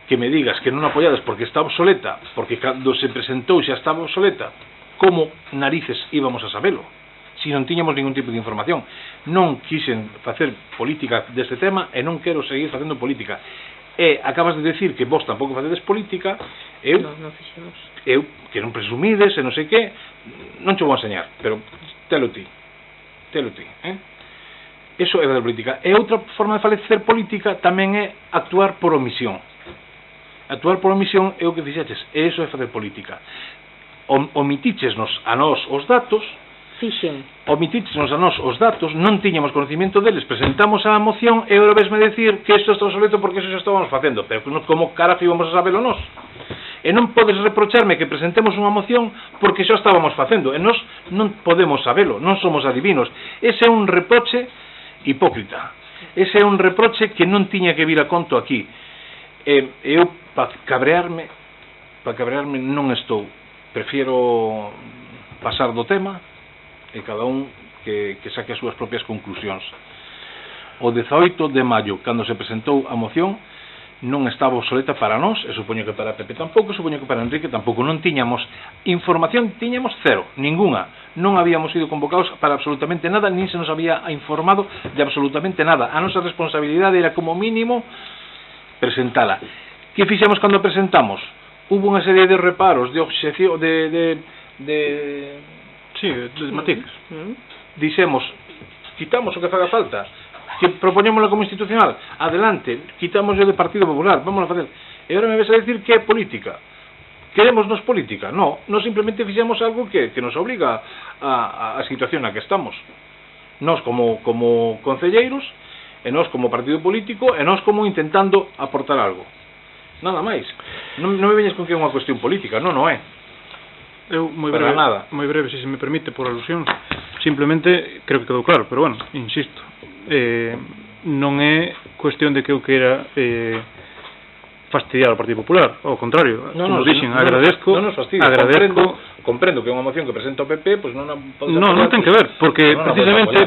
que me digas que non apoiades porque está obsoleta, porque cando se presentou xa estaba obsoleta, como narices íbamos a sabelo? Si non tiñamos ningún tipo de información. Non quixen facer política deste tema e non quero seguir facendo política. E acabas de decir que vos tampouco facedes política, eu que non presumides e non sei que, non che vou enseñar, pero telo ti. Eso é facer política. E outra forma de facer política tamén é actuar por omisión. Actuar por omisión é o que fixeches, e iso é facer política. Omitichesnos a nós os datos, non tiñamos conocimiento deles, presentamos a moción e agora vesme decir que isto está obsoleto porque iso xa estábamos facendo, pero como carajo íbamos a sabelo nós? E non podes reprocharme que presentemos unha moción porque xa estábamos facendo, e nós non podemos sabelo, non somos adivinos. Ese é un reproche hipócrita, ese é un reproche que non tiña que vir a conto aquí. Eu, para cabrearme non estou, prefiero pasar do tema e cada un que saque as súas propias conclusións. O 18 de maio, cando se presentou a moción, non estaba obsoleta para nós, e supoño que para Pepe tampouco, supoño que para Enrique tampouco. Non tiñamos información, tiñamos cero, ninguna. Non habíamos sido convocados para absolutamente nada, nin se nos había informado de absolutamente nada. A nosa responsabilidade era como mínimo presentala. Que fixemos cando presentamos? Hubo unha serie de reparos, de obxección, de matices. Dixemos, quitamos o que faga falta, que propoñémoslo como institucional, adelante, quitamos o de Partido Popular, vamos a facer. E agora me ves a decir que é política. Queremosnos política? No, non simplemente fixemos algo que nos obliga a situación na que estamos. Nós como concelleiros e nós como partido político, e nós como intentando aportar algo. Nada máis. Non me veñes con que é unha cuestión política, non é. Eu, moi breve, se me permite, por alusións, simplemente, creo que quedou claro, pero bueno, insisto, non é cuestión de que eu queira fastidiar ao Partido Popular, ao contrario, como dixen, agradezco, comprendo que é unha moción que presenta o PP, pois non ten que ver, porque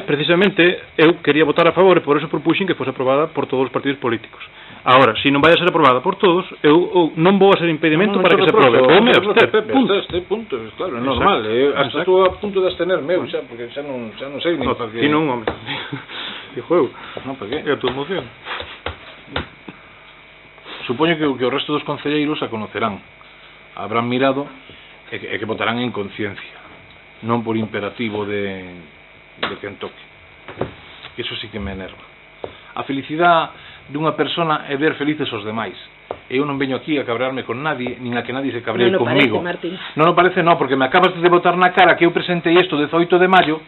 precisamente eu quería votar a favor e por eso propuxen que fose aprobada por todos os partidos políticos. Agora, se non vai a ser aprobada por todos, eu non vou a ser impedimento para que se aprobe. Voume abster, punto, claro, é normal. Hasta estou a punto de abstenerme, xa, porque xa non sei nin para que... Ti non, home. Dixo eu. Non, para que? É a tua moción. Supoño que o resto dos concelleiros a conocerán, habrán mirado e que votarán en conciencia, non por imperativo de quen toque. Eso sí que me enerva. A felicidade dunha persona é ver felices os demais. Eu non veño aquí a cabrearme con nadie, nin a que nadie se cabree conmigo. Non o parece, non, porque me acabas de botar na cara que eu presentei isto 18 de maio,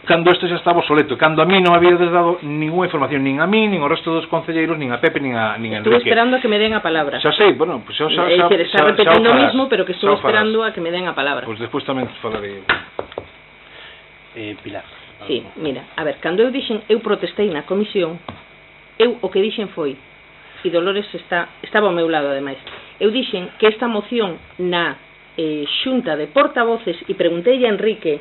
cando este xa estaba obsoleto, cando a mí non había dado ninguna información, nin a mí, nin ao resto dos concelleiros, nin a Pepe, nin a Enrique. Estou esperando a que me den a palabra. Xa sei, bueno, pues xa está repetindo o mismo, pero que estou esperando a que me den a palabra. Pois despois tamén falarei. Pilar. Sí, mira, a ver, cando eu dixen, eu protestei na comisión, eu o que dixen foi, e Dolores estaba ao meu lado ademais, eu dixen que esta moción na xunta de portavoces, e preguntei a Enrique,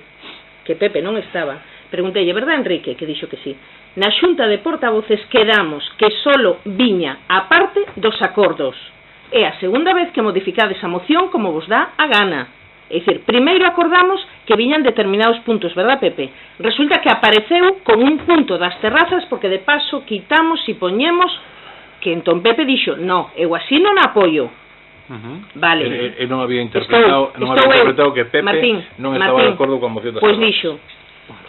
que Pepe non estaba, preguntei, verdad Enrique, que dixo que sí, na xunta de portavoces quedamos que solo viña a parte dos acordos, é a segunda vez que modificades a moción como vos dá a gana. É dicir, primeiro acordamos que viñan determinados puntos, verdad Pepe? Resulta que apareceu con un punto das terrazas porque de paso quitamos e poñemos que entón Pepe dixo, no, eu así non apoio. Vale. Eu non había interpretado que Pepe Martín, non estaba de acordo con a moción das terrazas. Pois dixo,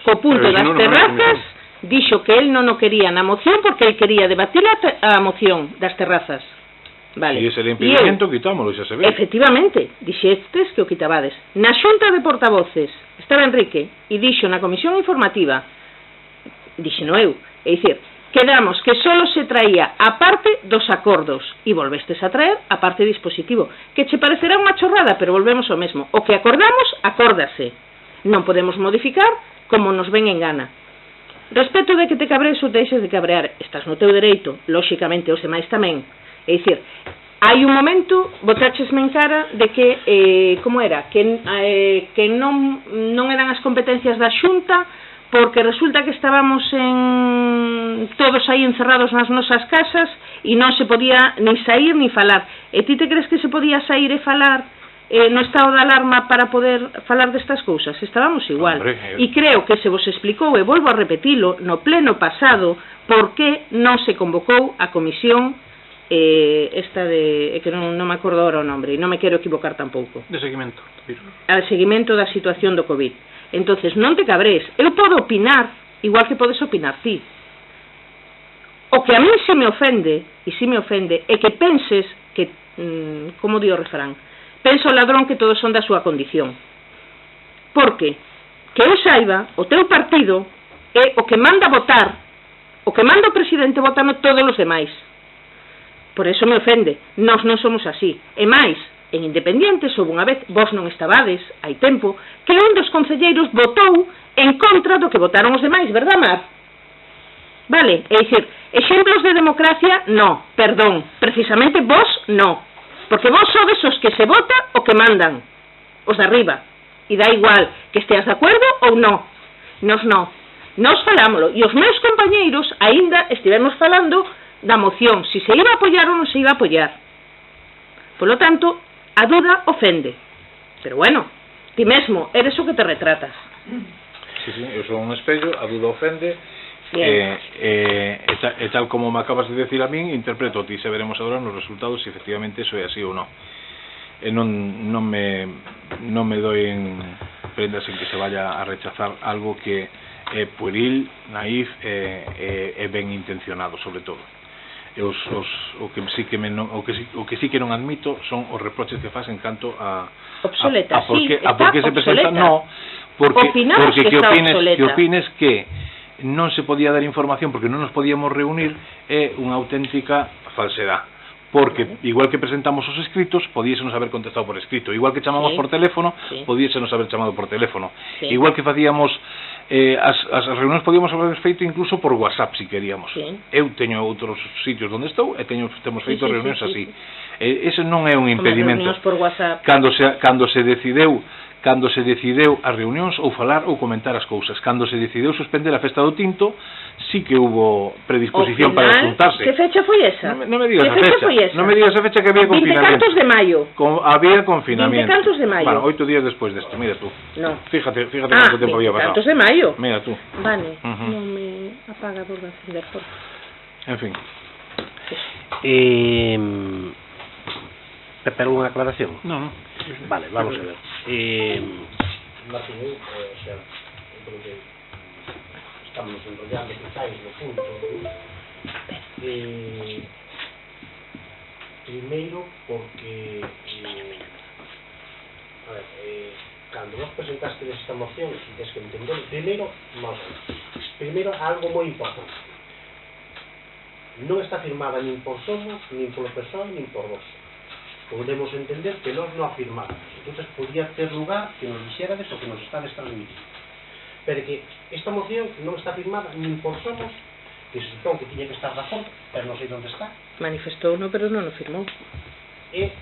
co punto das terrazas, dixo que el non o quería na moción porque el quería debatir a moción das terrazas. Vale. E ese impedimento quitámoslo, xa se ve. Efectivamente, dixestes que o quitabades. Na xunta de portavoces estaba Enrique e dixo na comisión informativa, dixeno eu, é dicir, quedamos que solo se traía a parte dos acordos e volvestes a traer a parte dispositivo, que che parecerá unha chorrada, pero volvemos ao mesmo. O que acordamos, acórdase. Non podemos modificar como nos ven en gana. Respecto de que te cabrees ou te deixes de cabrear, estás no teu dereito, lóxicamente os demais tamén. É dicir, hai un momento, botáchesme en cara de que, como era, que non eran as competencias da Xunta, porque resulta que estábamos todos aí encerrados nas nosas casas e non se podía ni sair ni falar. E ti te crees que se podía sair e falar no estado de alarma para poder falar destas cousas? Estábamos igual. E creo que se vos explicou, e volvo a repetilo, no pleno pasado, por que non se convocou a comisión esta de, que non me acordo ahora o nombre, e non me quero equivocar tampouco, de seguimento al seguimento da situación do COVID. Entonces non te cabrees, eu podo opinar igual que podes opinar ti. O que a mí se me ofende, e se me ofende, é que penses que, como di o refrán, pensa o ladrón que todos son da súa condición, porque que eu saiba, o teu partido é o que manda votar, o que manda o presidente votando todos os demais. Por eso me ofende, nós non somos así. E máis, en Independientes houve unha vez, vos non estabades, hai tempo, que un dos concelleiros votou en contra do que votaron os demais, verdad, Mar? Vale, é dicir, exemplos de democracia, no, perdón, precisamente vos, no, porque vos sodes os que se vota o que mandan, os de arriba, e dá igual que esteas de acordo ou no, nos falámoslo, e os meus compañeiros aínda estivemos falando da moción, si se iba a apoiar ou non se iba a apoiar. Por lo tanto, a duda ofende. Pero bueno, ti mesmo eres o que te retratas. Sí, eu son un espello, a duda ofende, e tal como me acabas de decir a min, interpreto ti, se veremos agora nos resultados se efectivamente eso é así ou non. E non me doi en prendas en que se vaya a rechazar algo que é pueril, naif e ben intencionado, sobre todo. O que sí que non admito son os reproches que facen canto a obsoleta, por que se presenta, no, porque que opines que non se podía dar información porque non nos podíamos reunir é unha auténtica falsedade. Porque, igual que presentamos os escritos, podísenos haber contestado por escrito. Igual que chamamos por teléfono, podísenos haber chamado por teléfono. Igual que facíamos as reunións, podíamos haber feito incluso por WhatsApp, se queríamos. Eu teño outros sitios onde estou e temos feito reunións así. Ese non é un impedimento. Cando se decideu as reunións ou falar ou comentar as cousas. Cando se decidiu suspender a festa do tinto, sí que hubo predisposición para juntarse. Que fecha foi esa? Non me digas a fecha. Non me digas a fecha que había confinamiento. 20 de maio. Había confinamiento. 20 de maio. Bueno, 8 días despois desto, mira tú. No. Fíjate cuánto tiempo había pasado. 20 de maio. Mira tú. Vale, non me apaga por encender, por favor. En fin. Pero unha aclaración. No. Vale, vamos a ver. Martín, o sea, eu creo que estamos enrollando quizáis no punto. Primeiro, porque a ver, cando vos presentaste esta moción, si tens que entender, primeiro, algo moi importante. Non está firmada nin por Somos, nin polo PSOE, nin por vos. Podemos entender que nós non afirmamos. Entonces podía ter lugar que nos dixerades o que nos estades transmitindo. Pero que esta moción non está firmada nin por Somos, que se supón que tiña que estar de acordo, pero non sei onde está. Manifestou no, pero non o firmou. E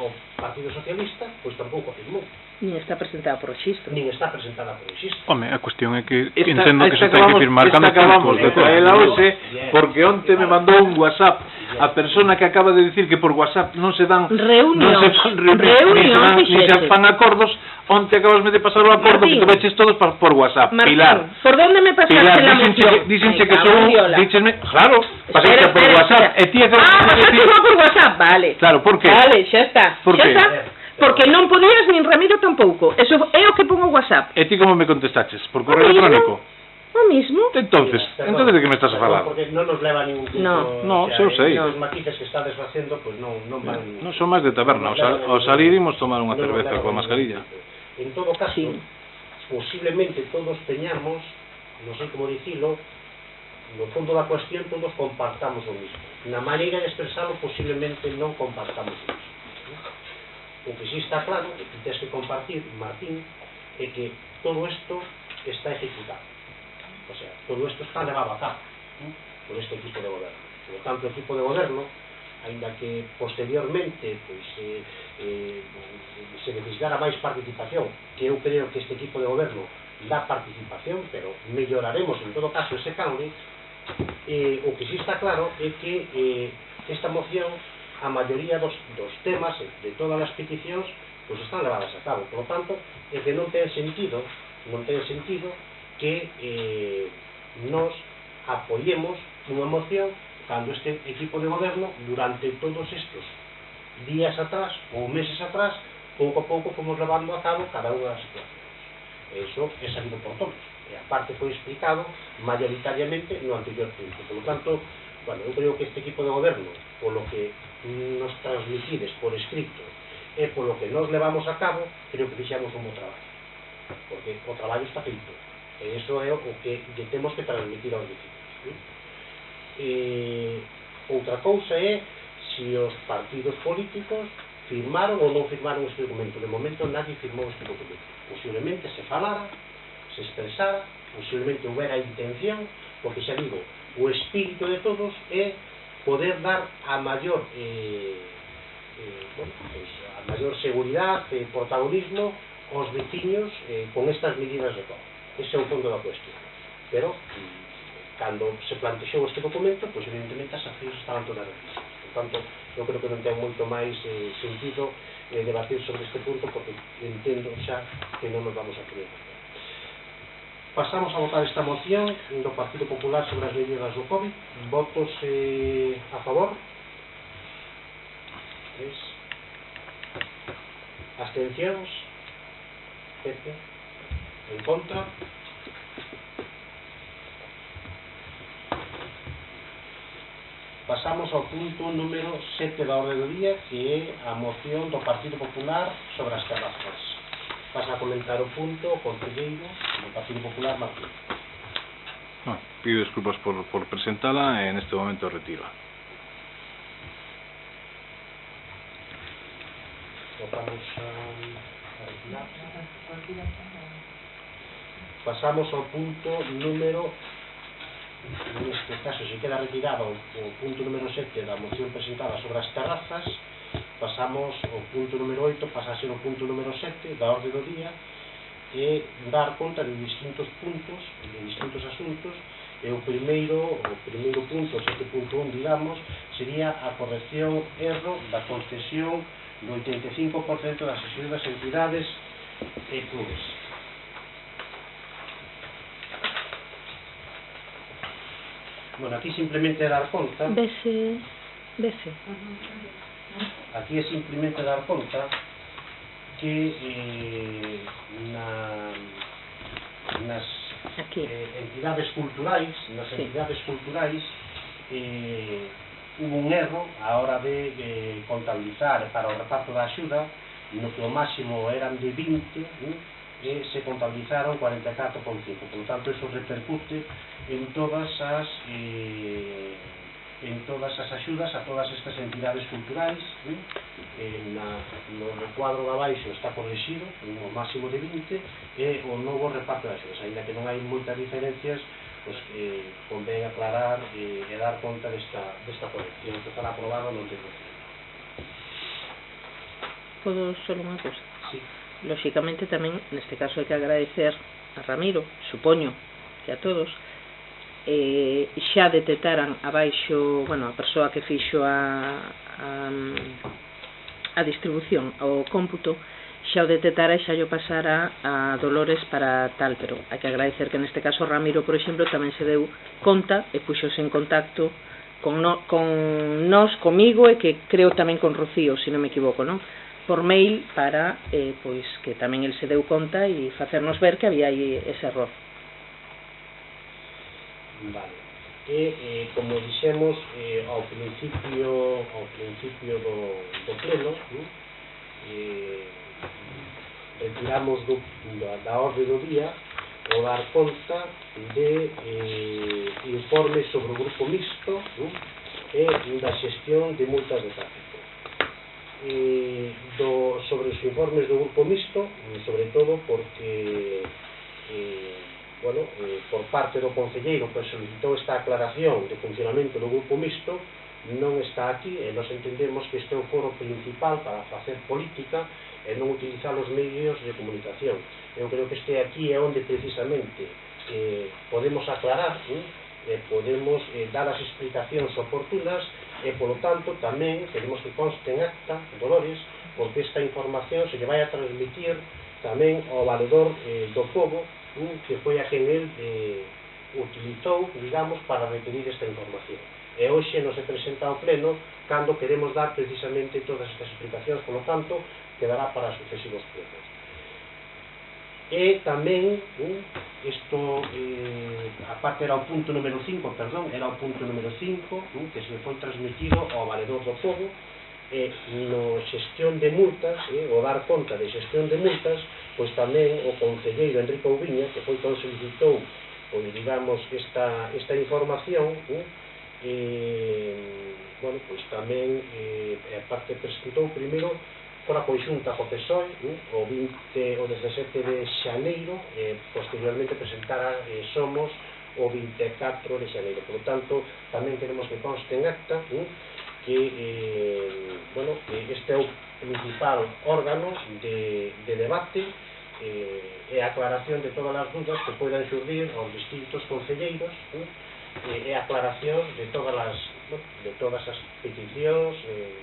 o Partido Socialista, pois tampouco afirmou. Nin está presentada por registro. Nin está presentada por registro. Home, a cuestión é que entendo que se ten que firmar cando acabamos de traela hoxe, porque onte me mandou un WhatsApp a persona que acaba de decir que por WhatsApp non se dan reunións, ni se fan acordos. Onte acabasme de pasar o acordo que tuveches todos por WhatsApp. Martín, Pilar, por donde me pasaste la moción? Dícenche que son, dícenme, claro, pasaste por WhatsApp. Pasaste por WhatsApp, vale. Claro, por qué? Vale, xa está. Por qué? Porque non podías nin Ramiro tampouco. Eso é o que pongo WhatsApp. E ti como me contestaches? Por correo electrónico? O mismo. Entonces de que me estás a falar? Porque non nos leva ningún tipo... No, eu sei. Os matices que estades facendo, pois non van... Non son máis de taberna. Ao salir imos tomar unha cerveza coa mascarilla. En todo caso, posiblemente todos teñamos, non sei como dicilo, no fondo da cuestión todos compartamos o mismo. Na maneira de expresarlo posiblemente non compartamos o mismo. O que sí está claro, e que tens que compartir, Martín, é que todo isto está ejecutado. O sea, todo isto está levado a cabo por este equipo de goberno. Por lo tanto, o equipo de goberno, ainda que posteriormente pues, se necesitara máis participación, que eu creo que este equipo de goberno dá participación, pero melloraremos en todo caso ese cambio, o que sí está claro é que esta moción, a maioría dos temas, de todas as peticións, pues están levadas a cabo. Por lo tanto, é que non ten sentido que nos apoyemos nunha moción cando este equipo de goberno durante todos estes días atrás ou meses atrás pouco a pouco fomos levando a cabo cada unha das situacións. Eso é sabido por todos e aparte foi explicado mayoritariamente no anterior punto. Por lo tanto, bueno, eu creo que este equipo de goberno, polo que nos transmitides por escrito e polo que nos levamos a cabo, creo que fixamos un bo traballo, porque o traballo está feito. E iso é o que temos que transmitir aos vecinos. Outra cousa é se os partidos políticos firmaron ou non firmaron este documento. De momento nadie firmou este documento. Posiblemente se falara, se expresara, posiblemente houbera intención, porque xa digo, o espírito de todos é poder dar a maior a maior seguridade e protagonismo aos veciños con estas medidas de todo. Ese é o fondo da cuestión. Pero, cando se plantexou este documento, pois evidentemente as accións estaban todas realizadas. Por tanto, eu creo que non ten moito máis sentido debatir sobre este punto, porque entendo xa que non nos vamos a poder. Pasamos a votar esta moción do Partido Popular sobre as medidas do COVID. Votos a favor. 3. Abstencións. 7. En contra. Pasamos ao punto número 7 da orde do día, que é a moción do Partido Popular sobre as terrazas. Pasa a comentar o punto o concelleiro do Partido Popular, Martín. Pido desculpas por presentala e neste momento retiro. Pasamos ao punto número, neste caso se queda retirado o punto número 7 da moción presentada sobre as terrazas. Pasamos ao punto número 8, pasa a ser o punto número 7 da orde do día, e dar conta de distintos puntos, de distintos asuntos. E o primeiro punto, o 7.1, digamos, sería a corrección erro da concesión do 85% das axudas a entidades e clubes. Bueno, aquí simplemente dar conta. Vese. Aquí é simplemente dar conta que nas entidades culturais, hubo un erro a hora de contabilizar para o reparto da axuda, no que o máximo eran de 20, e se contabilizaron 44,5. Por lo tanto, eso repercute en todas as axudas a todas estas entidades culturais. No recuadro de abaixo está corrixido o máximo de 20 e o novo reparto de axudas. Ainda que non hai moitas diferencias, pois convén aclarar e dar conta desta corrección que estará aprobado no anterior. Podo solo unha cosa? Sí. Lóxicamente tamén neste caso hai que agradecer a Ramiro, supoño que a todos, xa detectaran abaixo, a persoa que fixo a distribución, o cómputo, xa o detectara e xa o pasara a Dolores para tal, pero hai que agradecer que neste caso Ramiro, por exemplo, tamén se deu conta e puxose en contacto con nós, comigo, e que creo tamén con Rocío, se non me equivoco, non? Por mail para pois que tamén el se deu conta e facernos ver que había aí ese error. Vale. E como dixemos ao principio do pleno, retiramos da orde do día o dar conta de informes sobre o grupo mixto e da xestión de multas de tráfico. Sobre os informes do grupo mixto, sobre todo porque por parte do concelleiro que solicitou esta aclaración de funcionamento do grupo mixto non está aquí, e nós entendemos que este é o foro principal para facer política e non utilizar os medios de comunicación. Eu creo que este aquí é onde precisamente podemos aclarar, podemos dar as explicacións oportunas, e polo tanto tamén queremos que conste en acta, Dolores, porque esta información se lle vai a transmitir tamén ao valedor do pobo, que foi a quen el utilizou, digamos, para requerir esta información. E hoxe non se presenta ao pleno cando queremos dar precisamente todas estas explicacións, polo tanto, quedará para sucesivos plenos. E tamén, isto, aparte era o punto número 5, era o punto número 5, que se foi transmitido ao valedor do pobo, no xestión de multas, o dar conta de xestión de multas, pois tamén o concelleiro Enrique Ouviña, que foi quen solicitou, pois digamos, esta información, pois tamén a parte presentou primeiro fora conxunta co PSOE o 17 de xaneiro, posteriormente presentara Somos o 24 de xaneiro. Por lo tanto, tamén queremos que conste en acta que este é o principal órgano de debate e aclaración de todas as dúdas que poidan xurdir aos distintos concelleiros, e aclaración de todas as peticións e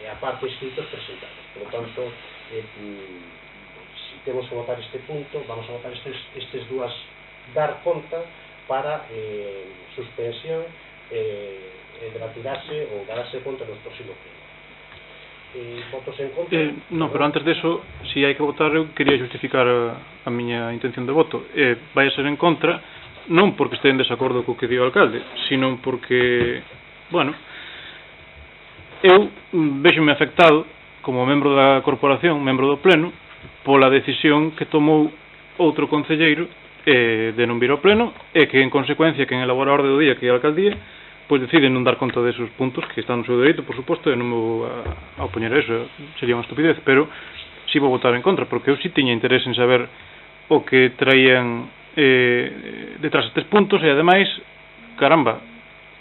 a parte escritos presentados. Por lo tanto, si temos que votar este punto, vamos a votar estes dúas dar conta para suspensión e retirarse ou darse conta nos próximos pleno. Votos en contra? Non, pero antes deso, se hai que votar, eu quería justificar a miña intención de voto. Vai a ser en contra, non porque este en desacordo co que di o alcalde, sino porque, eu vexome afectado como membro da corporación, membro do pleno, pola decisión que tomou outro concelleiro de non vir ao pleno, e que en consecuencia quen elabora a orde do día, que é a alcaldía, pois decide non dar conta desos puntos que están no seu dereito, por suposto, e non me vou a opoñer a eso, sería unha estupidez, pero si vou votar en contra, porque eu si tiña interés en saber o que traían detrás estes puntos, e ademais, caramba,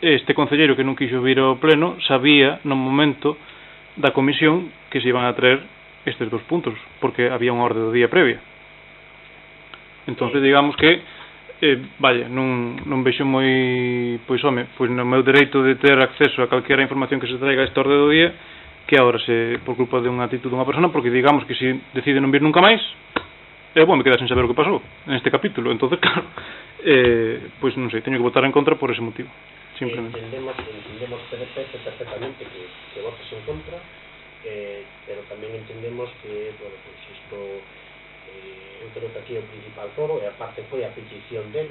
este concelleiro que non quixo vir ao pleno sabía no momento da comisión que se iban a traer estes dos puntos, porque había unha orde do día previa. Entonces, digamos que vaya, non vexo moi, pois home, pois no meu dereito de ter acceso a calquera información que se traiga a esta orde do día, que agora se por culpa de unha actitud dunha persona, porque digamos que se decide non vir nunca máis, me queda sen saber o que pasou neste capítulo. Entonces, claro, pois non sei, teño que votar en contra por ese motivo, simplemente. Entendemos perfectamente que votes en contra, pero tamén entendemos que, bueno, pois isto, eu creo que aquí é o principal foro, e aparte foi a petición del,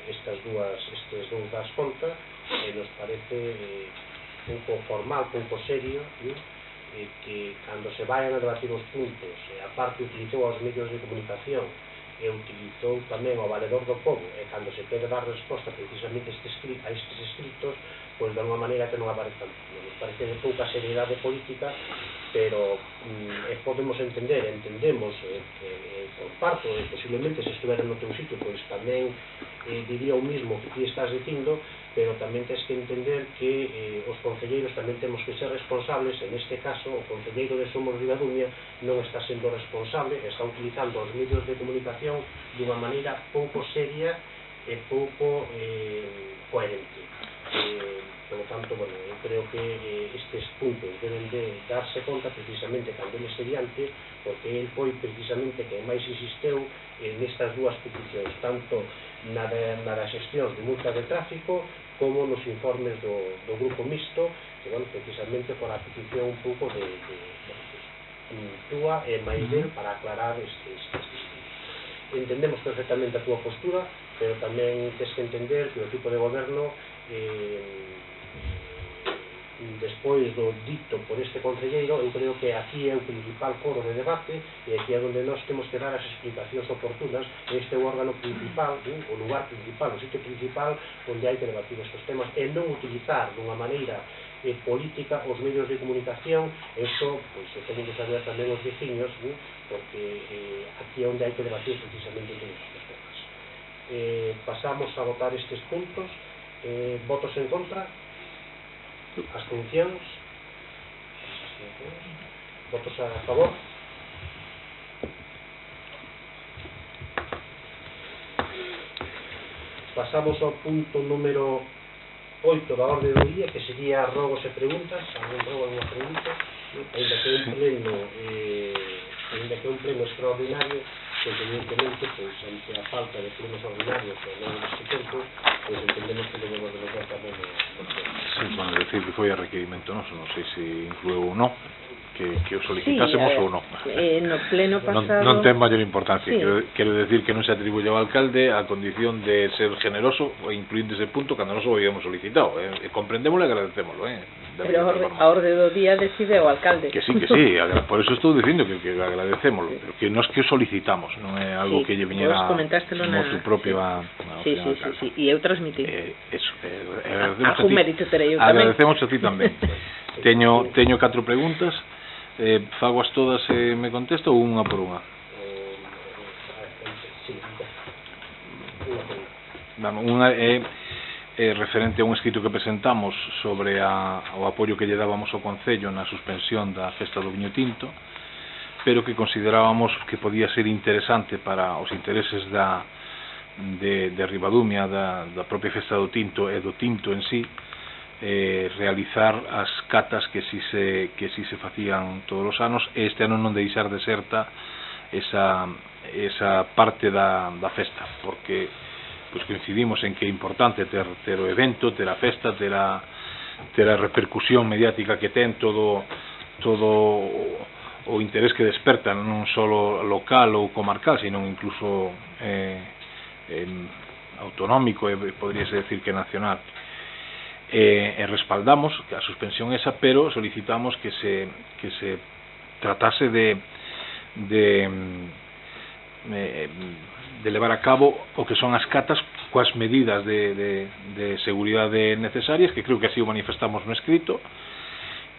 estes dous das contas, nos parece pouco formal, pouco serio, que cando se vayan a debatir os puntos, aparte utilizou os medios de comunicación, e utilizou tamén o valedor do povo, e cando se quere dar resposta precisamente a estes escritos, pois de unha maneira que non aparezcan. Nos parece de pouca seriedade política, pero podemos entendemos, comparto, posiblemente se estuvera no teu sitio, pois tamén diría o mismo que ti estás dicindo, pero tamén tens que entender que os concelleiros tamén temos que ser responsables. En este caso, o concelleiro de Somos Ribadumia non está sendo responsable, está utilizando os medios de comunicación dunha maneira pouco seria e pouco coherente. Por lo tanto, bueno, eu creo que estes puntos deben de darse conta precisamente cando ele se diante, porque ele foi precisamente que máis insisteu nestas dúas peticións, tanto na das xestións de multas de tráfico como nos informes do grupo mixto, que, bueno, precisamente por a petición un pouco de túa e máis del para aclarar estes entendemos perfectamente a túa postura, pero tamén tens que entender que o tipo de goberno despois do dito por este concelleiro, eu creo que aquí é o principal foro de debate, e aquí é onde nós temos que dar as explicacións oportunas. Este é o órgano principal, o lugar principal, o sitio principal onde hai que debatir estes temas, e non utilizar dunha maneira política os medios de comunicación. Isto, pois, teñen que saber tamén os veciños, porque aquí é onde hai que debatir precisamente todos estes temas. Pasamos a votar estes puntos. Votos en contra, abstencións, votos a favor. Pasamos ao punto número 8 da orde do día, que sería rogos e preguntas. Algún rogo, alguna pregunta, ainda que un pleno extraordinario, pois evidentemente, pois ante a falta de plenos ordinarios non neste tempo, pois entendemos que debemos de votar tamén no pleno. Sí, bueno, decir que foi a requerimento noso, non sei se inclueu ou non, que o solicitásemos ou non. No pleno pasado non ten maior importancia, sí. Quero decir que non se atribuye ao alcalde a condición de ser generoso ou incluindo ese punto cando nos o habíamos solicitado, comprendémoslo e agradecémoslo, pero a orde do día decide o alcalde. Que sí, por eso estou dicindo que agradecémoslo, pero que non é que o solicitamos, non é algo que lle viñera motu propio a sí, e eu transmití eso, algún mérito terei eu tamén. Agradecemos a ti tamén. Teño 4 preguntas. Fagoas todas e me contesto ou unha por unha? Unha é referente a un escrito que presentamos sobre o apoio que lle dábamos ao Concello na suspensión da festa do viño tinto, pero que considerábamos que podía ser interesante para os intereses de Ribadumia, da propia festa do tinto e do tinto en sí, realizar as catas que si se facían todos os anos, e este ano non deixar deserta esa parte da festa, porque pues coincidimos en que é importante ter o evento, ter a festa, ter a repercusión mediática que ten todo o interés que desperta, non só local ou comarcal, sino incluso autonómico, e podríase decir que nacional. E respaldamos a suspensión esa, pero solicitamos que se levar a cabo o que son as catas coas medidas de seguridade necesarias, que creo que así o manifestamos no escrito,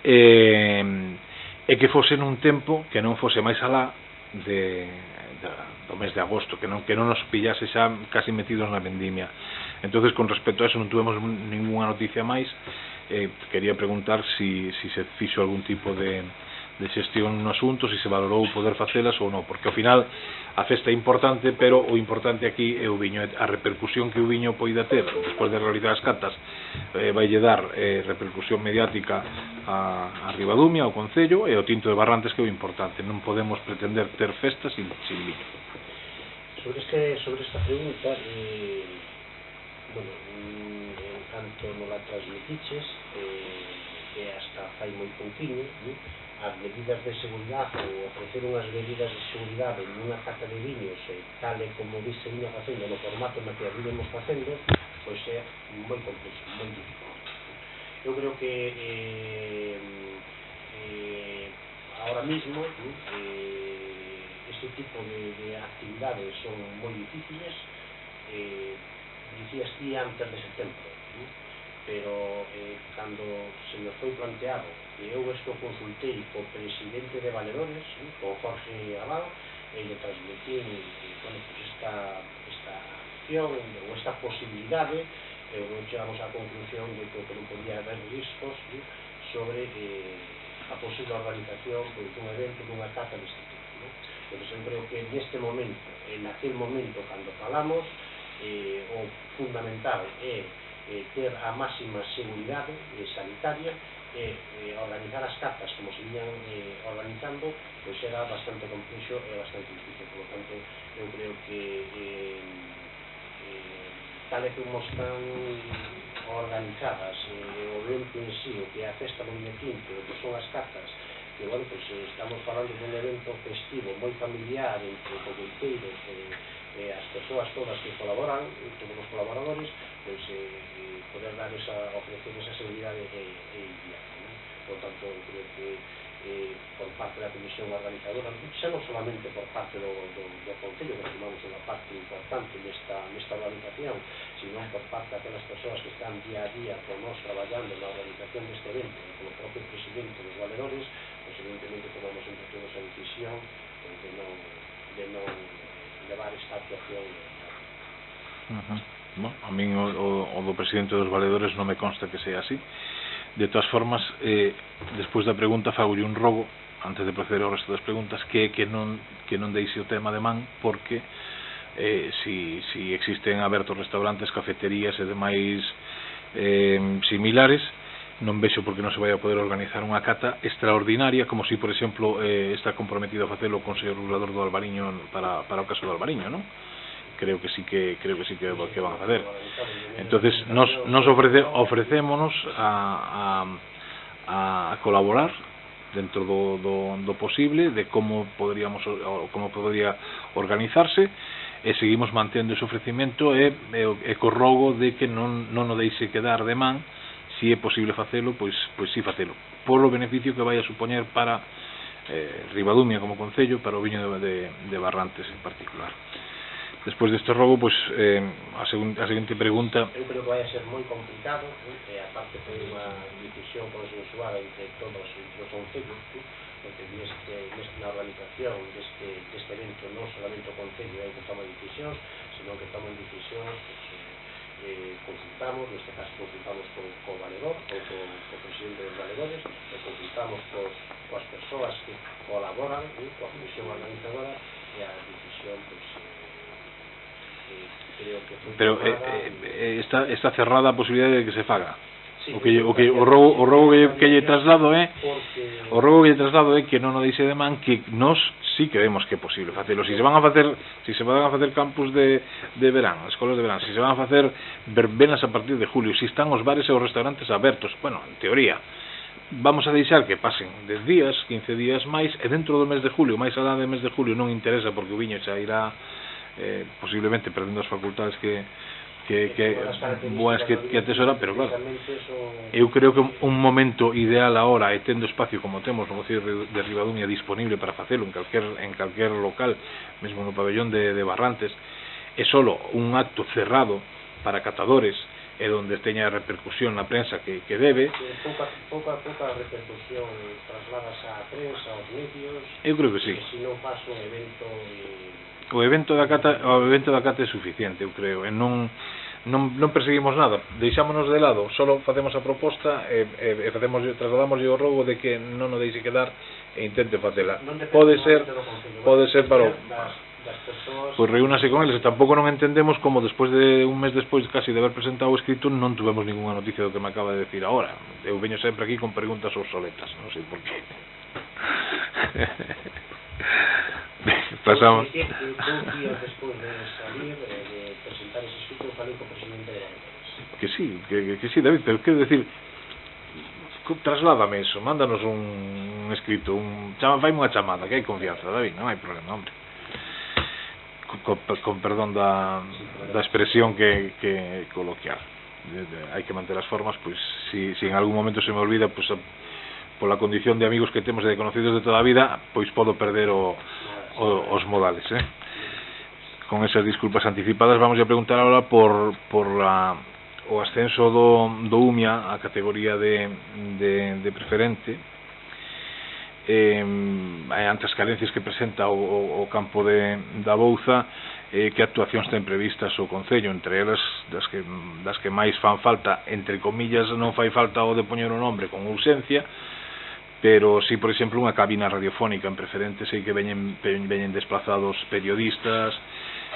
e que fose nun tempo que non fose máis alá do mes de agosto, que non nos pillase xa casi metidos na vendimia. Entonces, con respecto a eso, non tuvemos ninguna noticia máis. Quería preguntar si se fixo algún tipo de xestión no asunto, si se valorou poder facelas ou non, porque ao final a festa é importante, pero o importante aquí é o viño, a repercusión que o viño poida ter despois de realizar as catas, vai lle dar repercusión mediática a Ribadumia, ao Concello, e o Tinto de Barrantes, que é o importante. Non podemos pretender ter festas sin viño. Sobre esta pregunta, en canto non la transmitiches, que hasta fai moi pouquinho, as medidas de seguridade ou ofrecer unhas medidas de seguridade nunha cata de viños tal e como se viña facendo no formato na que as viñemos facendo, pois é moi complexo, moi difícil. Eu creo que ahora mismo este tipo de actividades son moi difíciles. Dicías ti antes de setembro, pero cando se me foi planteado que eu isto consultei co presidente de Valedores, con Jorge Abad, e lle transmití esta acción ou esta posibilidade, non chegamos á conclusión de que non podía haber riscos sobre a posible organización dun evento, dunha cata deste tipo. Entón, eu creo que neste momento, en aquel momento, cando falamos, o fundamental é ter a máxima seguridade sanitaria e organizar as catas como se viñan organizando, pois era bastante complexo e bastante difícil. Por lo tanto, eu creo que tal e como están organizadas o evento en sí, o que é a festa do Viño Tinto, o que son as catas, que, bueno, pues estamos falando dun evento festivo moi familiar entre coguiteiros e as persoas todas que colaboran, todos os colaboradores, pues poder dar ofrecer esa seguridade é inviable. Por tanto, creo que por parte da comisión organizadora, xa non solamente por parte do Concello, que tomamos unha parte importante nesta organización, sino por parte daquelas persoas que están día a día con nós traballando na organización deste evento, e como propio presidente dos Valedores, pues evidentemente tomamos entre todos a decisión de non levar esta actuación. Bueno, a min o do presidente dos Valedores non me consta que sea así. De todas formas, despois da pregunta fagolle un rogo, antes de proceder ao resto das preguntas, que non deixe o tema de man, porque si existen abertos restaurantes, cafeterías e demais similares, non vexo porque non se vai a poder organizar unha cata extraordinaria, como si, por exemplo, está comprometido a facelo o Consello Regulador do Albariño para o caso do Albariño, non? Creo que sí que van a facer. Entonces nos ofrecémonos a colaborar dentro do posible de como podría organizarse, e seguimos mantendo ese ofrecimento e co rogo de que non o deixe quedar de man. Si é posible facelo, pois si facelo, polo beneficio que vai a supoñer para Ribadumia como Concello, para o viño de Barrantes en particular. Despois deste rogo, pois a seguinte pregunta. Eu creo que vai a ser moi complicado, e aparte foi unha decisión consensuada entre todos os concellos, porque na organización deste evento non solamente o Concello é o que toma decisións, sino que toman decisións, consultamos, neste caso consultamos co valedor, ou co presidente dos valedores, e consultamos coas persoas que colaboran coa comisión organizadora, e a decisión, creo que foi pero está cerrada a posibilidade de que se faga. Sí, o rogo que lle traslado é que non o deixe de man, que nós sí que vemos que é posible facelo. Si se van a facer campus de verán, escolas de verán, si se van a facer verbenas a partir de julio, si están os bares e os restaurantes abertos, bueno, en teoría vamos a deixar que pasen 10 días, 15 días máis, e dentro do mes de julio, máis alá do mes de julio, non interesa, porque o viño xa irá posiblemente perdendo as facultades que atesora, pero claro, eu creo que un momento ideal ahora, e tendo espacio como temos no Concello de Ribadumia disponible para facelo en calquer local, mesmo no pabellón de Barrantes, é solo un acto cerrado para catadores e donde teña repercusión na prensa que debe. Pouca repercusión trasladas á prensa, aos medios. Eu creo que sí. Se non faz un evento o evento da cata é suficiente, eu creo, e non perseguimos nada, deixámonos de lado, solo facemos a proposta e trasladamos o robo de que non o deixe quedar e intente facela. Pode ser para o pois reúnase con eles, e tampouco non entendemos como despois de un mes despois casi de haber presentado o escrito non tuvemos ninguna noticia do que me acaba de decir agora. Eu veño sempre aquí con preguntas obsoletas, non sei por qué. Pasamos. Días despois de salir, de presentar ese escrito, falei co presidente de Valderes. Que sí, David, pero quero decir, trasládame eso, mándanos un escrito, faime unha chamada, que hai confianza, David, non hai problema, hombre. Con perdón da expresión que coloquial. Hai que manter as formas, pois si en algún momento se me olvida, pois pola condición de amigos que temos e de conocidos de toda a vida, pois podo perder os modales, Con esas disculpas anticipadas, vamos a preguntar agora por o ascenso do UMIA a categoría de preferente, ante as carencias que presenta o campo da Bouza, que actuacións ten previstas o Concello, entre elas das que máis fan falta, entre comillas, non fai falta o de poñer o nombre con urxencia, pero si, por exemplo, unha cabina radiofónica en preferente, sei que veñen desplazados periodistas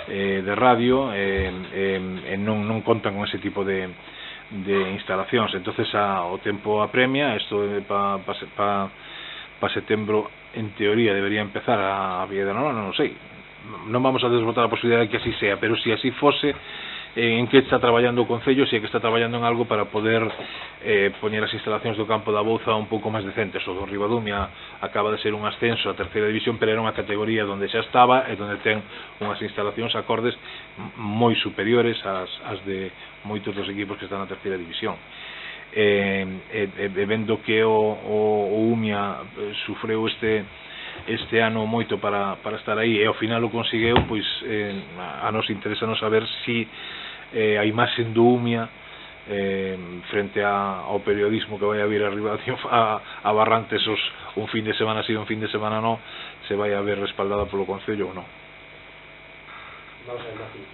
de radio e non contan con ese tipo de instalacións. Entonces o tempo apremia, isto para setembro en teoría debería empezar a vía de normal, non sei, non vamos a desbotar a posibilidade de que así sea, pero si así fose, en que está traballando o Concello, si é que está traballando en algo para poder poñer as instalacións do campo da Bouza un pouco máis decentes. O do Ribadumia acaba de ser un ascenso a terceira división, pero era unha categoría onde xa estaba e onde ten unhas instalacións acordes moi superiores ás de moitos dos equipos que están na terceira división. Vendo que o UMIA sufreu este ano moito para estar aí e ao final o consegueu, pois a nos interesa non saber si a imaxen do UMIA frente ao periodismo que vai a vir arriba a Barrantes un fin de semana si, un fin de semana non, se vai a ver respaldada polo Concello ou non. Vamos a ver, Martín,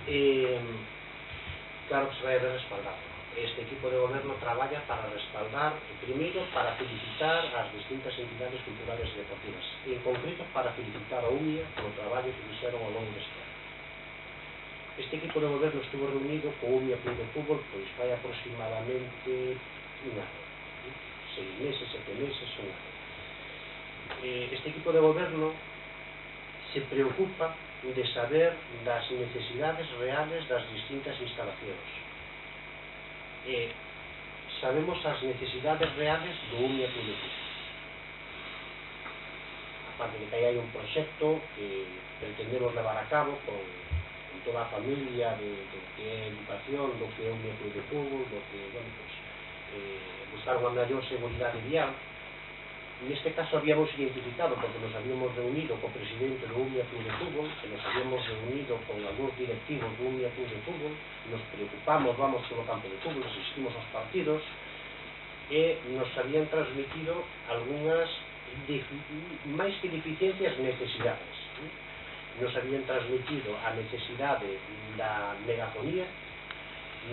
claro que se vai a ver respaldado. Este equipo de goberno traballa para respaldar, primeiro para felicitar as distintas entidades culturales e deportivas, en concreto para felicitar a UMIA polo traballo que fixeron ao longo deste ano. Este equipo de goberno estuvo reunido co UMIA Club de Fútbol, pois vai aproximadamente un ano, 6 meses, 7 meses, un ano. Este equipo de goberno se preocupa de saber das necesidades reales das distintas instalacións. Sabemos as necesidades reales do UMIA Club de Fútbol. Aparte de que hai un proxecto que pretendemos levar a cabo con toda a familia do que é educación, do que é UMIA Club de Fútbol, do que, buscar unha maior seguridade vial. Neste caso habíamos identificado, porque nos habíamos reunido co presidente do UMIA Club de Fútbol, que nos habíamos reunido con algúns directivos do UMIA Club de Fútbol, nos preocupamos, vamos polo campo de fútbol, asistimos aos partidos, e nos habían transmitido algunhas máis que deficiencias, necesidades. Nos habían transmitido a necesidade da megafonía,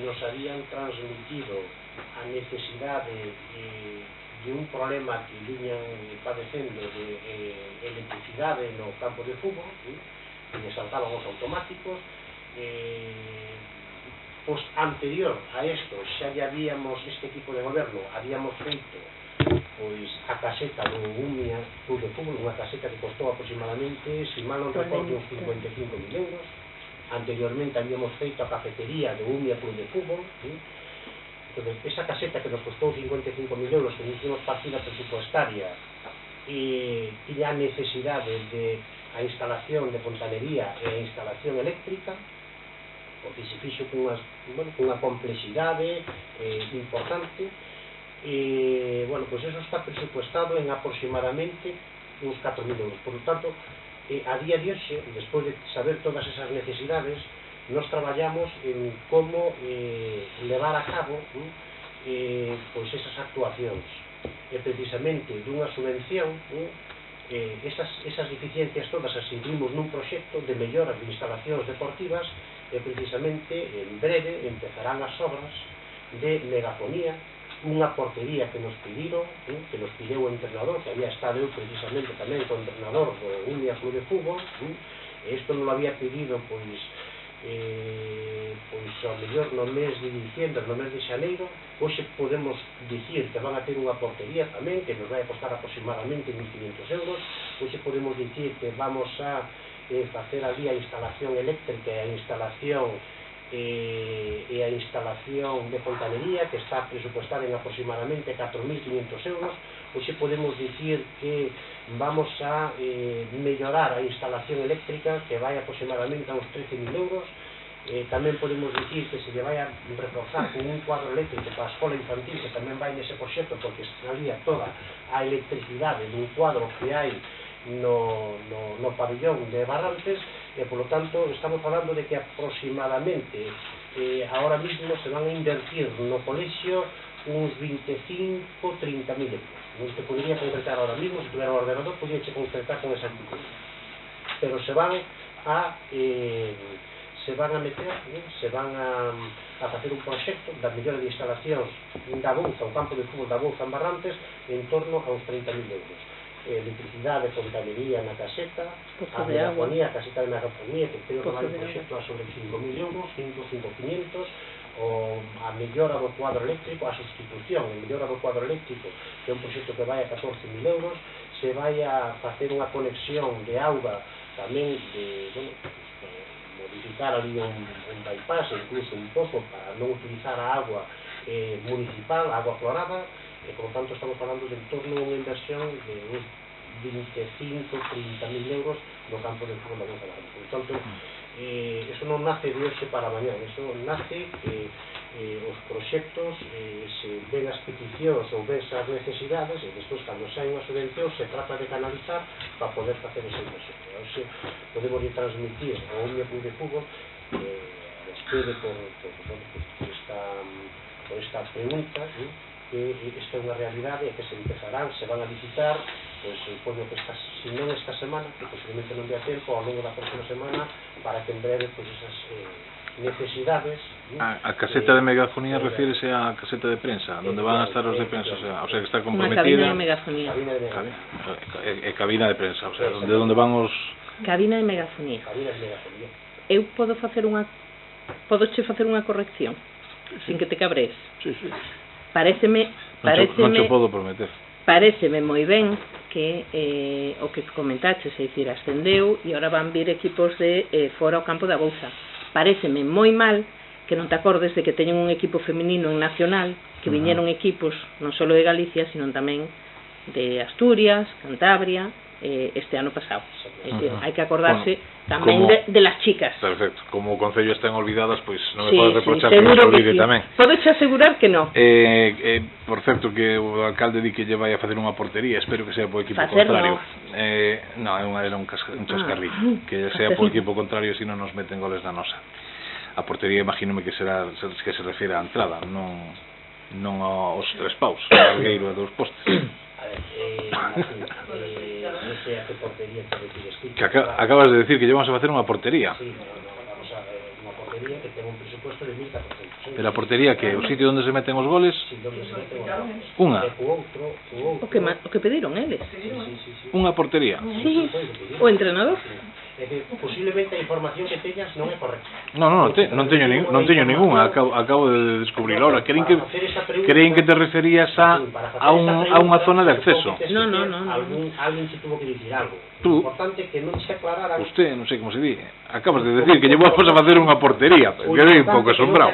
nos habían transmitido a necesidade de un problema que viñan padecendo de electricidade no campo de fútbol, que les saltaban os automáticos. Pois anterior a isto xa habíamos, este equipo de goberno habíamos feito pois a caseta do UMIA Club de Fútbol, unha caseta que costou aproximadamente, se mal non recordo, uns 55.000 euros. Anteriormente habíamos feito a cafetería do UMIA Club de Fútbol. Entón, esa caseta que nos costou 55.000 euros, que hicimos partida presupuestaria, e tiña a necesidade de a instalación de fontanería e a instalación eléctrica, porque se fixo cunha complexidade importante, e, pois eso está presupuestado en aproximadamente uns 4.000 euros. Por lo tanto, a día de hoxe, despois de saber todas esas necesidades, nos traballamos en como levar a cabo pois esas actuacións, e precisamente dunha subvención esas deficiencias todas as incluímos nun proxecto de mellora de instalacións deportivas, e precisamente en breve empezarán as obras de megafonía, unha portería que nos pediron, que nos pideu o entrenador, que había estado eu precisamente tamén con o entrenador do Unia Club de Fútbol, e isto non lo había pedido pois ao mellor no mes de diciembre, no mes de xaneiro. Hoxe podemos dicir que van a ter unha portería tamén que nos vai a costar aproximadamente 1.500 euros. Hoxe podemos dicir que vamos a facer ali a instalación eléctrica e a instalación de fontanería, que está presupuestada en aproximadamente 4.500 euros. Hoxe podemos dicir que vamos a mellorar a instalación eléctrica, que vai aproximadamente a uns 13.000 euros. Tamén podemos dicir que se lle vai a reforzar con un cuadro eléctrico para a escola infantil, que tamén vai nese proxecto, porque salía toda a electricidade dun cuadro que hai no pabellón de Barrantes, e polo tanto estamos falando de que aproximadamente ahora mismo se van a invertir no colexio uns 25-30.000 euros. Non se podría concretar ahora mismo, se tuviera un ordenador podría concretar con exactitud, pero se van a meter, se van a facer un proxecto da mellora de instalacións da Bouza, o campo de fútbol da Bouza en Barrantes, en torno a uns 30.000 euros. Electricidade, fontanería na caseta, a megafonía, a caseta de megafonía, que creo que vai un proxecto a sobre 5.000 euros, 5.500, a mellora do cuadro eléctrico, a sustitución, a mellora do cuadro eléctrico, que é un proxecto que vai a 14.000 euros. Se vai a facer unha conexión de auga tamén de, modificar ali un bypass, incluso un pozo, para non utilizar a agua municipal, a agua clorada, e por lo tanto estamos falando de en torno a unha inversión de uns 25-30.000 euros no campo de fútbol da Bouza. Por lo tanto, eso non nace de hoxe para mañá, eso nace que os proxectos se ven as peticións ou ven as necesidades, e despois cando saen as subvencións se trata de canalizar para poder facer esa inversión. Hoxe podemos transmitir ao Unia Club de Fútbol despede por esta pregunta, que esta é unha realidade e que se empezarán, se van a licitar, pois supoño que se non esta semana, que posiblemente non dea tempo, ao longo da próxima semana, para que en breve pois esas necesidades. A caseta de megafonía refírese á caseta de prensa, onde van a estar os de prensa, o sea que está comprometida. Unha cabina de megafonía. Cabina de prensa, o sea, onde van os... Cabina de megafonía. Eu podo facer podoche facer unha corrección, sin que te cabrees. Sí. Paréceme non te podo prometer. Paréceme moi ben que o que comentaches, é dicir, ascendeu e agora van vir equipos de fora ao campo da Bouza. Paréceme moi mal que non te acordes de que teñen un equipo feminino en Nacional, que viñeron equipos non só de Galicia, sino tamén de Asturias, Cantabria, este ano pasado. É dicir, hai que acordarse tamén de las chicas. Perfecto, como o Concello están olvidadas, pois non me podes reprochar que se olvide tamén. Podes asegurar que non. Por certo, que o alcalde di que lle vai a facer unha portería, espero que sea po equipo contrario. Non, era un chascarrillo, que sea po equipo contrario, se non nos meten goles na nosa. A portería imagínome que se refire á entrada, non aos tres paus, ao largueiro e dos postes. Non sei a que portería te refires. Que acabas de decir que llevamos a facer unha portería. Sí, vamos a ver, unha portería que ten un presupuesto de 1.400 euros. Pero a portería que o sitio onde se meten os goles? Sí, onde se meten os goles. Unha? O que pediron eles. Sí. Unha portería? Sí, o entrenador. É que posiblemente a información que teñas non é correcta. Non teño ninguna, acabo de descubrir ahora. Creín que te referías a unha zona de acceso. Non. Alguén se tuvo que dicir algo. Tú, importante que non se aclarara. Usted, non sei como se di, acabas de decir que llevamos a facer unha portería. Quedei un pouco asombrado.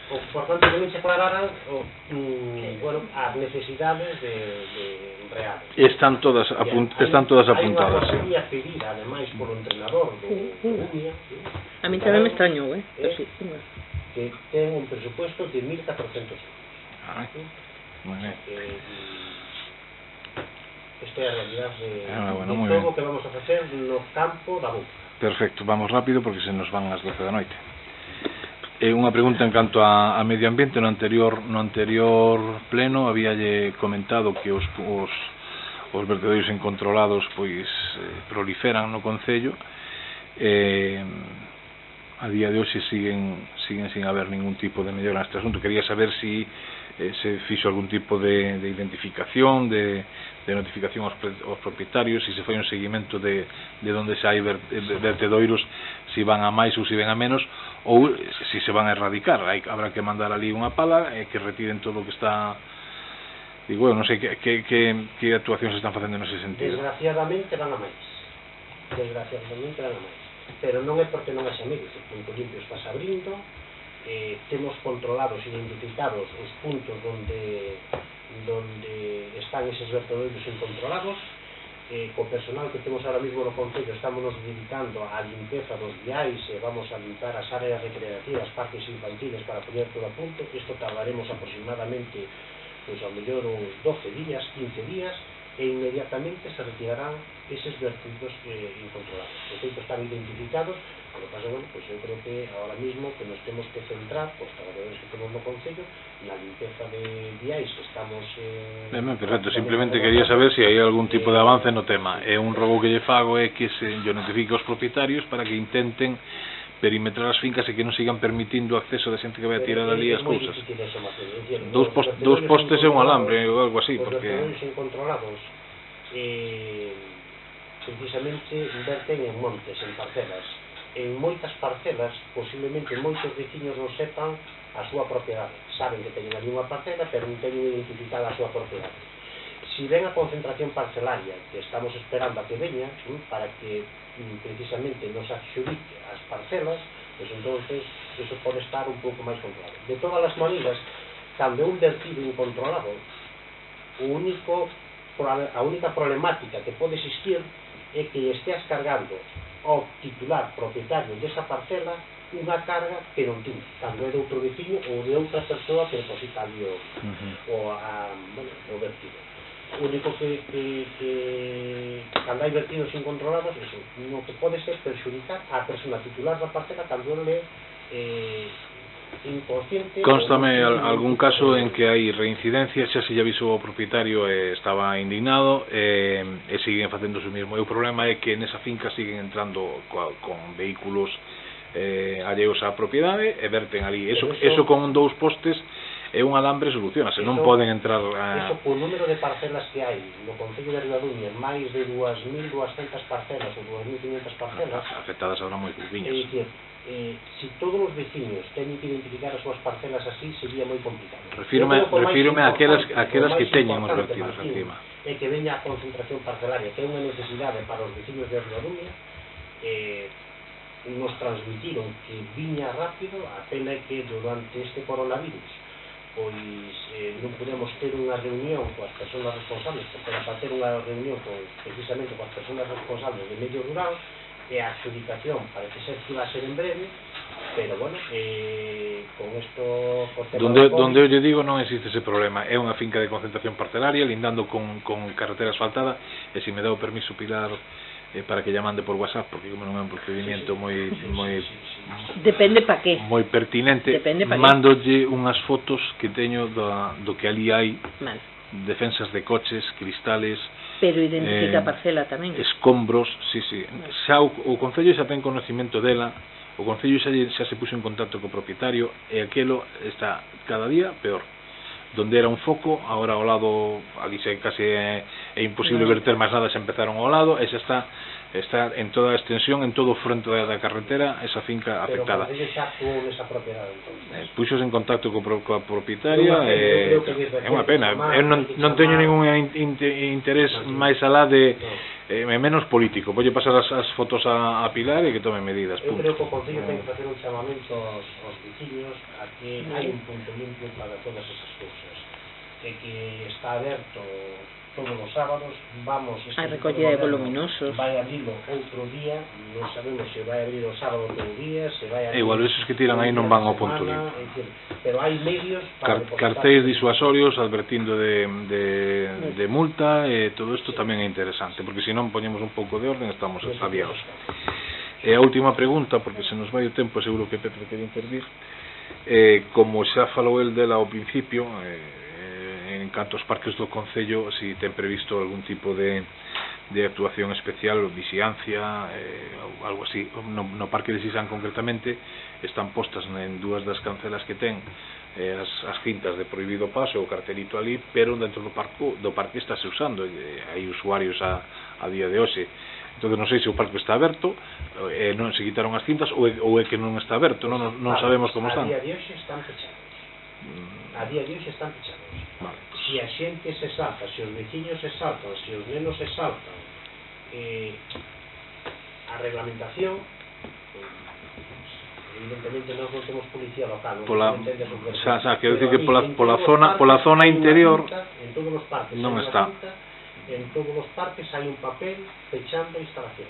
O importante que non se aclararan as necesidades reales. Están todas apuntadas. Hai unha portería pedida, ademais, polo entrenador do Unia. A mí tamén me extrañou, que ten un presupuesto de 1.400 euros. Moi ben. Isto esta é a realidade de bueno, todo o que vamos a facer no campo da boca. Perfecto, vamos rápido porque se nos van as 12 da noite. Unha pregunta en canto a medio ambiente. No anterior pleno habíalle comentado que os vertedeiros incontrolados pois proliferan no concello. A día de hoxe siguen sin haber ningún tipo de mellora neste asunto. Quería saber si se fixo algún tipo de identificación, de notificación aos propietarios, si se foi un seguimento de onde se hai vertedoiros, si van a máis ou si ven a menos, ou si se van a erradicar. Habrá que mandar ali unha pala que retiren todo o que está... Digo, non sei que actuacións se están facendo nese sentido. Desgraciadamente van a máis, pero non é porque non haxa medios. O Punto Limpio está se abrindo, temos controlados e identificados os puntos onde están eses vertedoiros incontrolados. Co personal que temos ahora mismo no concello estamos nos dedicando á limpeza dos viais e vamos a limpar as áreas recreativas, parques infantiles, para poner todo a punto. Isto tardaremos aproximadamente pois ao mellor uns 12 días, 15 días, e inmediatamente se retirarán eses vertidos incontrolados. De feito, están identificados. Por lo caso, bueno, pues eu creo que ahora mismo que nos temos que centrar, os traballadores que temos no concello, na limpeza de viais que estamos... Perfecto, simplemente quería saber se hai algún tipo de avance no tema. É un rogo que lle fago é que se notifique aos propietarios para que intenten perimetrar as fincas e que non sigan permitindo o acceso de xente que vai a tirar ali as cousas. Dous postes e un alambre ou algo así, porque... Os vertedores incontrolados precisamente inverten en montes, en parcelas. En moitas parcelas, posiblemente moitos veciños non sepan a súa propiedade. Saben que teñen ali unha parcela, pero non teñen identificada a súa propiedade. Si ven a concentración parcelaria, que estamos esperando a que veña, para que precisamente nos adxudique as parcelas, pues entonces eso pode estar un pouco máis controlado. De todas as maneiras, cando é un vertido incontrolado, a única problemática que pode existir é que esteas cargando ao titular propietario desa parcela unha carga que non tiña, cando é de outro veciño ou de outra persoa que deposita ali o vertido. O único que cando hai vertidos incontrolados, eso, no que pode ser perxudicar a persona titular da parcela cando ele inconsciente. Constame algún caso en que hai reincidencias, xa se lle avisou ao propietario e estaba indignado e siguen facendo o mesmo. E o problema é que nesa finca siguen entrando con vehículos alleos á propiedade e verten ali. Eso con 2 postes e un alambre soluciona, se non poden entrar Eso, o número de parcelas que hai no Concello de Ribadumia, máis de 2.200 parcelas ou 2.500 parcelas afectadas ahora moi pouquiñas. É dicir, se todos os veciños teñen que identificar as súas parcelas así, sería moi complicado. Refírome a aquelas que teñen os vertidos encima. É que veña a concentración parcelaria, que é unha necesidade para os veciños de Ribadumia. Nos transmitiron que viña rápido, a pena é que durante este coronavirus pois non podemos ter unha reunión coas persoas responsables, porque para ter unha reunión precisamente coas persoas responsables de medio rural, e a adjudicación parece ser que iba a ser en breve, pero bueno, con isto... Donde eu lle digo non existe ese problema, é unha finca de concentración parcelaria lindando con carretera asfaltada, e se me dá o permiso Pilar para que lla mande por WhatsApp, porque como non é un procedimento moi depende pa que moi pertinente, mandolle unhas fotos que teño do que ali hai, defensas de coches, cristales, pero identifica a parcela tamén, escombros, sí. Xa o Concello xa ten conocimento dela, o Concello xa se puxo en contacto co propietario e aquelo está cada día peor. Donde era un foco, agora ao lado ali xa case é imposible verter máis nada, xa empezaron ao lado e xa está en toda a extensión, en todo o fronte da carretera, esa finca afectada. Pero xa actuou nesa propiedade, entonces. Puxos en contacto coa propietaria e é unha pena. Eu non teño ningún interés máis alá de menos político. Voulle pasar as fotos a Pilar e que tome medidas. Eu creo que o Concello ten que facer un chamamento aos veciños a que hai un punto limpio para todas esas cousas. e que está aberto todos os sábados, vamos a recollida de voluminosos, vai abrilo outro día, non sabemos se vai abrir o sábado todo o día, se vai abrir igual esos que tiran aí non van ao punto limpo, pero hai medios para cartéis disuasorios advertindo de multa, e todo isto tamén é interesante, porque se non poñemos un pouco de orden estamos extraviados. E a última pregunta, porque se nos vai o tempo, seguro que Pepe quere intervir, como xa falou el dela ao principio, en canto aos parques do Concello, si ten previsto algún tipo de actuación especial, vixiancia, algo así. No Parque de Sisán concretamente están postas en dúas das cancelas que ten as cintas de prohibido paso, o cartelito ali, pero dentro do parque estáse usando, hai usuarios a día de hoxe. Entón non sei se o parque está aberto, non se quitaron as cintas, ou é que non está aberto, non sabemos como están. A día de hoxe están pechados. A día de hoxe están pechados. Vale. Se a xente se salta, se os veciños se saltan, se os nenos se saltan, a reglamentación, evidentemente non temos policía local, quero dicir que pola zona interior en todos os parques non está. En todos os parques hai un papel pechando a instalación.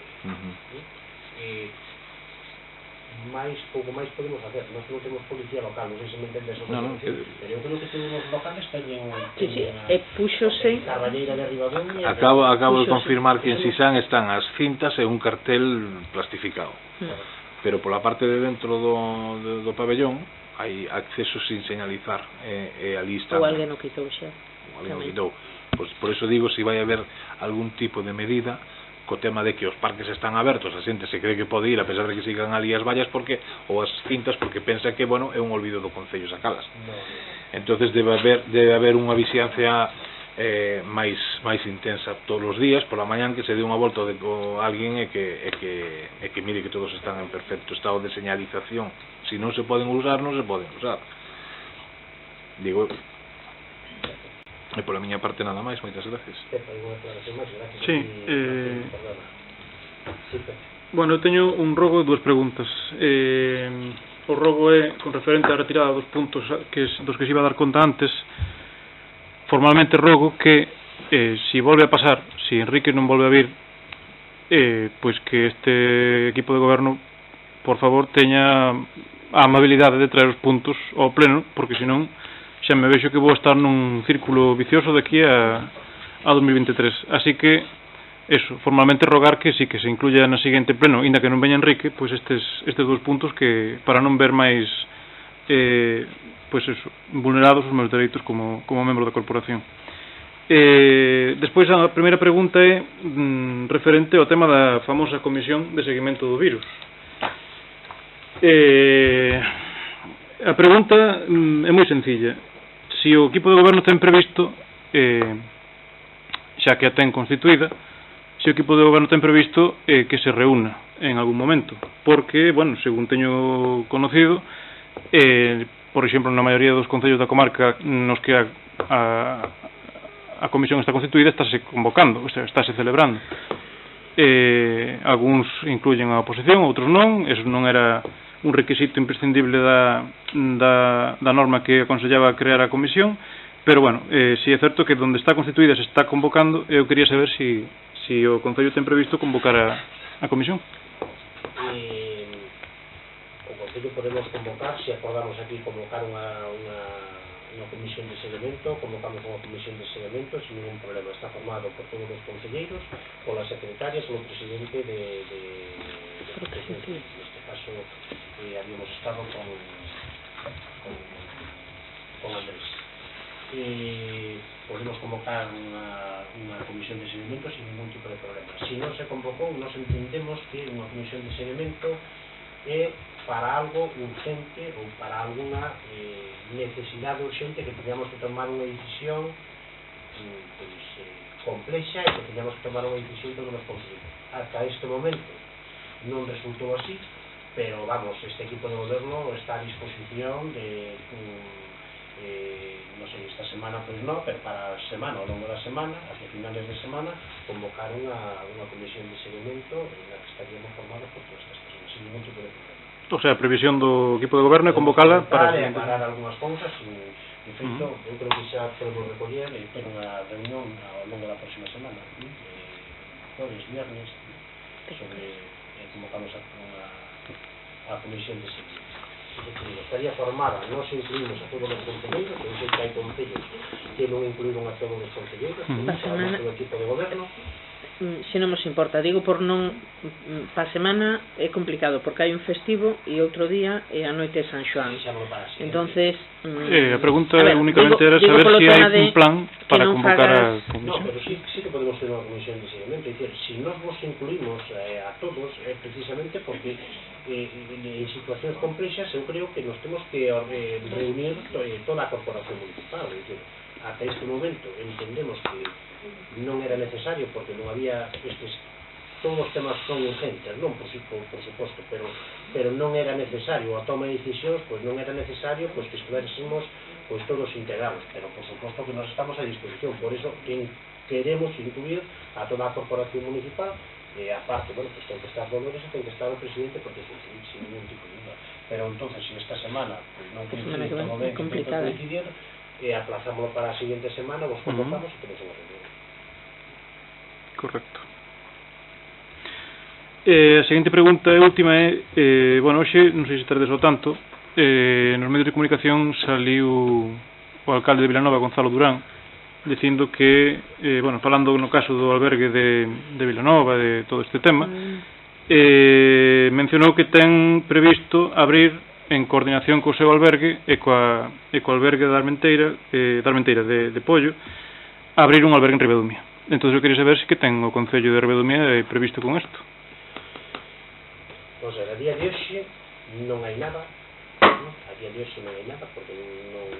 Pouco máis podemos hacer, nós non temos policía local, non sei se me entendes o que pero eu creo que todos os locales teñen púxose Carballeira de Ribadumia. Acabo de confirmar que en Sisán están as cintas e un cartel plastificado, pero pola parte de dentro do pabellón hai acceso sin señalizar, e ali están. Ou alguén o quitou xa. Pois por eso digo, se vai haber algún tipo de medida co tema de que os parques están abertos, a xente se cree que pode ir a pesar de que sigan ali as vallas ou as cintas, porque pensa que, bueno, é un olvido do Concello sacalas. Entonces debe haber unha vixiancia máis intensa todos os días, pola mañán, que se dé unha volta a alguén e que mire que todos están en perfecto estado de señalización. Se non se poden usar, non se poden usar. Digo, e pola miña parte nada máis, moitas gracias. Sí, bueno, eu teño un rogo e dúas preguntas. O rogo é con referente á retirada dos puntos dos que se iba a dar conta antes. Formalmente rogo que se volve a pasar, se Enrique non volve a vir, pois que este equipo de goberno, por favor, teña a amabilidade de traer os puntos ao pleno, porque senón xa me vexo que vou estar nun círculo vicioso de aquí a 2023. Así que, eso, formalmente rogar que sí, que se incluya na seguinte pleno, inda que non veña Enrique, pois estes dous puntos, que para non ver máis pois eso, vulnerados os meus dereitos como membro da corporación. Despois a primeira pregunta é referente ao tema da famosa comisión de seguimento do virus. A pregunta é moi sencilla. Se o equipo de goberno ten previsto, xa que a ten constituída, se o equipo de goberno ten previsto que se reúna en algún momento, porque, bueno, según teño conocido, por exemplo, na maioría dos concellos da comarca nos que a comisión está constituída, estáse convocando, o sea, estáse celebrando. Algúns incluyen a oposición, outros non. Eso non era un requisito imprescindible da norma que aconsellaba crear a comisión, pero, bueno, si é certo que onde está constituída se está convocando, eu quería saber si o Concello ten previsto convocar a comisión. O Concello podemos convocar, se acordamos aquí convocar unha comisión de seguimento, convocamos unha comisión de seguimento sin ningún problema. Está formado por todos os concelleiros, pola secretaria, polo presidente de protección. Neste caso habíamos estado con Andrés. Podemos convocar unha comisión de seguimento sin ningún tipo de problema. Se non se convocou, nos entendemos que unha comisión de seguimento é para algo urgente ou para alguna necesidade urgente que teníamos que tomar unha decisión complexa e que teníamos que tomar unha decisión todos os concellos. Hasta este momento non resultou así, pero vamos, este equipo de goberno está a disposición de non sei, esta semana pois non, pero para a semana, ao longo da semana, hacia finales de semana, convocar unha comisión de seguimento en la que estaríamos formados por todas estas personas, sin ningún tipo de problema. O sea, a previsión do equipo de goberno é convocala para aclarar algunhas cousas, De feito, eu creo que xa podemos recoller e ter unha reunión ao longo da próxima semana, jueves, viernes, sobre convocamos a comisión de seguimiento. Estaría formada, non se incluímos a todos os concelleiros, eu sei que hai concellos que non incluíron a todos os concelleiros, o equipo de goberno. Se non nos importa, digo por non pa semana é complicado porque hai un festivo e outro día é a noite de San Xoán. Entonces, a pregunta únicamente era saber se hai un plan para convocar a comisión. No, pero sí que podemos ter unha comisión de seguimiento, é dicir, si nos vos incluímos a todos, precisamente porque en situacións complexas eu creo que nos temos que reunir toda a corporación municipal, é dicir, ata este momento entendemos que non era necesario porque non había todos os temas son urgentes, non por suposto, pero non era necesario a toma de decisións, pois non era necesario pois que estuviésemos pois todos integrados, pero por suposto que nos estamos a disposición, por eso queremos incluir a toda a corporación municipal, aparte, bueno, pues ten que estar Dolores e ten que estar o presidente porque sin ningún tipo de duda, pero entonces en esta semana pues, non coincide todo ben que ten que coincidir, aplazámoslo para a seguinte semana, vos convocamos e tenemos unha reunión. Correcto. A seguinte pregunta e última é, bueno, hoxe, non sei se tardes o tanto, nos medios de comunicación saliu o alcalde de Vilanova, Gonzalo Durán, dicindo que, bueno, falando no caso do albergue de Vilanova, de todo este tema, mencionou que ten previsto abrir en coordinación co seu albergue e co albergue da Armenteira de Pollo, abrir un albergue en Ribadumia. Entón, eu queria saber se que ten o Concello de Ribadumia previsto con isto. Pois, a día de hoxe non hai nada, a día de hoxe non hai nada, porque non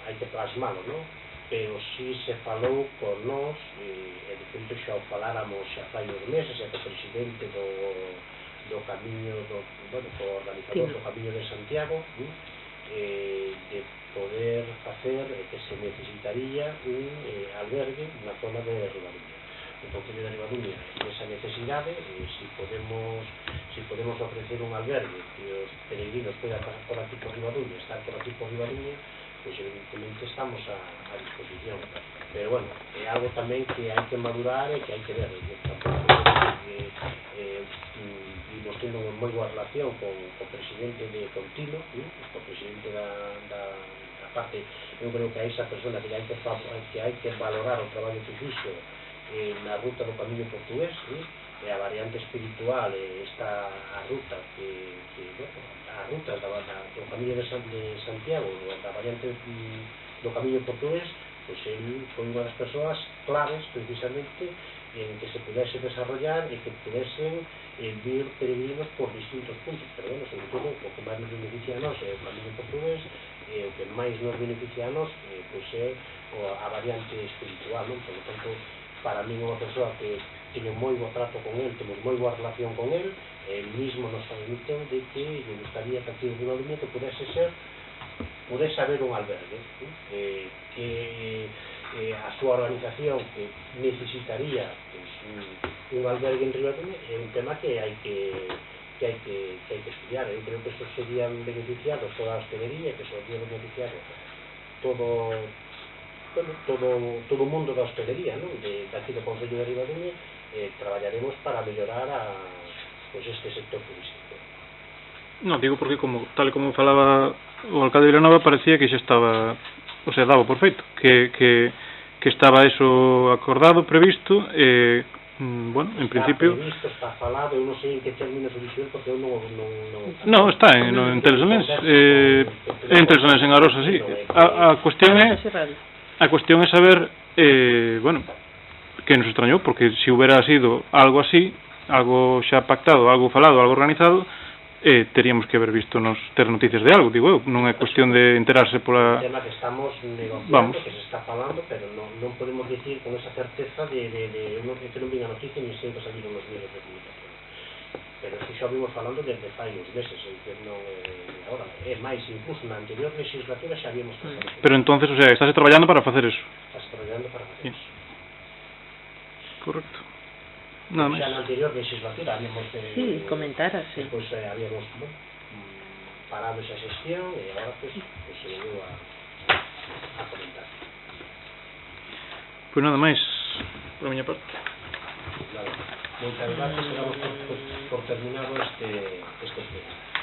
hai que plasmalo, non? Pero si se falou por nós, e de feito xa o faláramos xa fai uns meses, e co presidente do camiño, bueno, co organizador do Camiño de Santiago, de poder facer que se necesitaría un albergue na zona de Ribadumia. O Concello de Ribadumia, esa necesidade, si podemos ofrecer un albergue que os peregrinos podan pasar por aquí por Ribadumia, estar por aquí por Ribadumia, pois evidentemente estamos a disposición. Pero bueno, é algo tamén que hai que madurar e que hai que ver. Vimos tendo unha moi boa relación con o presidente de Contino, co presidente da parte, eu creo que a esa persona que hai que valorar o traballo que fixo na ruta do Camiño Portugués, e a variante espiritual, esta a ruta a ruta do Camiño de Santiago, da variante do Camiño Portugués, pois ele foi unha das persoas claves precisamente en que se pudese desarrollar e que pudesen vir peregrinos por distintos puntos, pero bueno, sobre todo o que máis nos beneficia a nós é o Camiño Portugués, e o que máis nos beneficia a nós pois é a variante espiritual, non? Por lo tanto, para mí unha persoa que teño moi bo trato con el, temos moi boa relación con el, el mismo nos transmitiu de que me gustaría que aquí en Ribadumia que pudese haber un albergue, que a súa organización que necesitaría pues, un albergue en Ribadumia é un tema que hai que estudiar. Eu creo que estos serían beneficiados toda a hostelería, que serían beneficiados todo o mundo da hostelería, non? De aquí do Concello de Ribadumia, traballaremos para mellorar pues, este sector turístico. Non, digo porque tal como falaba o alcalde de Vilanova parecía que xa estaba, o sea, daba por feito que estaba eso acordado, previsto, bueno, en principio... Está previsto, está falado, eu non sei en que términos o dixo porque eu non... No, está en Telesanés, en Telesanés, en Arosa, sí. A cuestión é saber, bueno, que nos extrañou, porque se hubiera sido algo así, algo xa pactado, algo falado, algo organizado, teríamos que haber visto ter noticias de algo, digo eu, non é cuestión de enterarse pola... É un tema que estamos negociando, que se está falando, pero non podemos dicir con esa certeza de que non vin a noticia ni sempre saliron nos medios de comunicación. Pero que xa vimos falando desde fai uns meses, que non agora, é máis, incluso na anterior legislatura xa habíamos falado. Pero entonces, o sea, estás traballando para facer eso. Estás traballando para facer eso. Correcto. Nada máis. Xa na anterior legislatura habíamos comentaras, sí. Pois habíamos parado esa xestión e agora pois se volveu a a comentar. Pois nada máis, por a miña parte. Moitas gracias, damos por terminado este tema.